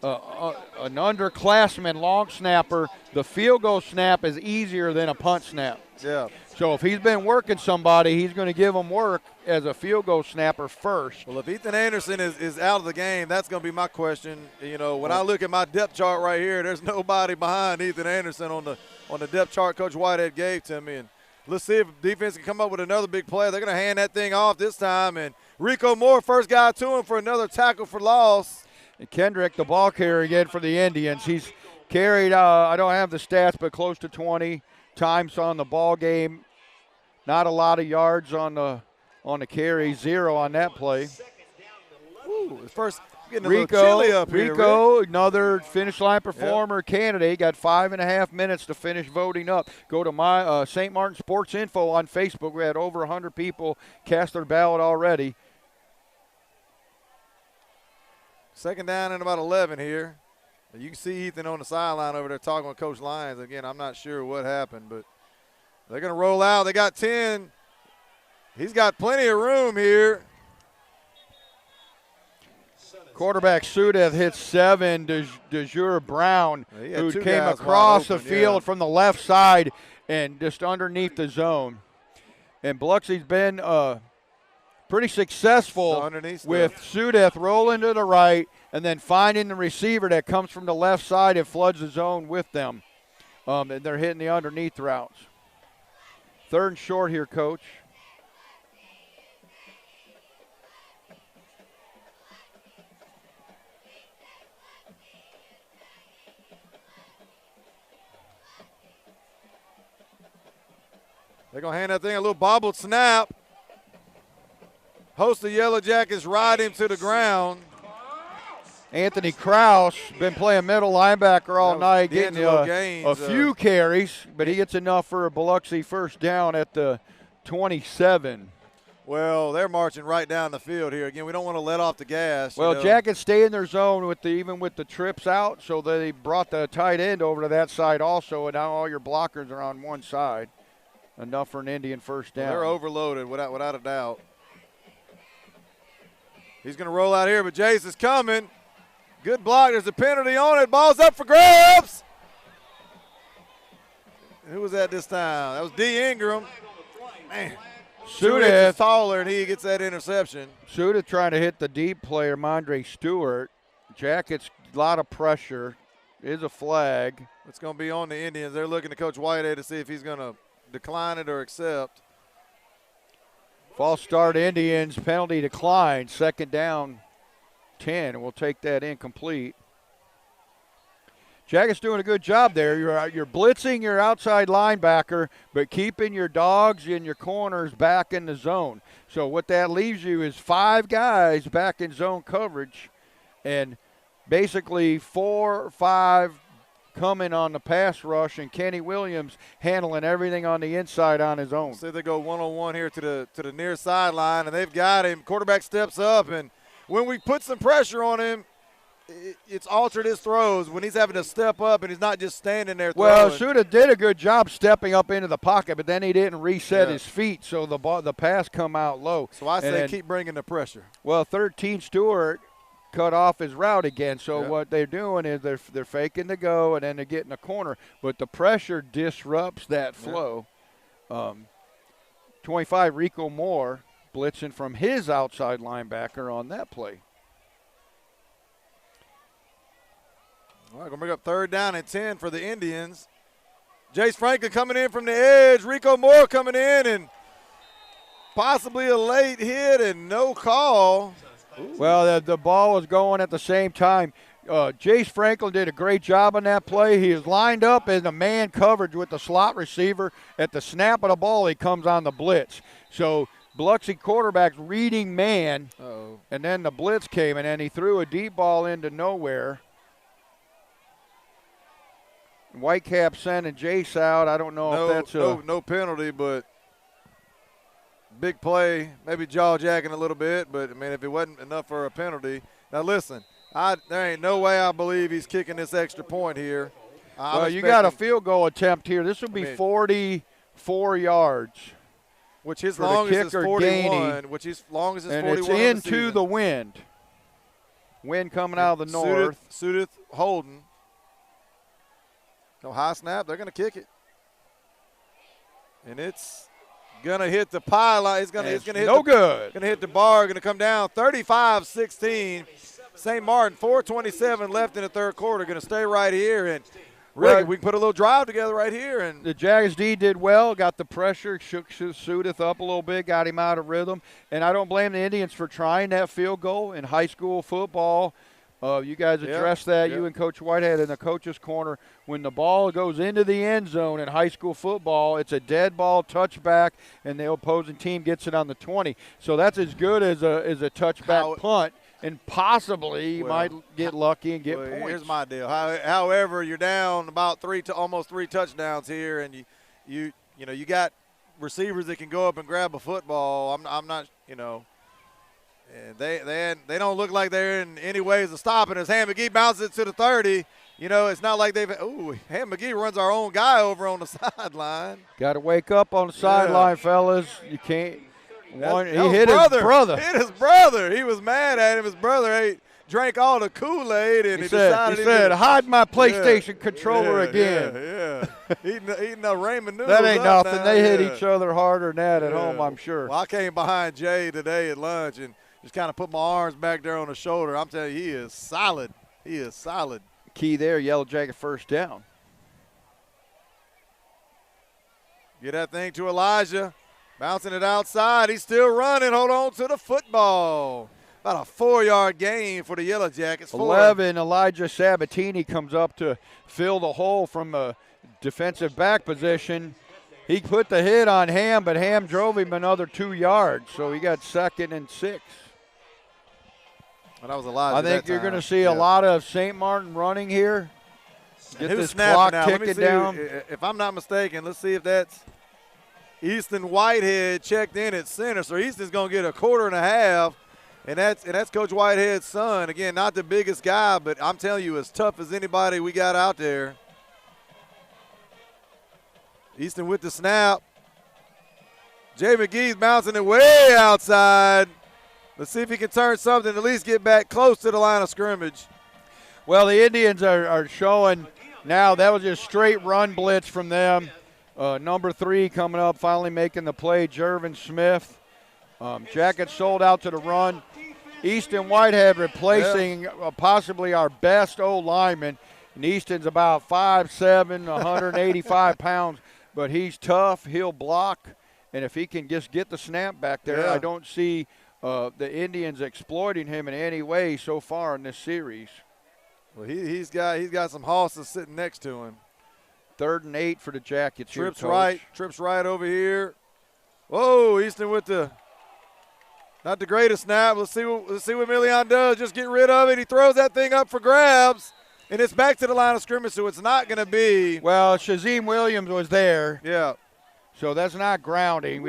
an underclassman long snapper. The field goal snap is easier than a punt snap. Yeah. So if he's been working somebody, he's going to give them work as a field goal snapper first. Well, if Ethan Anderson is out of the game, that's going to be my question. You know, when I look at my depth chart right here, there's nobody behind Ethan Anderson on the depth chart Coach Whitehead gave to me. And let's see if defense can come up with another big play. They're going to hand that thing off this time. And Rico Moore, first guy to him for another tackle for loss. And Kendrick, the ball carrier again for the Indians. He's carried, I don't have the stats, but close to 20 times on the ball game. Not a lot of yards on the carry, 0 on that play. Ooh, first getting a little chilly up here. Rico, another finish line performer candidate, got 5.5 minutes to finish voting up. Go to my St. Martin Sports Info on Facebook. We had over 100 people cast their ballot already. Second down and about 11 here. You can see Ethan on the sideline over there talking with Coach Lyons. Again, I'm not sure what happened, but they're going to roll out. They got 10. He's got plenty of room here. Quarterback Sudeth hit 7. DeJure Brown, who came across the field from the left side and just underneath the zone. And Biloxi's been pretty successful with Sudeth rolling to the right and then finding the receiver that comes from the left side and floods the zone with them. And they're hitting the underneath routes. 3rd and short here, Coach. They're going to hand that thing a little bobbled snap. Host of Yellow Jackets ride him to the ground. Anthony Krause been playing middle linebacker all night, getting a few carries, but he gets enough for a Biloxi first down at the 27. Well, they're marching right down the field here. Again, we don't want to let off the gas. Well, Jackets stay in their zone even with the trips out, so they brought the tight end over to that side also, and now all your blockers are on one side. Enough for an Indian first down. Well, they're overloaded without a doubt. He's going to roll out here, but Jace is coming. Good block. There's a penalty on it. Ball's up for grabs. Who was that this time? That was D. Ingram. Man. Sudeth is taller, and he gets that interception. Sudeth trying to hit the deep player, Mondre Stewart. Jackets, a lot of pressure. Is a flag. It's going to be on the Indians. They're looking to Coach Whitehead to see if he's going to decline it or accept. False start Indians, penalty declined. 2nd down, 10. We'll take that incomplete. Jackets doing a good job there. You're blitzing your outside linebacker, but keeping your dogs and your corners back in the zone. So what that leaves you is 5 guys back in zone coverage, and basically 4 or 5 coming on the pass rush, and Kenny Williams handling everything on the inside on his own. See, they go one-on-one here to the near sideline, and they've got him. Quarterback steps up, and when we put some pressure on him, it's altered his throws when he's having to step up and he's not just standing there throwing. Well, Suda did a good job stepping up into the pocket, but then he didn't reset his feet, so the pass come out low. So I say keep bringing the pressure. Well, 13 Stewart cut off his route again, so what they're doing is they're faking the go, and then they're getting a corner, but the pressure disrupts that flow. 25, Rico Moore blitzing from his outside linebacker on that play. All right, going to bring up 3rd down and 10 for the Indians. Jace Franklin coming in from the edge. Rico Moore coming in, and possibly a late hit and no call. Well, the ball was going at the same time. Jace Franklin did a great job on that play. He is lined up in the man coverage with the slot receiver. At the snap of the ball, he comes on the blitz. So Biloxi quarterback's reading man, and then the blitz came, and then he threw a deep ball into nowhere. Whitecap sending Jace out. I don't know if that's no penalty, but big play. Maybe jaw-jacking a little bit, but, I mean, if it wasn't enough for a penalty. Now, listen, there ain't no way I believe he's kicking this extra point here. Well, you got a field goal attempt here. This will be 44 yards. Which his longest is 41. Gainey, which his longest is and 41. It's into the wind. Wind coming out of the north. Sudith holding. No high snap. They're going to kick it. And it's going to hit the pylon. It's going to hit good. Going to hit the bar. Going to come down 35-16. St. Martin, 4:27 left in the third quarter. Going to stay right here. And really, we can put a little drive together right here. And the Jags D did well, got the pressure, shook Sudith up a little bit, got him out of rhythm. And I don't blame the Indians for trying that field goal in high school football. You guys addressed that, you and Coach Whitehead in the coach's corner. When the ball goes into the end zone in high school football, it's a dead ball touchback, and the opposing team gets it on the 20. So that's as good as a touchback punt. And possibly you might get lucky and get points. Here's my deal. However, you're down about almost three touchdowns here, and you got receivers that can go up and grab a football. I'm not, and they don't look like they're in any ways of stopping us. Ham McGee bounces it to the 30. It's not like Ham McGee runs our own guy over on the sideline. Got to wake up on the sideline, fellas. You can't. He hit his brother. Hit his brother. He was mad at him. His brother drank all the Kool-Aid, and he said, hide my PlayStation controller again. Yeah. Eating a ramen noodles. That ain't nothing. Now. They hit each other harder than that at home, I'm sure. Well, I came behind Jay today at lunch and just kind of put my arms back there on his shoulder. I'm telling you, he is solid. He is solid. Key there, Yellow Jacket first down. Get that thing to Elijah. Bouncing it outside. He's still running. Hold on to the football. About a 4-yard gain for the Yellow Jackets. 11, Elijah Sabatini comes up to fill the hole from a defensive back position. He put the hit on Ham, but Ham drove him another 2 yards, so he got 2nd and 6. Well, that was Elijah. I think you're going to see a lot of St. Martin running here. Get this clock ticking down. If I'm not mistaken, let's see if that's Easton Whitehead checked in at center. So Easton's going to get a 1.25, and that's Coach Whitehead's son. Again, not the biggest guy, but I'm telling you, as tough as anybody we got out there. Easton with the snap. Jay McGee's bouncing it way outside. Let's see if he can turn something, at least get back close to the line of scrimmage. Well, the Indians are showing now that was just straight run blitz from them. Number 3 coming up, finally making the play, Jervin Smith. Jackets sold out to the run. Easton Whitehead replacing possibly our best O-lineman. And Easton's about 5'7", 185 pounds, but he's tough. He'll block, and if he can just get the snap back there, I don't see the Indians exploiting him in any way so far in this series. Well, he's got some hosses sitting next to him. 3rd and 8 for the Jackets. Trips right over here. Whoa, Easton with not the greatest snap. Let's see what Milian does. Just get rid of it. He throws that thing up for grabs, and it's back to the line of scrimmage, so it's not going to be. Well, Shazeem Williams was there. Yeah. So that's not grounding.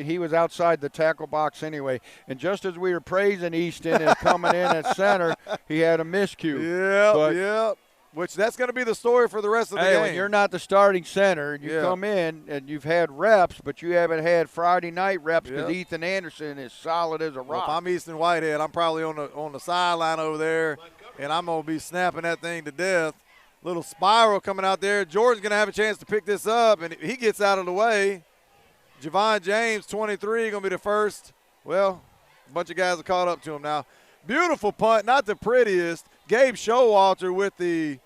He was outside the tackle box anyway. And just as we were praising Easton and coming in at center, he had a miscue. Yeah. Which that's going to be the story for the rest of the game. When you're not the starting center, and you come in and you've had reps, but you haven't had Friday night reps because Ethan Anderson is solid as a rock. Well, if I'm Easton Whitehead, I'm probably on the sideline over there, and I'm going to be snapping that thing to death. Little spiral coming out there. Jordan's going to have a chance to pick this up, and he gets out of the way. Javon James, 23, going to be the first. Well, a bunch of guys have caught up to him now. Beautiful punt, not the prettiest. Gabe Showalter with the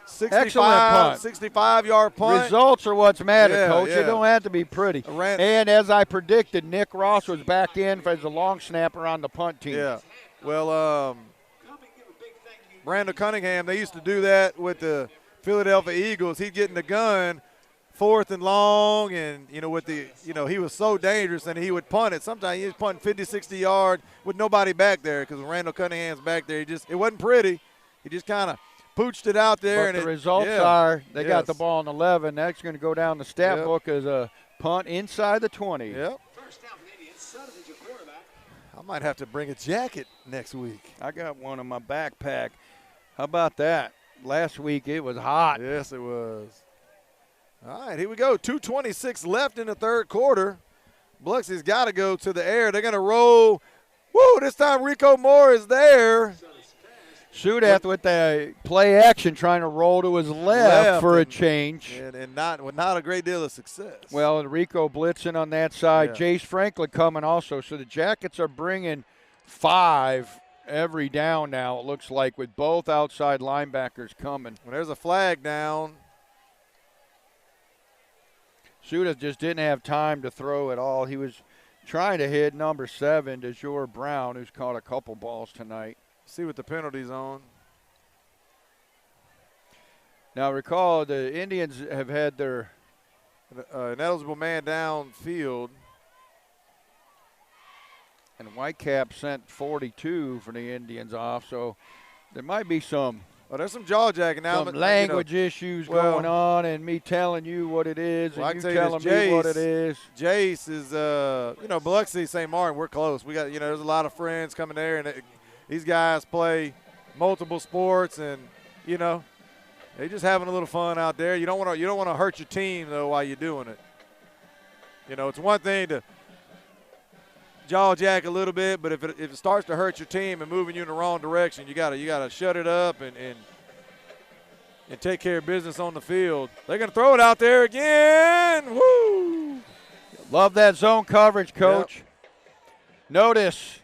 65-yard punt. Results are what's matter, Coach. It don't have to be pretty. And as I predicted, Nick Ross was back in as a long snapper on the punt team. Yeah. Well, Brandon Cunningham, they used to do that with the Philadelphia Eagles. He'd get in the gun, 4th and long, and, he was so dangerous, and he would punt it. Sometimes he was punting 50, 60 yards with nobody back there because when Randall Cunningham's back there, it wasn't pretty. He just kind of pooched it out there. But the results are they got the ball in 11. That's going to go down the stat book as a punt inside the 20. Yep. I might have to bring a jacket next week. I got one in my backpack. How about that? last week it was hot. Yes, it was. All right, here we go. 2:26 left in the third quarter. Biloxi's got to go to the air. They're going to roll. Woo, this time Rico Moore is there. Sudath with the play action trying to roll to his left for a change. And not a great deal of success. Well, Enrico blitzing on that side. Yeah. Jace Franklin coming also. So the Jackets are bringing 5 every down now, it looks like, with both outside linebackers coming. Well, there's a flag down. Sudath just didn't have time to throw at all. He was trying to hit number 7, DeJour Brown, who's caught a couple balls tonight. See what the penalty's on. Now recall the Indians have had their ineligible man downfield. And Whitecap sent 42 for the Indians off, so there might be some. Well, there's some jaw jacking now. Some language issues going on, and me telling you what it is, and you telling me what it is. Jace is, Biloxi, St. Martin, we're close. We got, there's a lot of friends coming there, and these guys play multiple sports, and they're just having a little fun out there. You don't want to hurt your team though while you're doing it. It's one thing to jaw jack a little bit, but if it starts to hurt your team and moving you in the wrong direction, you gotta shut it up and take care of business on the field. They're gonna throw it out there again. Woo! Love that zone coverage, Coach. Yep. Notice,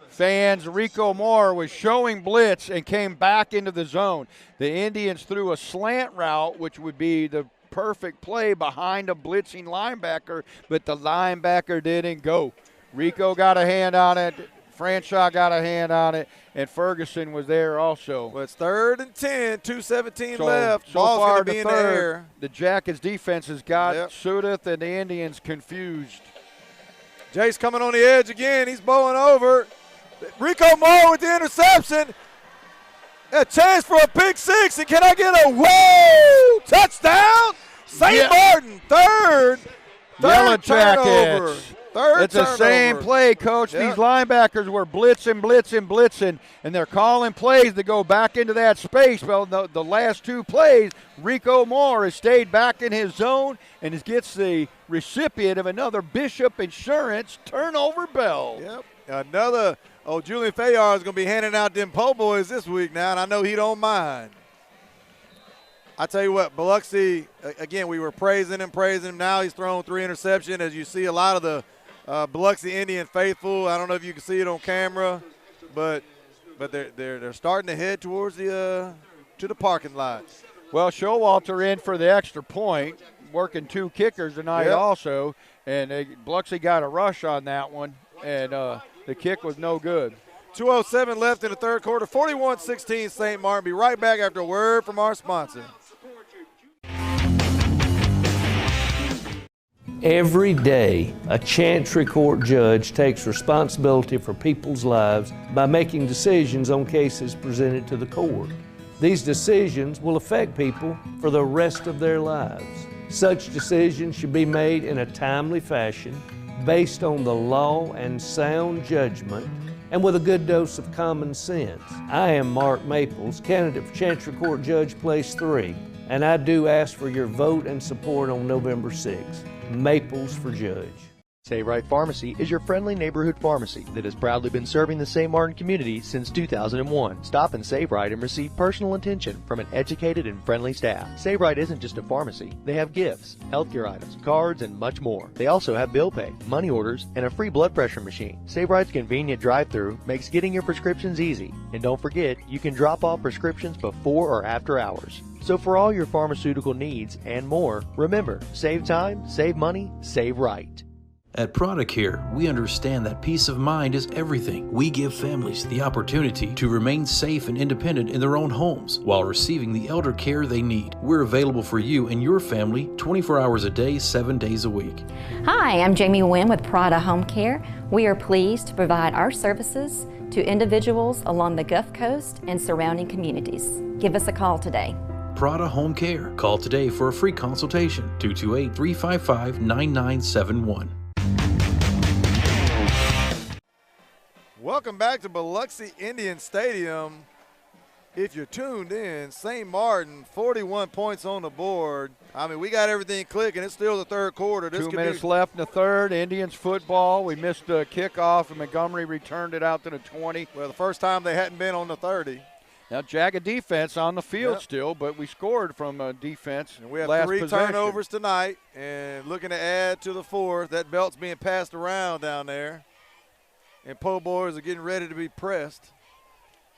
fans, Rico Moore was showing blitz and came back into the zone. The Indians threw a slant route, which would be the perfect play behind a blitzing linebacker, but the linebacker didn't go. Rico got a hand on it, Franshaw got a hand on it, and Ferguson was there also. Well, it's 3rd and 10, 2:17 left. So Ball's far, gonna be in the air. the Jackets defense has got Sudath and the Indians confused. Jace coming on the edge again. He's bowling over. Rico Moore with the interception. A chance for a pick 6, and can I get a touchdown? St. Martin, third Yellow turnover. Jackets. It's the same play, Coach. Yep. These linebackers were blitzing, and they're calling plays to go back into that space. Well, the last 2 plays, Rico Moore has stayed back in his zone and gets the recipient of another Bishop Insurance turnover bell. Yep. Another, Julian Fayard is going to be handing out them po' boys this week now, and I know he don't mind. I tell you what, Biloxi, again, we were praising him. Now he's thrown 3 interceptions. As you see, a lot of the Biloxi Indian faithful. I don't know if you can see it on camera, but they're starting to head towards to the parking lot. Well, Showalter in for the extra point, working 2 kickers tonight also, and Biloxi got a rush on that one, and the kick was no good. 2:07 left in the third quarter, 41-16 St. Martin. Be right back after a word from our sponsor. Every day, a Chancery Court judge takes responsibility for people's lives by making decisions on cases presented to the court. These decisions will affect people for the rest of their lives. Such decisions should be made in a timely fashion, based on the law and sound judgment, and with a good dose of common sense. I am Mark Maples, candidate for Chancery Court Judge Place 3, and I do ask for your vote and support on November 6th. Maples for Judge. Save Right Pharmacy is your friendly neighborhood pharmacy that has proudly been serving the St. Martin community since 2001. Stop and Save Right and receive personal attention from an educated and friendly staff. Save Right isn't just a pharmacy. They have gifts, healthcare items, cards, and much more. They also have bill pay, money orders, and a free blood pressure machine. Save Right's convenient drive-thru makes getting your prescriptions easy. And don't forget, you can drop off prescriptions before or after hours. So for all your pharmaceutical needs and more, remember, save time, save money, save right. At ProduCare, we understand that peace of mind is everything. We give families the opportunity to remain safe and independent in their own homes while receiving the elder care they need. We're available for you and your family 24 hours a day, 7 days a week. Hi, I'm Jamie Wynn with Prada Home Care. We are pleased to provide our services to individuals along the Gulf Coast and surrounding communities. Give us a call today. Prada Home Care. Call today for a free consultation, 228-355-9971. Welcome back to Biloxi Indian Stadium. if you're tuned in, St. Martin, 41 points on the board. I mean, we got everything clicking. It's still the third quarter. 2 minutes left in the third. Indians football. We missed a kickoff, and Montgomery returned it out to the 20. Well, the first time they hadn't been on the 30. Now, Jagged defense on the field still, but we scored from defense. And we have last 3 possession. turnovers tonight, and looking to add to the 4th. That belt's being passed around down there. And Po Boys are getting ready to be pressed.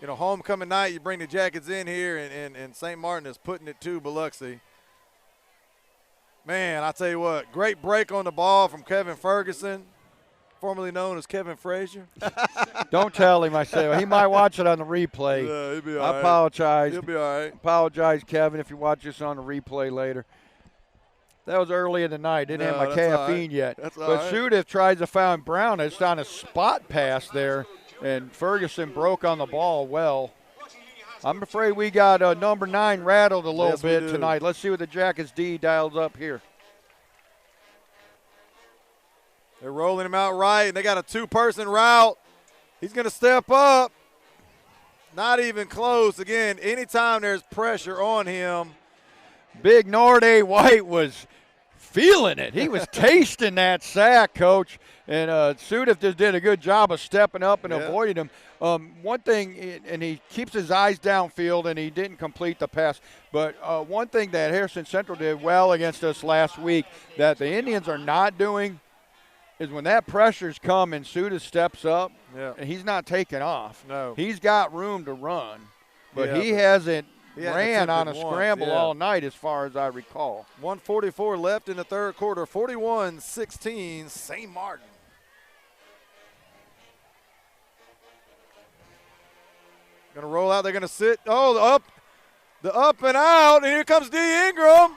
You know, homecoming night, you bring the Jackets in here, and St. Martin is putting it to Biloxi. Man, I tell you what, great break on the ball from Kevin Ferguson, formerly known as Kevin Frazier. Don't tell him I said. He might watch it on the replay. Yeah, he'll be all I right. apologize. He'll be all right. Apologize, Kevin, if you watch this on the replay later. That was early in the night. Didn't have my that's all caffeine right. yet. That's all but right. Sudif tries to find Brown. It's on a spot pass there, and Ferguson broke on the ball well. I'm afraid we got number 9 rattled a little bit tonight. Let's see what the Jackets D dials up here. They're rolling him out right, and they got a 2-person route. He's going to step up. Not even close. Again, anytime there's pressure on him. Big Norday White was feeling it. He was tasting that sack, Coach. And Sudif just did a good job of stepping up and avoiding him. One thing, and he keeps his eyes downfield, and he didn't complete the pass. But one thing that Harrison Central did well against us last week that the Indians are not doing is when that pressure's coming, Sudif steps up, and he's not taking off. No. He's got room to run, but he hasn't ran on a scramble all night as far as I recall. 1:44 left in the third quarter, 41-16, St. Martin. Going to roll out. They're going to sit. Oh, the up and out, and here comes D. Ingram.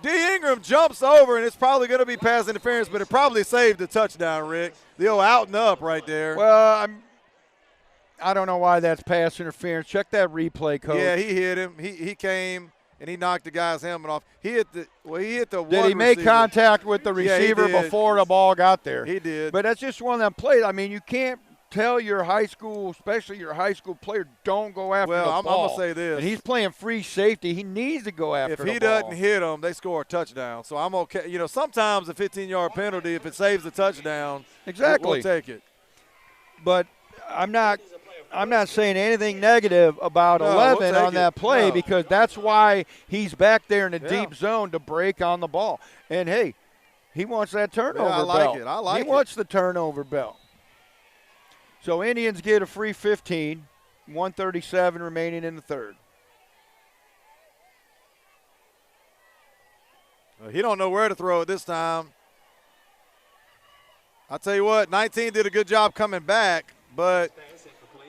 D. Ingram jumps over, and it's probably going to be pass interference, but it probably saved the touchdown, Rick. The old out and up right there. Well, I don't know why that's pass interference. Check that replay, Coach. Yeah, he hit him. He came and he knocked the guy's helmet off. He hit the one Did he make receiver. contact with the receiver did. before the ball got there? He did. But that's just one of them plays. I mean, you can't tell your high school, especially your high school player, don't go after the ball. I'm going to say this. And he's playing free safety. He needs to go after the ball. If he doesn't hit him, they score a touchdown. So I'm okay. You know, sometimes a 15-yard penalty, if it saves the touchdown, exactly, we'll take it. But I'm not saying anything negative about 11 on that play because that's why he's back there in the deep zone to break on the ball. And, hey, he wants that turnover belt. I like it. He wants the turnover belt. So Indians get a free 15, 1:37 remaining in the third. He don't know where to throw it this time. I'll tell you what, 19 did a good job coming back, but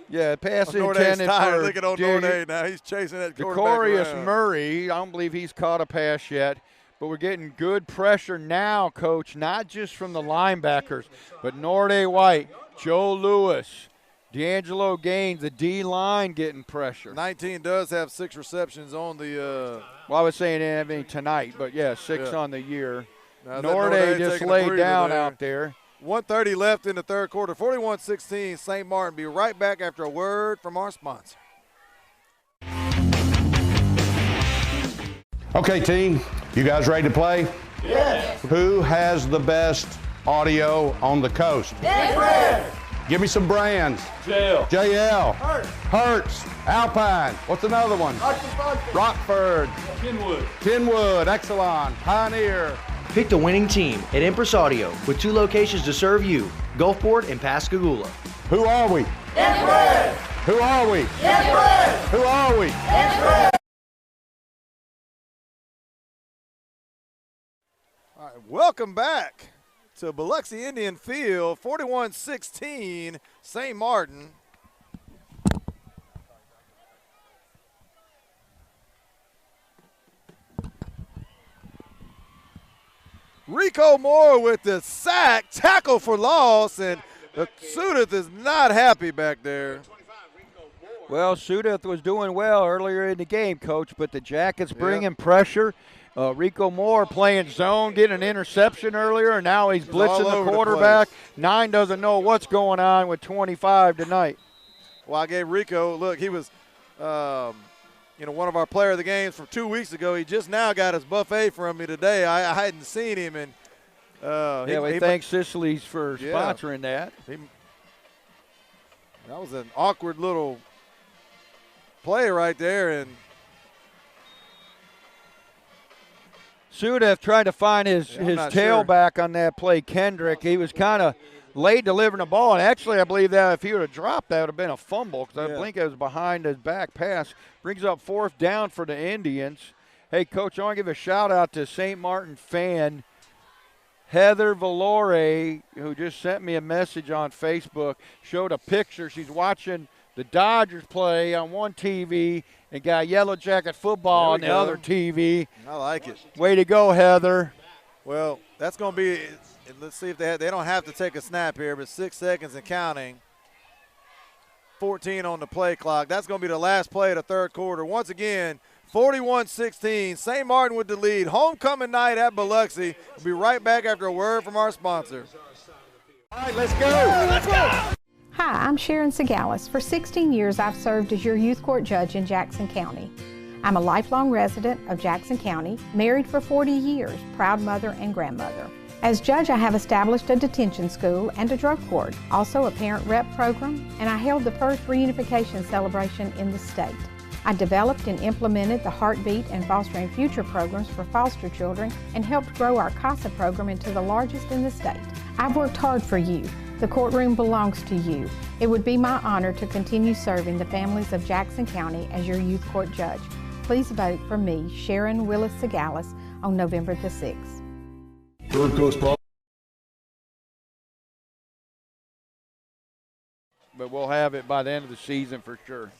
pass Norday's intended tired. for Look at old Norday now. He's chasing that quarterback Decorius around. Murray. I don't believe he's caught a pass yet, but we're getting good pressure now, Coach, not just from the linebackers, but Norday White, Joe Lewis, D'Angelo Gaines, the D-line getting pressure. 19 does have 6 receptions on the well, I was saying anything tonight, but 6 on the year. Now, Norday just laid down out there. 1:30 left in the third quarter, 41-16, St. Martin. Be right back after a word from our sponsor. Okay, team, you guys ready to play? Yes. Who has the best audio on the coast? Give me some brands. JL. Hertz. Alpine. What's another one? Rockford. Kenwood. Exelon. Pioneer. Pick the winning team at Empress Audio with 2 locations to serve you, Gulfport and Pascagoula. Who are we? Empress. Who are we? Empress. Who are we? Empress. All right, welcome back to Biloxi Indian Field, 41-16, St. Martin. Rico Moore with the sack, tackle for loss, and Sudith is not happy back there. Well, Sudith was doing well earlier in the game, Coach, but the Jackets bringing pressure. Rico Moore playing zone, getting an interception earlier, and now he's blitzing the quarterback. 9 doesn't know what's going on with 25 tonight. Well, I gave Rico, look, he was one of our player of the games from 2 weeks ago. He just now got his buffet from me today. I hadn't seen him, and we thank Sicily's for sponsoring that. That was an awkward little play right there, and Sudev tried to find his tailback on that play, Kendrick. He was kind of late delivering the ball, and actually I believe that if he would have dropped, that would have been a fumble because I think it was behind his back pass. Brings up 4th down for the Indians. Hey, Coach, I want to give a shout-out to St. Martin fan Heather Valore, who just sent me a message on Facebook, showed a picture. She's watching the Dodgers play on one TV and got Yellow Jacket football on the other TV. I like it. Way to go, Heather. Well, that's going to be – let's see if they don't have to take a snap here, but 6 seconds and counting. 14 on the play clock. That's going to be the last play of the third quarter. Once again, 41-16. St. Martin with the lead. Homecoming night at Biloxi. We'll be right back after a word from our sponsor. All right, let's go. Let's go. Hi, I'm Sharon Segalis. For 16 years, I've served as your youth court judge in Jackson County. I'm a lifelong resident of Jackson County, married for 40 years, proud mother and grandmother. As judge, I have established a detention school and a drug court, also a parent rep program, and I held the first reunification celebration in the state. I developed and implemented the Heartbeat and Fostering Future programs for foster children and helped grow our CASA program into the largest in the state. I've worked hard for you. The courtroom belongs to you. It would be my honor to continue serving the families of Jackson County as your youth court judge. Please vote for me, Sharon Willis Segalis, on November the 6th. Third Coast Ball. But we'll have it by the end of the season for sure.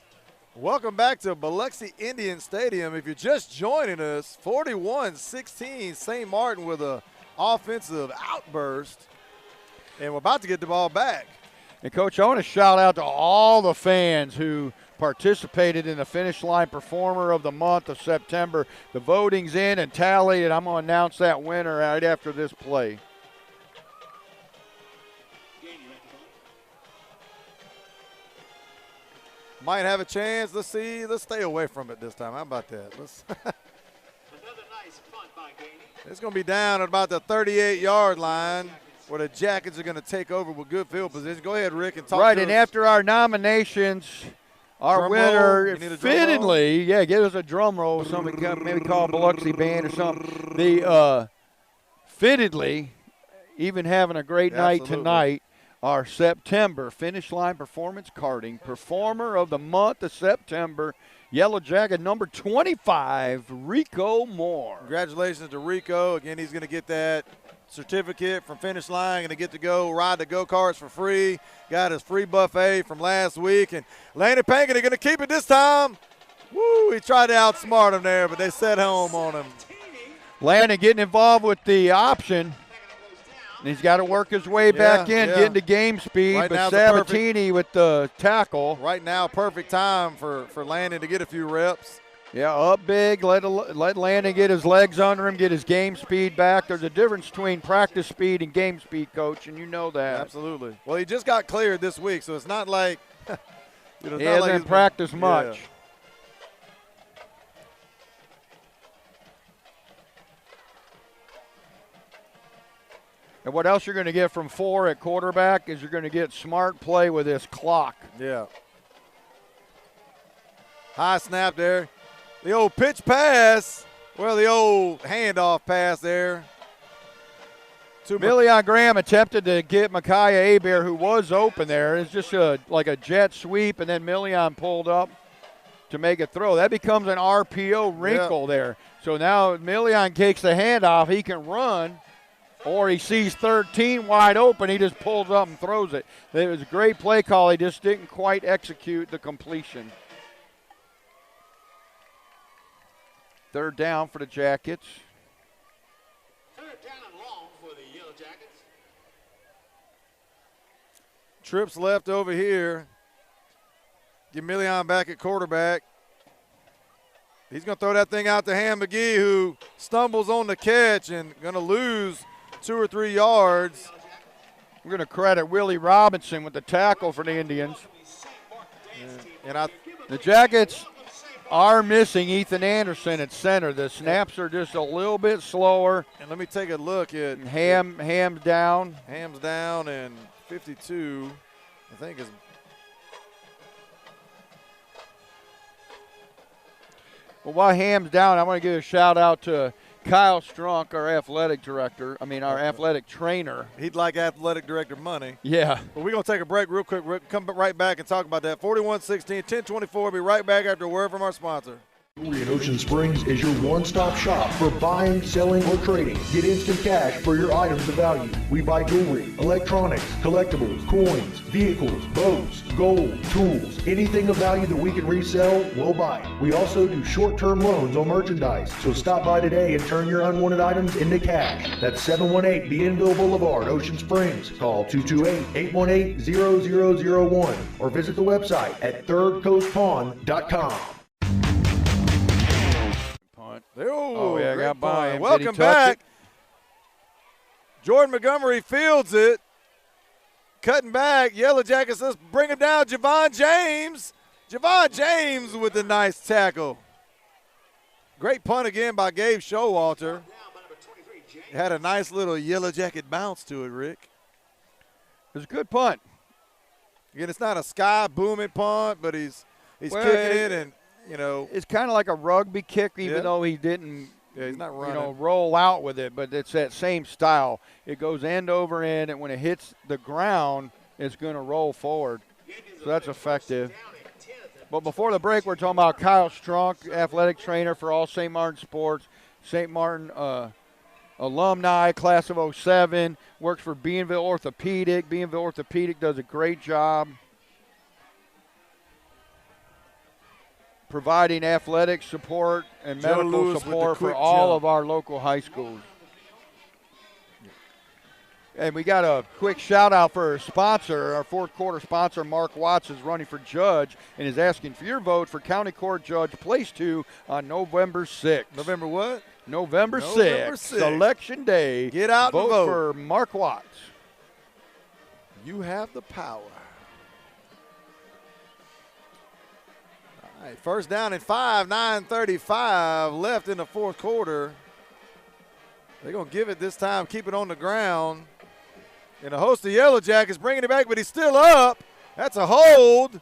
Welcome back to Biloxi Indians Stadium. If you're just joining us, 41-16, St. Martin with an offensive outburst. And we're about to get the ball back. And, Coach, I want to shout out to all the fans who participated in the Finish Line Performer of the Month of September. The voting's in and tallied, and I'm going to announce that winner right after this play. Might have a chance. Let's see. Let's stay away from it this time. How about that? It's going to be down at about the 38-yard line, where the Jackets are going to take over with good field position. Go ahead, Rick, and talk to us. And after our nominations, our winner, fittedly, give us a drum roll, something, maybe call a Biloxi band or something. The fittedly, even having a great night tonight, our September Finish Line Performance Karting Performer of the Month of September, Yellow Jacket number 25, Rico Moore. Congratulations to Rico. Again, he's going to get that certificate from Finish Line, going to get to go ride the go-karts for free. Got his free buffet from last week. And Landon Pankin, they're going to keep it this time. Woo, he tried to outsmart him there, but they set home on him. Landon getting involved with the option. And he's got to work his way back in, get into game speed. Right, but Sabatini with the tackle. Right now, perfect time for Landon to get a few reps. Yeah, up big, let Landon get his legs under him, get his game speed back. There's a difference between practice speed and game speed, Coach, and you know that. Absolutely. Well, he just got cleared this week, so it's not like he hasn't practiced much. Yeah. And what else you're going to get from 4 at quarterback is you're going to get smart play with this clock. Yeah. High snap there. The old pitch pass. Well, the old handoff pass there. Million Graham attempted to get Micaiah Hebert, who was open there. It's just like a jet sweep, and then Million pulled up to make a throw. That becomes an RPO wrinkle there. So now Million takes the handoff. He can run. Or he sees 13 wide open, he just pulls up and throws it. It was a great play call. He just didn't quite execute the completion. Third down for the Jackets. Third down and long for the Yellow Jackets. Trips left over here. Get Million back at quarterback. He's going to throw that thing out to Ham McGee, who stumbles on the catch and going to lose 2 or 3 yards. We're going to credit Willie Robinson with the tackle for the Indians. And the Jackets are missing Ethan Anderson at center. The snaps are just a little bit slower. And let me take a look at Ham's down. Ham's down, and 52, I think, is. Well, while Ham's down, I want to give a shout out to Kyle Strunk, our athletic trainer. He'd like athletic director money. Yeah. But we're going to take a break real quick. We'll come right back and talk about that. 41-16, 10-24. We'll be right back after a word from our sponsor. Jewelry in Ocean Springs is your one-stop shop for buying, selling, or trading. Get instant cash for your items of value. We buy jewelry, electronics, collectibles, coins, vehicles, boats, gold, tools. Anything of value that we can resell, we'll buy. We also do short-term loans on merchandise. So stop by today and turn your unwanted items into cash. That's 718 Bienville Boulevard, Ocean Springs. Call 228-818-0001 or visit the website at thirdcoastpawn.com. Oh, yeah, got by him. Welcome back. Jordan Montgomery fields it. Cutting back. Yellow Jackets, let's bring him down. Javon James. Javon James with a nice tackle. Great punt again by Gabe Showalter. It had a nice little Yellow Jacket bounce to it, Rick. It was a good punt. Again, it's not a sky booming punt, but he's kicking it, and it's kind of like a rugby kick, even though he didn't. Yeah, he's not running. Roll out with it, but it's that same style. It goes end over end, and when it hits the ground, it's going to roll forward. So that's effective. But before the break, we're talking about Kyle Strunk, athletic trainer for all St. Martin sports, St. Martin alumni, class of 07, works for Bienville Orthopedic. Bienville Orthopedic does a great job providing athletic support and medical support for all of our local high schools. And we got a quick shout out for our sponsor. Our fourth quarter sponsor, Mark Watts, is running for judge and is asking for your vote for County Court Judge Place 2 on November 6th. November what? November 6th. Election Day. Get out and vote for Mark Watts. You have the power. All right, first down and 5, 9:35 left in the fourth quarter. They're going to give it this time, keep it on the ground. And a host of Yellow Jackets bringing it back, but he's still up. That's a hold.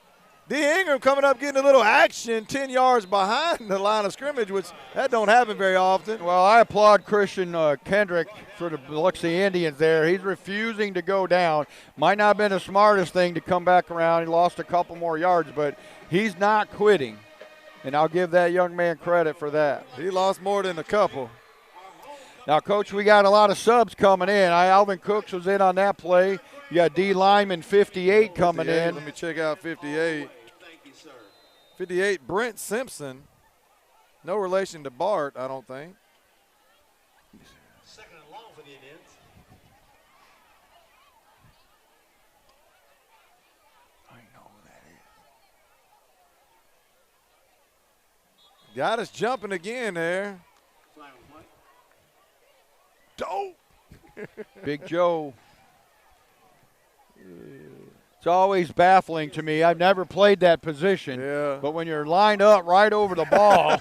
D. Ingram coming up, getting a little action 10 yards behind the line of scrimmage, which that don't happen very often. Well, I applaud Christian Kendrick for the Biloxi Indians there. He's refusing to go down. Might not have been the smartest thing to come back around. He lost a couple more yards, but he's not quitting. And I'll give that young man credit for that. He lost more than a couple. Now, Coach, we got a lot of subs coming in. Alvin Cooks was in on that play. You got D. Lyman, 58, coming in. Let me check out 58. 58, Brent Simpson. No relation to Bart, I don't think. Second and long for the Indians. I know who that is. Got us jumping again there. Dope. Big Joe. It's always baffling to me. I've never played that position. Yeah. But when you're lined up right over the ball,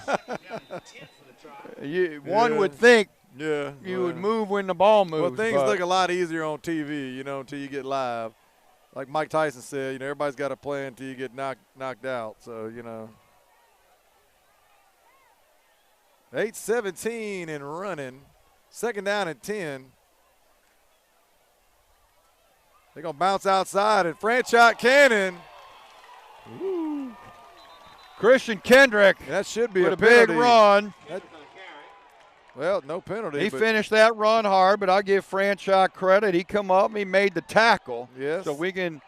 one would think you would move when the ball moves. Well, things look a lot easier on TV, until you get live. Like Mike Tyson said, everybody's got a play until you get knocked out. So, 8:17 and running. Second down and 10. They're going to bounce outside, and Franchot Cannon. Ooh. Christian Kendrick. That should be with a big run. Well, no penalty. He finished that run hard, but I'll give Franchot credit. He come up and he made the tackle. Yes. So we can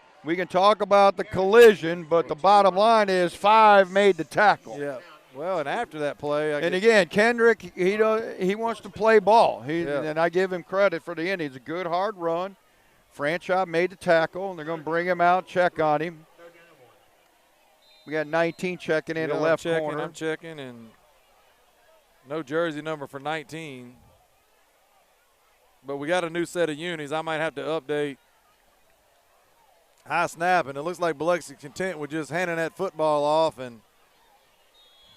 talk about the collision, but the bottom line is 5 made the tackle. Yeah. Well, and after that play. Again, Kendrick, he wants to play ball. And I give him credit for the Indians. A good, hard run. Franchot made the tackle, and they're going to bring him out, check on him. We got 19 checking in the left corner. I'm checking, and no jersey number for 19. But we got a new set of unis. I might have to update high snap, and it looks like Biloxi content with just handing that football off, and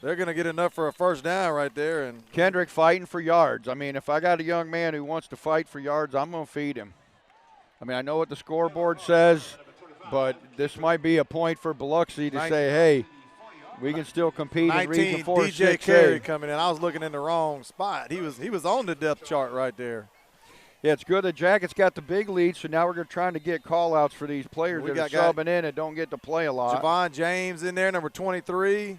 They're going to get enough for a first down right there. And Kendrick fighting for yards. I mean, if I got a young man who wants to fight for yards, I'm going to feed him. I mean, I know what the scoreboard says, but this might be a point for Biloxi to say, hey, we can still compete in Region 4 DJ 6A. Carey coming in. I was looking in the wrong spot. He was on the depth chart right there. Yeah, it's good the Jackets got the big lead, so now we're trying to get call-outs for these players that are subbing in and don't get to play a lot. Javon James in there, number 23.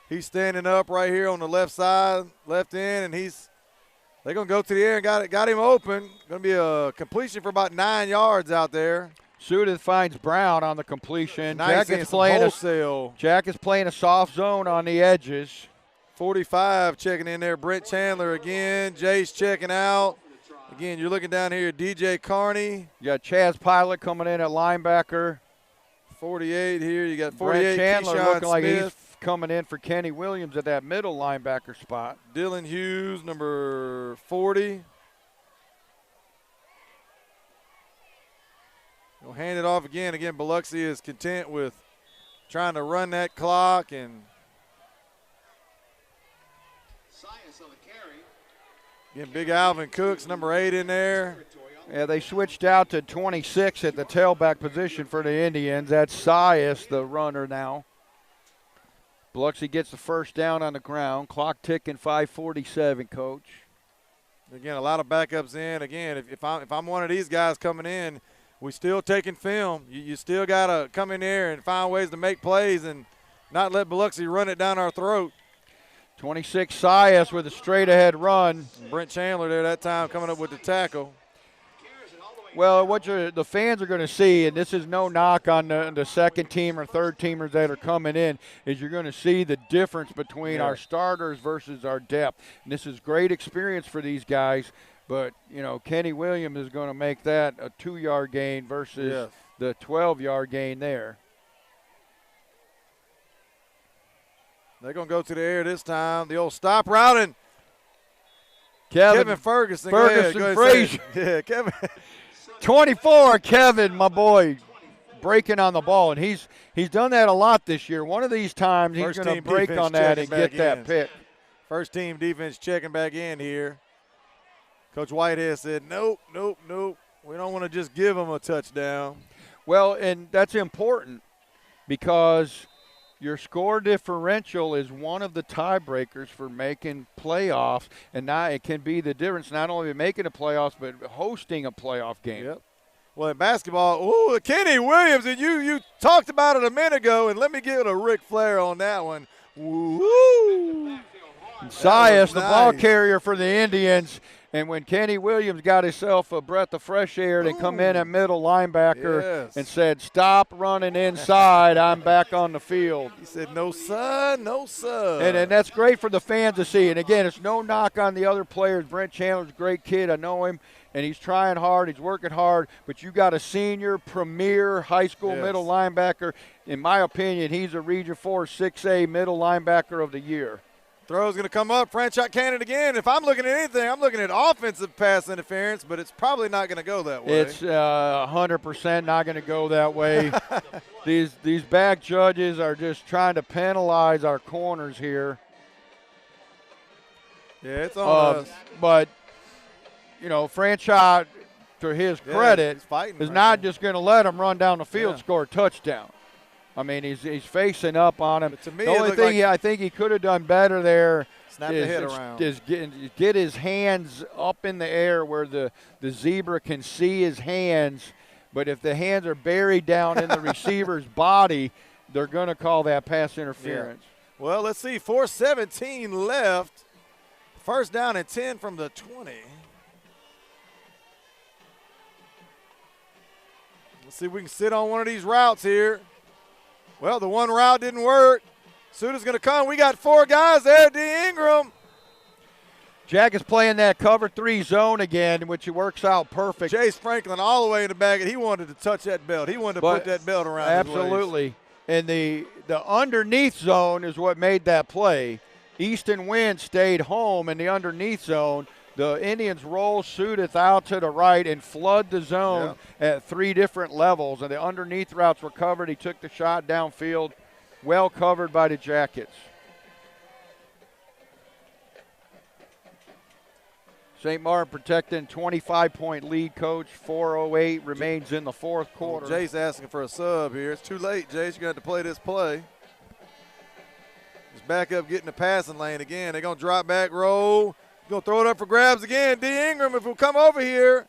He's standing up right here on the left side, left end, and they're going to go to the air and got him open. Going to be a completion for about 9 yards out there. Sudith finds Brown on the completion. Nice Jackets playing a soft zone on the edges. 45 checking in there. Brent Chandler again. Jay's checking out. Again, you're looking down here at DJ Carney. You got Chaz Pilot coming in at linebacker. 48 here. You got 48 Brent Chandler Keyshawn looking like Smith. he's coming in for Kenny Williams at that middle linebacker spot. Dylan Hughes, number 40. We'll hand it off again. Again, Biloxi is content with trying to run that clock and again, big Alvin Cooks, number 8 in there. Yeah, they switched out to 26 at the tailback position for the Indians. That's Sias, the runner now. Biloxi gets the first down on the ground. Clock ticking, 5:47, Coach. Again, a lot of backups in. Again, if I'm one of these guys coming in, we still taking film. You still got to come in there and find ways to make plays and not let Biloxi run it down our throat. 26 Sias with a straight-ahead run. Brent Chandler there that time coming up with the tackle. Well, what the fans are going to see, and this is no knock on the second team or third teamers that are coming in, is you're going to see the difference between our starters versus our depth. And this is great experience for these guys, but, you know, Kenny Williams is going to make that a 2-yard gain versus the 12-yard gain there. They're going to go to the air this time. The old stop route and Kevin Ferguson. Go ahead, Frazier. Yeah, Kevin. 24, Kevin, my boy, breaking on the ball, and he's done that a lot this year. One of these times he's going to break on that and get that pick. First team defense checking back in here. Coach Whitehead said, nope. We don't want to just give them a touchdown. Well, and that's important because your score differential is one of the tiebreakers for making playoffs, and now it can be the difference not only making the playoffs but hosting a playoff game. Yep. Well, in basketball, Kenny Williams, and you talked about it a minute ago, and let me give it a Ric Flair on that one. Woo! Sias, the ball carrier for the Indians. And when Kenny Williams got himself a breath of fresh air, they come in at middle linebacker and said, stop running inside. I'm back on the field. He said, no, son, no, son. And that's great for the fans to see. And, again, it's no knock on the other players. Brent Chandler's a great kid. I know him. And he's trying hard. He's working hard. But you got a senior, premier high school middle linebacker. In my opinion, he's a Region 4 6A middle linebacker of the year. Throw's going to come up. franchise cannon again. If I'm looking at anything, I'm looking at offensive pass interference, but it's probably not going to go that way. It's 100% not going to go that way. These back judges are just trying to penalize our corners here. Yeah, it's on us. But, you know, franchise, to his credit, is not just going to let him run down the field and score a touchdown. I mean, he's facing up on him. To me, the only thing I think he could have done better there is get his hands up in the air where the zebra can see his hands. But if the hands are buried down in the receiver's body, they're going to call that pass interference. Yeah. Well, let's see. 4:17 left. First down and 10 from the 20. Let's see if we can sit on one of these routes here. Well, the one route didn't work. Suda's going to come. We got 4 guys there. D. Ingram. Jack is playing that cover 3 zone again, which works out perfect. Chase Franklin all the way in the bag. He wanted to touch that belt. He wanted to put that belt around absolutely. his waist. And the underneath zone is what made that play. Easton Wynn stayed home in the underneath zone. The Indians roll Sudith out to the right and flood the zone at 3 different levels. And the underneath routes were covered. He took the shot downfield, well covered by the Jackets. St. Martin protecting 25-point lead, Coach. 4:08 remains in the fourth quarter. Jace asking for a sub here. It's too late, Jace. You're going to have to play this play. Just back up, get in the passing lane again. They're going to drop back, roll. Going to throw it up for grabs again. D. Ingram, if he'll come over here.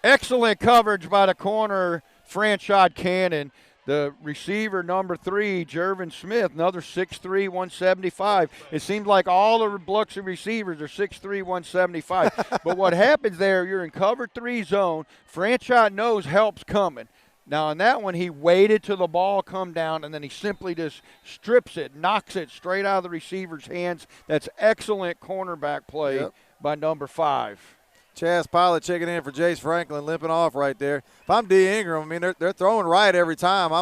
Excellent coverage by the corner, Franchot Cannon. The receiver, number 3, Jervin Smith, another 6'3", 175. It seems like all the Biloxi receivers are 6'3", 175. But what happens there, you're in cover 3 zone. Franchot knows help's coming. Now, on that one, he waited till the ball come down, and then he simply just strips it, knocks it straight out of the receiver's hands. That's excellent cornerback play by number 5. Chaz Pilot checking in for Jace Franklin, limping off right there. If I'm D. Ingram, I mean, they're throwing right every time.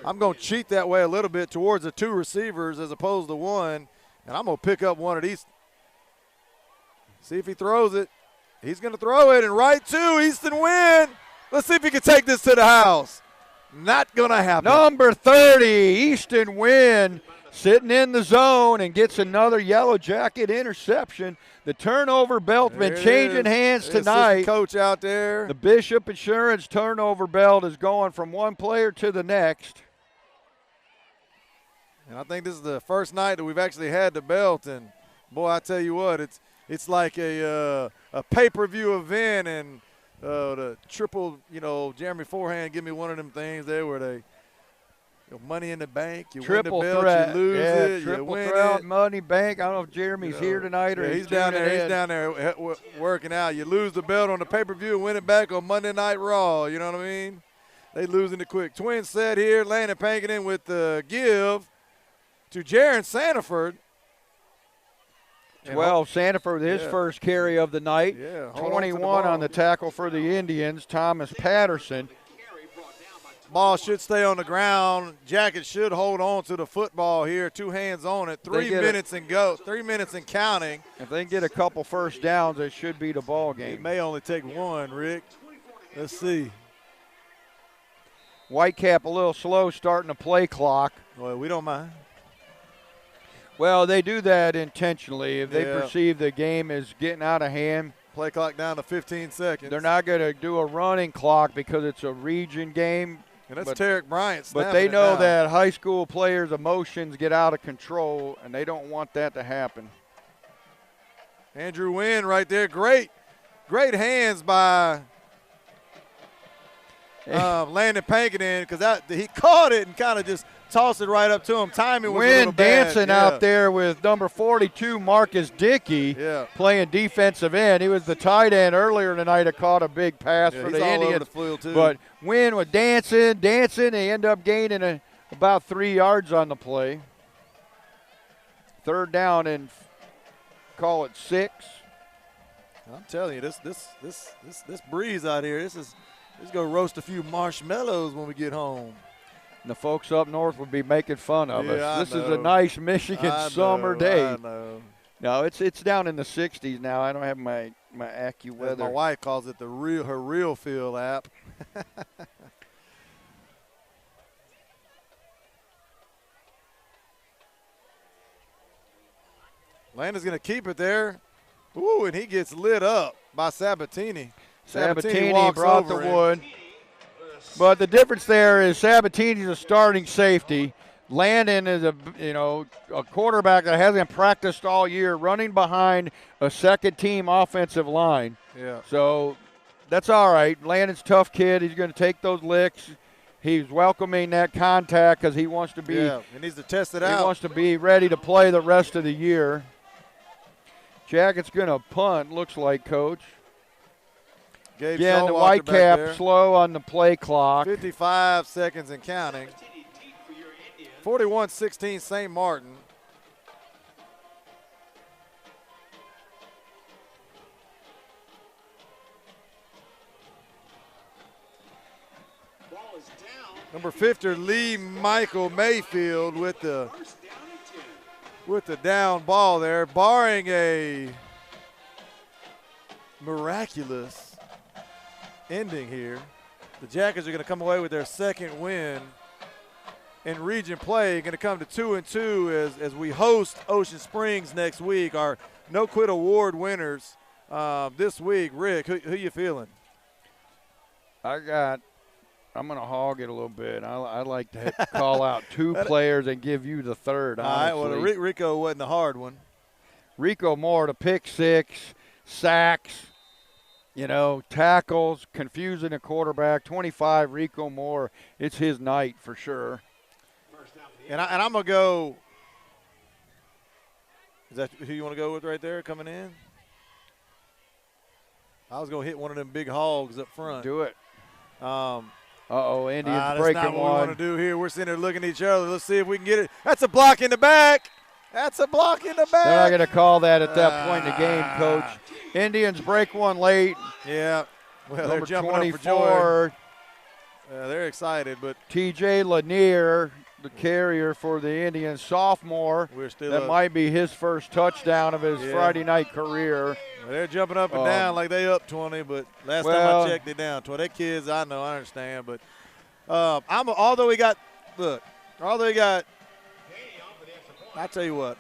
I'm going to cheat that way a little bit towards the 2 receivers as opposed to 1, and I'm going to pick up one of these. See if he throws it. He's going to throw it, and right to Easton Wynn. Let's see if he can take this to the house. Not going to happen. Number 30, Easton Wynn, sitting in the zone and gets another Yellow Jacket interception. The turnover belt been changing hands tonight. Coach out there. The Bishop Insurance turnover belt is going from one player to the next. And I think this is the first night that we've actually had the belt. And, boy, I tell you what, it's like a pay-per-view event. And the triple, Jeremy Forehand give me one of them things there where they – money in the bank, you triple win the belt, threat. you lose it, triple you win threat, it. money bank. I don't know if Jeremy's here tonight or he's down there. He's down there working out. You lose the belt on the pay-per-view and win it back on Monday Night Raw. You know what I mean? They losing it quick. Twins set here. Landon Pankin with the give to Jaron Sanford. 12, Sanford, his first carry of the night. 21 on the tackle for the Indians, Thomas Patterson. Ball should stay on the ground. Jackets should hold on to the football here. 2 hands on it. 3 minutes and go. 3 minutes and counting. If they can get a couple first downs, it should be the ball game. It may only take 1, Rick. Let's see. Whitecap a little slow starting the play clock. Well, we don't mind. Well, they do that intentionally. If they perceive the game is getting out of hand. Play clock down to 15 seconds. They're not going to do a running clock because it's a region game. And that's Tarek Bryant. But they know that high school players' emotions get out of control, and they don't want that to happen. Andrew Wynn right there. Great hands by Landon Pankin because he caught it and kind of just tossed it right up to him. Timing was a little bad. Dancing out there with number 42, Marcus Dickey, playing defensive end. He was the tight end earlier tonight that caught a big pass for the Indians. Over the field too. But Wynn was dancing. They end up gaining about 3 yards on the play. 3rd down and call it 6. I'm telling you, this breeze out here, this is gonna roast a few marshmallows when we get home. And the folks up north will be making fun of us. This is a nice Michigan summer day. I know. No, it's down in the 60s now. I don't have my AccuWeather. My wife calls it her real feel app. Landon's going to keep it there. Ooh, and he gets lit up by Sabatini. Sabatini walks brought over the wood. But the difference there is Sabatini's a starting safety. Landon is a quarterback that hasn't practiced all year, running behind a second-team offensive line. Yeah. So that's all right. Landon's a tough kid. He's going to take those licks. He's welcoming that contact because he wants to be. Yeah, he needs to test it out. He wants to be ready to play the rest of the year. Jacket's going to punt, looks like, Coach. Again, the Whitecap slow on the play clock. 55 seconds and counting. 41-16 St. Martin. Number 50, Lee Michael Mayfield with the down ball there, barring a miraculous ending here. The Jackets are going to come away with their second win in region play, going to come to 2-2 as we host Ocean Springs next week. Our No Quit Award winners this week. Rick, who you feeling? I'm going to hog it a little bit. I like to call out 2 players and give you the third, honestly. All right, well, Rico wasn't the hard one. Rico Moore, the pick 6, sacks, tackles, confusing the quarterback. 25, Rico Moore. It's his night for sure. And I'm going to go – is that who you want to go with right there coming in? I was going to hit one of them big hogs up front. Do it. Indians breaking that's not one. what we want to do here. We're sitting there looking at each other. Let's see if we can get it. That's a block in the back. That's a block in the back. They're not going to call that at that point in the game, Coach. Indians break one late. Yeah. Well, Number they're jumping 24, up for joy. They're excited, but T.J. Lanier, the carrier for the Indians, sophomore. That might be his first touchdown of his Friday night career. Well, they're jumping up and down like they up 20, but last time I checked, they down 20. That kids, I know, I understand, but although he got, I tell you what,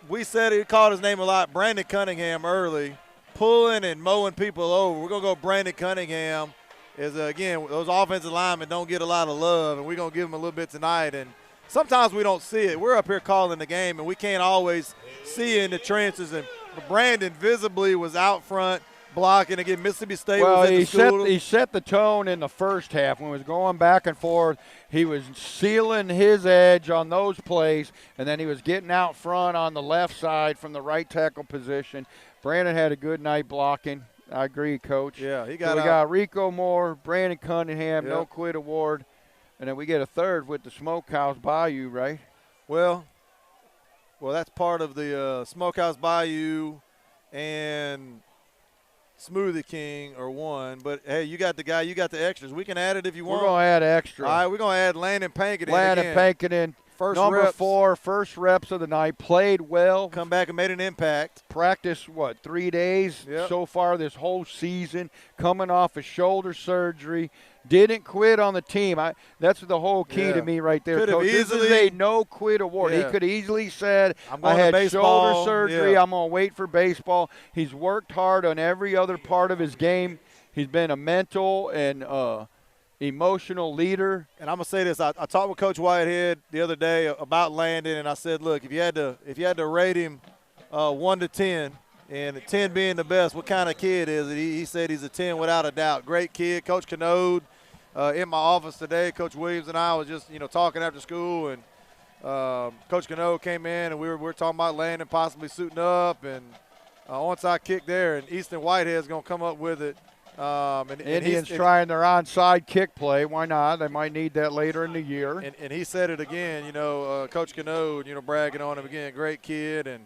we said he called his name a lot, Brandon Cunningham early, pulling and mowing people over. We're going to go Brandon Cunningham. Again, those offensive linemen don't get a lot of love, and we're going to give them a little bit tonight. And sometimes we don't see it. We're up here calling the game, and we can't always see in the trenches. And Brandon visibly was out front blocking. Again, Mississippi State was at the school. He set the tone in the first half when it was going back and forth. He was sealing his edge on those plays, and then he was getting out front on the left side from the right tackle position. Brandon had a good night blocking. I agree, Coach. Yeah, we got Rico Moore, Brandon Cunningham, No Quit Award, and then we get a third with the Smokehouse Bayou, right? Well, that's part of the Smokehouse Bayou and Smoothie King are one. But, hey, you got the extras. We can add it if you want. We're going to add extra. All right, we're going to add Landon Pankin. Landon Pankin. Number 4, first reps of the night, played well. Come back and made an impact. Practiced, 3 days so far this whole season, coming off of shoulder surgery. Didn't quit on the team. That's the whole key to me right there, Coach. This is a no-quit award. He could easily said, I had shoulder surgery. I'm going to wait for baseball. He's worked hard on every other part of his game. He's been a mental and emotional leader. And I'm gonna say this: I talked with Coach Whitehead the other day about Landon, and I said, look, if you had to rate him 1 to 10, and 10 being the best, what kind of kid is it? He said he's a 10 without a doubt. Great kid. Coach Canode in my office today. Coach Williams and I was just talking after school, and Coach Canode came in, and we were talking about Landon possibly suiting up, and onside kick there, and Easton Whitehead's gonna come up with it. Indians trying their onside kick play. Why not? They might need that later in the year. And he said it again, Coach Canode, bragging on him again. Great kid. And,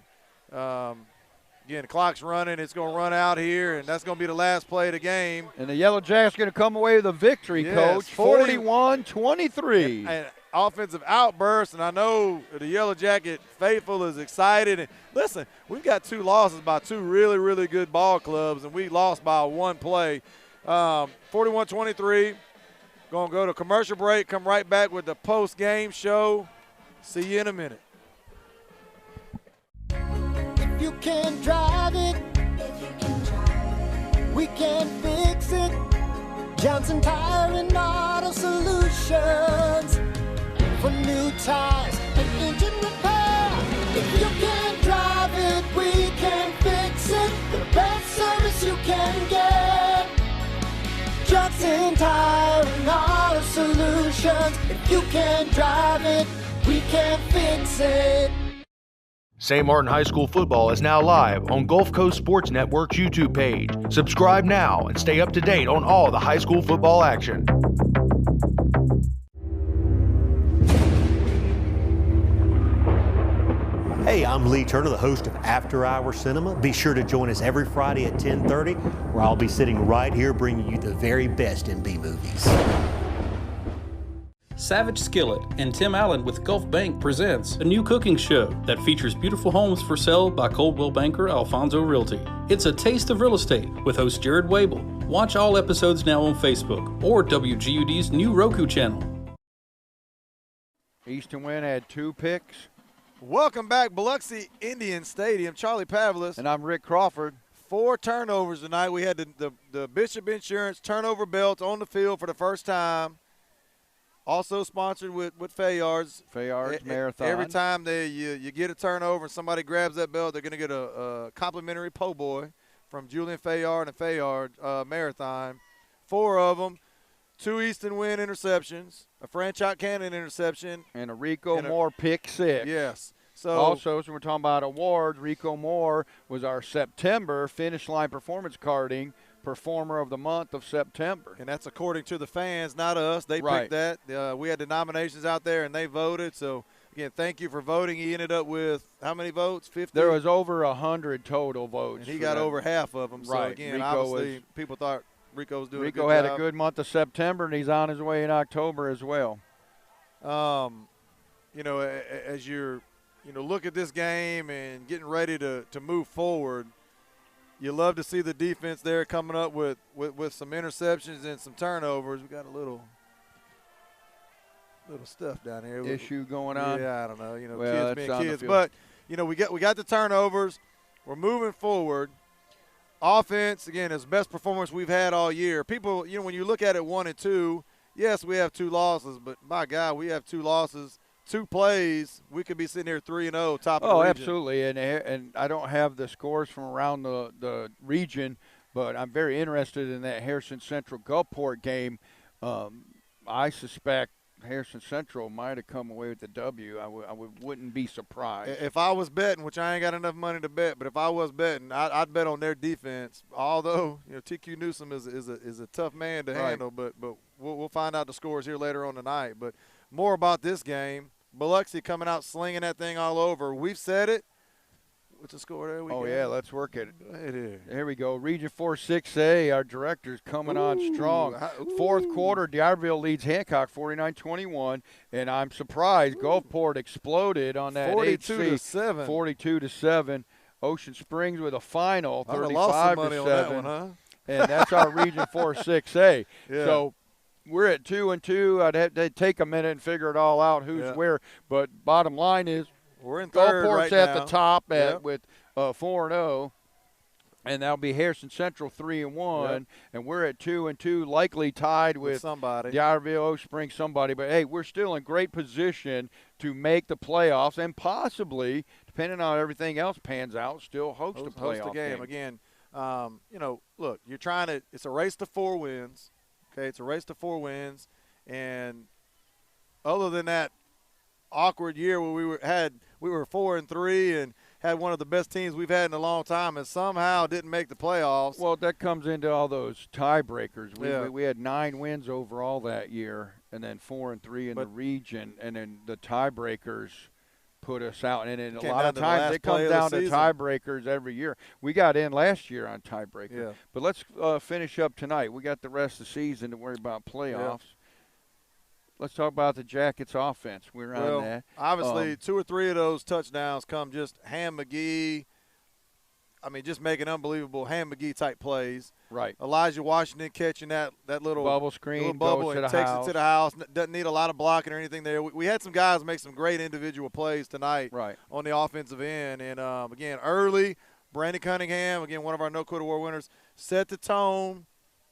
again, the clock's running. It's going to run out here, and that's going to be the last play of the game. And the Yellow Jackets going to come away with a victory, Coach. 41-23. And offensive outburst, and I know the Yellow Jacket faithful is excited. And listen, we've got 2 losses by 2 really, really good ball clubs, and we lost by 1 play. 41-23. Going to go to commercial break, come right back with the post-game show. See you in a minute. If you can drive it, we can fix it. Johnson Tire and Auto Solutions. For new tires and engine repair. If you can drive it, we can fix it. The best service you can get. Johnson Tire and Auto Solutions. If you can drive it, we can fix it. St. Martin High School football is now live on Gulf Coast Sports Network's YouTube page. Subscribe now and stay up to date on all the high school football action. Hey, I'm Lee Turner, the host of After Hour Cinema. Be sure to join us every Friday at 10:30, where I'll be sitting right here bringing you the very best in B movies. Savage Skillet and Tim Allen with Gulf Bank presents a new cooking show that features beautiful homes for sale by Coldwell banker Alfonso Realty. It's a taste of real estate with host Jared Wable. Watch all episodes now on Facebook or WGUD's new Roku channel. Easton Wynn had 2 picks. Welcome back, Biloxi Indians Stadium. Charlie Pavlis. And I'm Rick Crawford. 4 turnovers tonight. We had the Bishop Insurance turnover belt on the field for the first time. Also sponsored with Fayard's. Fayard's Marathon. Every time you get a turnover and somebody grabs that belt, they're going to get a complimentary po' boy from Julian Fayard and Fayard Marathon. 4 of them. 2 Easton Wynn interceptions, a Franchot Cannon interception. And a Rico Moore pick 6. Yes. So also, so we're talking about awards, Rico Moore was our September Finish Line Performance Carding Performer of the Month of September. And that's according to the fans, not us. They picked that. We had the nominations out there, and they voted. So, again, thank you for voting. He ended up with how many votes? 50? There was over 100 total votes. And he got over half of them. Right. So, again, Rico obviously people thought Rico was doing a good job. Rico had a good month of September, and he's on his way in October as well. As you're look at this game and getting ready to move forward, you love to see the defense there coming up with some interceptions and some turnovers. We got a little stuff down here. Issue going on? Yeah, I don't know. Well, kids being kids. But, we got the turnovers. We're moving forward. Offense, again, is the best performance we've had all year. People, when you look at it 1 and 2, yes, we have 2 losses, but my God, we have 2 losses. 2 plays, we could be sitting here 3-0, top of the region. Absolutely, and I don't have the scores from around the region, but I'm very interested in that Harrison Central Gulfport game. I suspect Harrison Central might have come away with the W. I wouldn't be surprised. If I was betting, which I ain't got enough money to bet, but if I was betting, I'd bet on their defense. Although TQ Newsome is a tough man to handle, but we'll find out the scores here later on tonight. But more about this game. Biloxi coming out slinging that thing all over. We've said it. What's the score there? Yeah, let's work it. Go ahead here. Here we go. Region 4 6A, our director's coming on strong. Fourth quarter, D'Iberville leads Hancock 49-21, and I'm surprised Gulfport exploded on that 42-7. 42-7. Ocean Springs with a final 35-7. Lost some money on that one, huh? And that's our Region 4 6A. Yeah. So we're at 2-2. I'd have to take a minute and figure it all out who's where. But bottom line is we're in third Gulfport's right at now. the top with 4-0. And that'll be Harrison Central 3-1, and we're at 2-2, likely tied with somebody. D'Iberville, Ocean Springs, somebody. But hey, we're still in great position to make the playoffs, and possibly, depending on how everything else pans out, still host a playoff host a game. Again, look, you're trying to. It's a race to 4 wins. Okay, it's a race to 4 wins, and other than that awkward year where we were 4-3 and had one of the best teams we've had in a long time and somehow didn't make the playoffs. Well, that comes into all those tiebreakers. We had 9 wins overall that year, and then 4-3 in the region, and then the tiebreakers put us out. And in a lot of times it comes down to tiebreakers every year. We got in last year on tiebreaker. Yeah. But let's finish up tonight. We got the rest of the season to worry about playoffs. Yeah. Let's talk about the Jackets offense. We're on that. Obviously, 2 or 3 of those touchdowns come just Ham McGee. I mean, just making unbelievable Ham McGee type plays. Right. Elijah Washington catching that little bubble screen, little bubble goes and to the takes house. it to the house. Doesn't need a lot of blocking or anything there. We had some guys make some great individual plays tonight on the offensive end. And, again, early, Brandon Cunningham, again, one of our No-Quit Award winners, set the tone,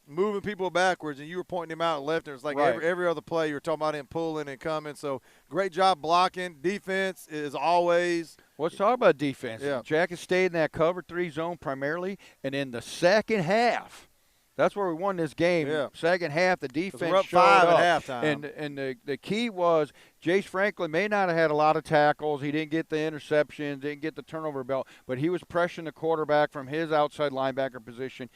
moving people backwards, and you were pointing him out left. And it was like every other play you were talking about him pulling and coming. So great job blocking. Defense is always. Let's talk about defense. Yeah. Jackets stayed in that cover 3 zone primarily, and in the second half, that's where we won this game. Yeah. Second half, the defense we're up showed 5 up. at halftime. And the key was Jace Franklin may not have had a lot of tackles. He didn't get the interception, didn't get the turnover belt, but he was pressuring the quarterback from his outside linebacker position.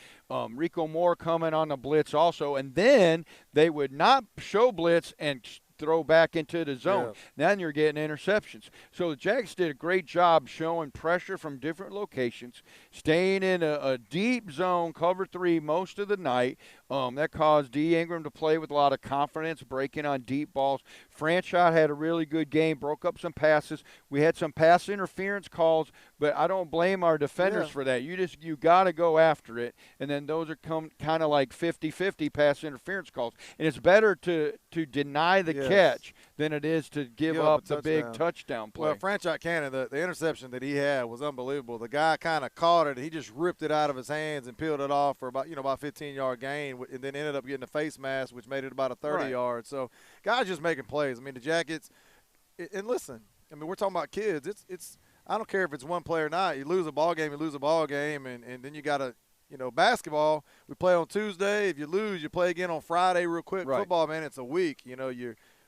Rico Moore coming on the blitz also, and then they would not show blitz and throw back into the zone. Then you're getting interceptions. So the Jags did a great job showing pressure from different locations, staying in a deep zone, cover 3 most of the night. That caused D. Ingram to play with a lot of confidence, breaking on deep balls. Franchot had a really good game, broke up some passes. We had some pass interference calls, but I don't blame our defenders for that. You got to go after it, and then those are kind of like 50-50 pass interference calls. And it's better to deny the catch than it is to give up the big touchdown play. Well, Franchise Cannon, the interception that he had was unbelievable. The guy kind of caught it. He just ripped it out of his hands and peeled it off for about 15-yard gain, and then ended up getting a face mask, which made it about a 30-yard. So guys just making plays. I mean, the Jackets – and listen, I mean, we're talking about kids. It's I don't care if it's one play or not. You lose a ball game, and then you got to – basketball, we play on Tuesday. If you lose, you play again on Friday real quick. Right. Football, man, it's a week.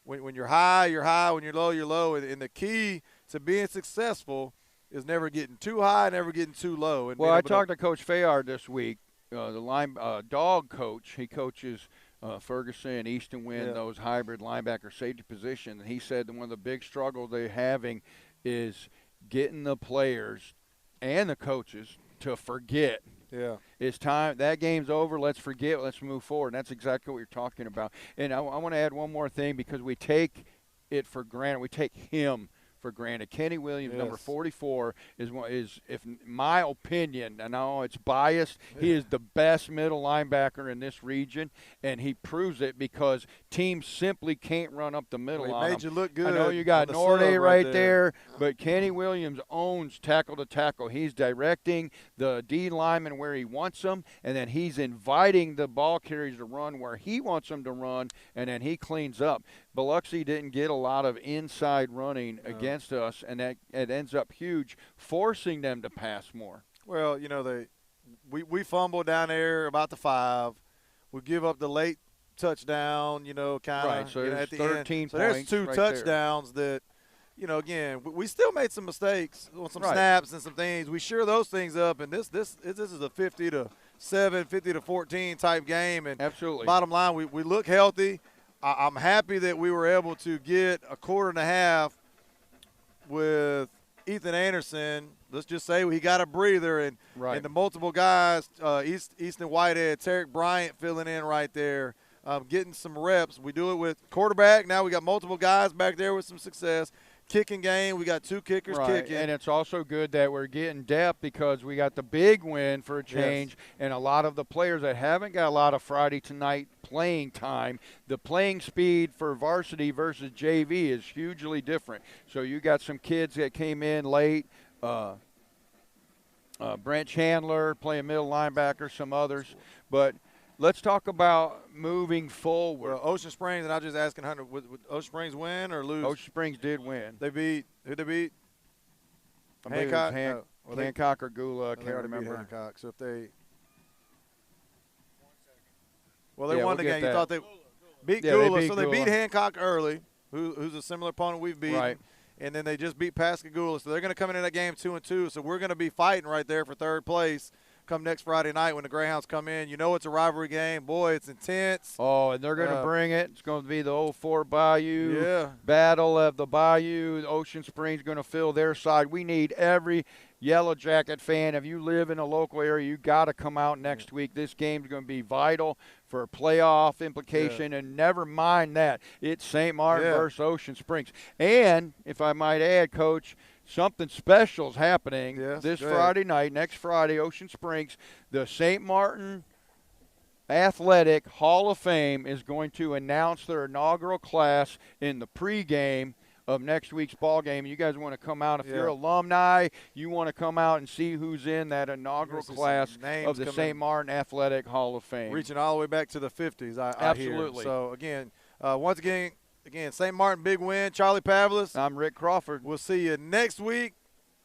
When you're high, you're high. When you're low, you're low. And the key to being successful is never getting too high, never getting too low. Well, I talked to Coach Fayard this week, the dog coach. He coaches Ferguson, Easton Wynn, those hybrid linebacker safety positions. And he said that one of the big struggles they're having is getting the players and the coaches to forget. Yeah. It's time. That game's over. Let's forget. Let's move forward. And that's exactly what you're talking about. And I want to add one more thing because we take it for granted. We take him for granted. Kenny Williams, number 44, is, if in my opinion, I know it's biased, he is the best middle linebacker in this region, and he proves it because teams simply can't run up the middle on him. He made you look good. I know you got Norday right there, but Kenny Williams owns tackle to tackle. He's directing the D lineman where he wants them, and then he's inviting the ball carriers to run where he wants them to run, and then he cleans up. Biloxi didn't get a lot of inside running against us, and it ends up huge, forcing them to pass more. Well, we fumble down there about the 5. We give up the late touchdown, kind of. Right, so at the 13 end. points. So there's 2 right touchdowns that, again, we still made some mistakes on some snaps and some things. We sure those things up, and this is a 50-7, 50-14 type game. And absolutely. Bottom line, we look healthy. I'm happy that we were able to get a quarter and a half with Ethan Anderson. Let's just say he got a breather, and the multiple guys, Easton Whitehead, Tarek Bryant filling in right there, getting some reps. We do it with quarterback. Now we got multiple guys back there with some success. Kicking game, we got 2 kickers kicking. And it's also good that we're getting depth because we got the big win for a change, and a lot of the players that haven't got a lot of Friday tonight playing time, the playing speed for varsity versus JV is hugely different. So you got some kids that came in late, Brent Chandler playing middle linebacker, some others. But let's talk about moving forward. Well, Ocean Springs, and I'm just asking Hunter, would Ocean Springs win or lose? Ocean Springs did win. Who'd they beat? Hancock? Hancock or Gula, I can't remember. Hancock. So if they – well, they won the game. You thought they beat Gula. So they beat Hancock early, who's a similar opponent we've beaten. Right. And then they just beat Pascagoula. So they're going to come into that game 2-2. So we're going to be fighting right there for third place come next Friday night when the Greyhounds come in. It's a rivalry game. Boy, it's intense. Oh, and they're going to bring it. It's going to be the old Fort Bayou battle of the Bayou. Ocean Springs going to fill their side. We need every Yellow Jacket fan. If you live in a local area, you got to come out next week. This game's going to be vital for a playoff implication, and never mind that. It's St. Martin versus Ocean Springs. And, if I might add, Coach, something special is happening this Friday night, next Friday, Ocean Springs. The St. Martin Athletic Hall of Fame is going to announce their inaugural class in the pregame of next week's ball game. You guys want to come out. If you're alumni, you want to come out and see who's in that inaugural class of the St. Martin Athletic Hall of Fame. Reaching all the way back to the 50s, I Absolutely. hear. So, again, once again, St. Martin, big win. Charlie Pavlis. I'm Rick Crawford. We'll see you next week.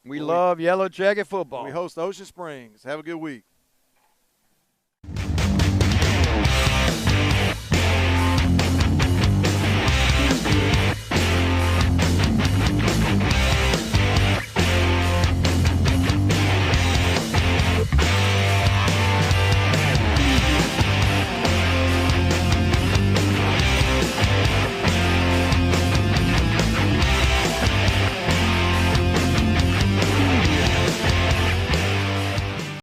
We love Yellow Jacket football. We host Ocean Springs. Have a good week.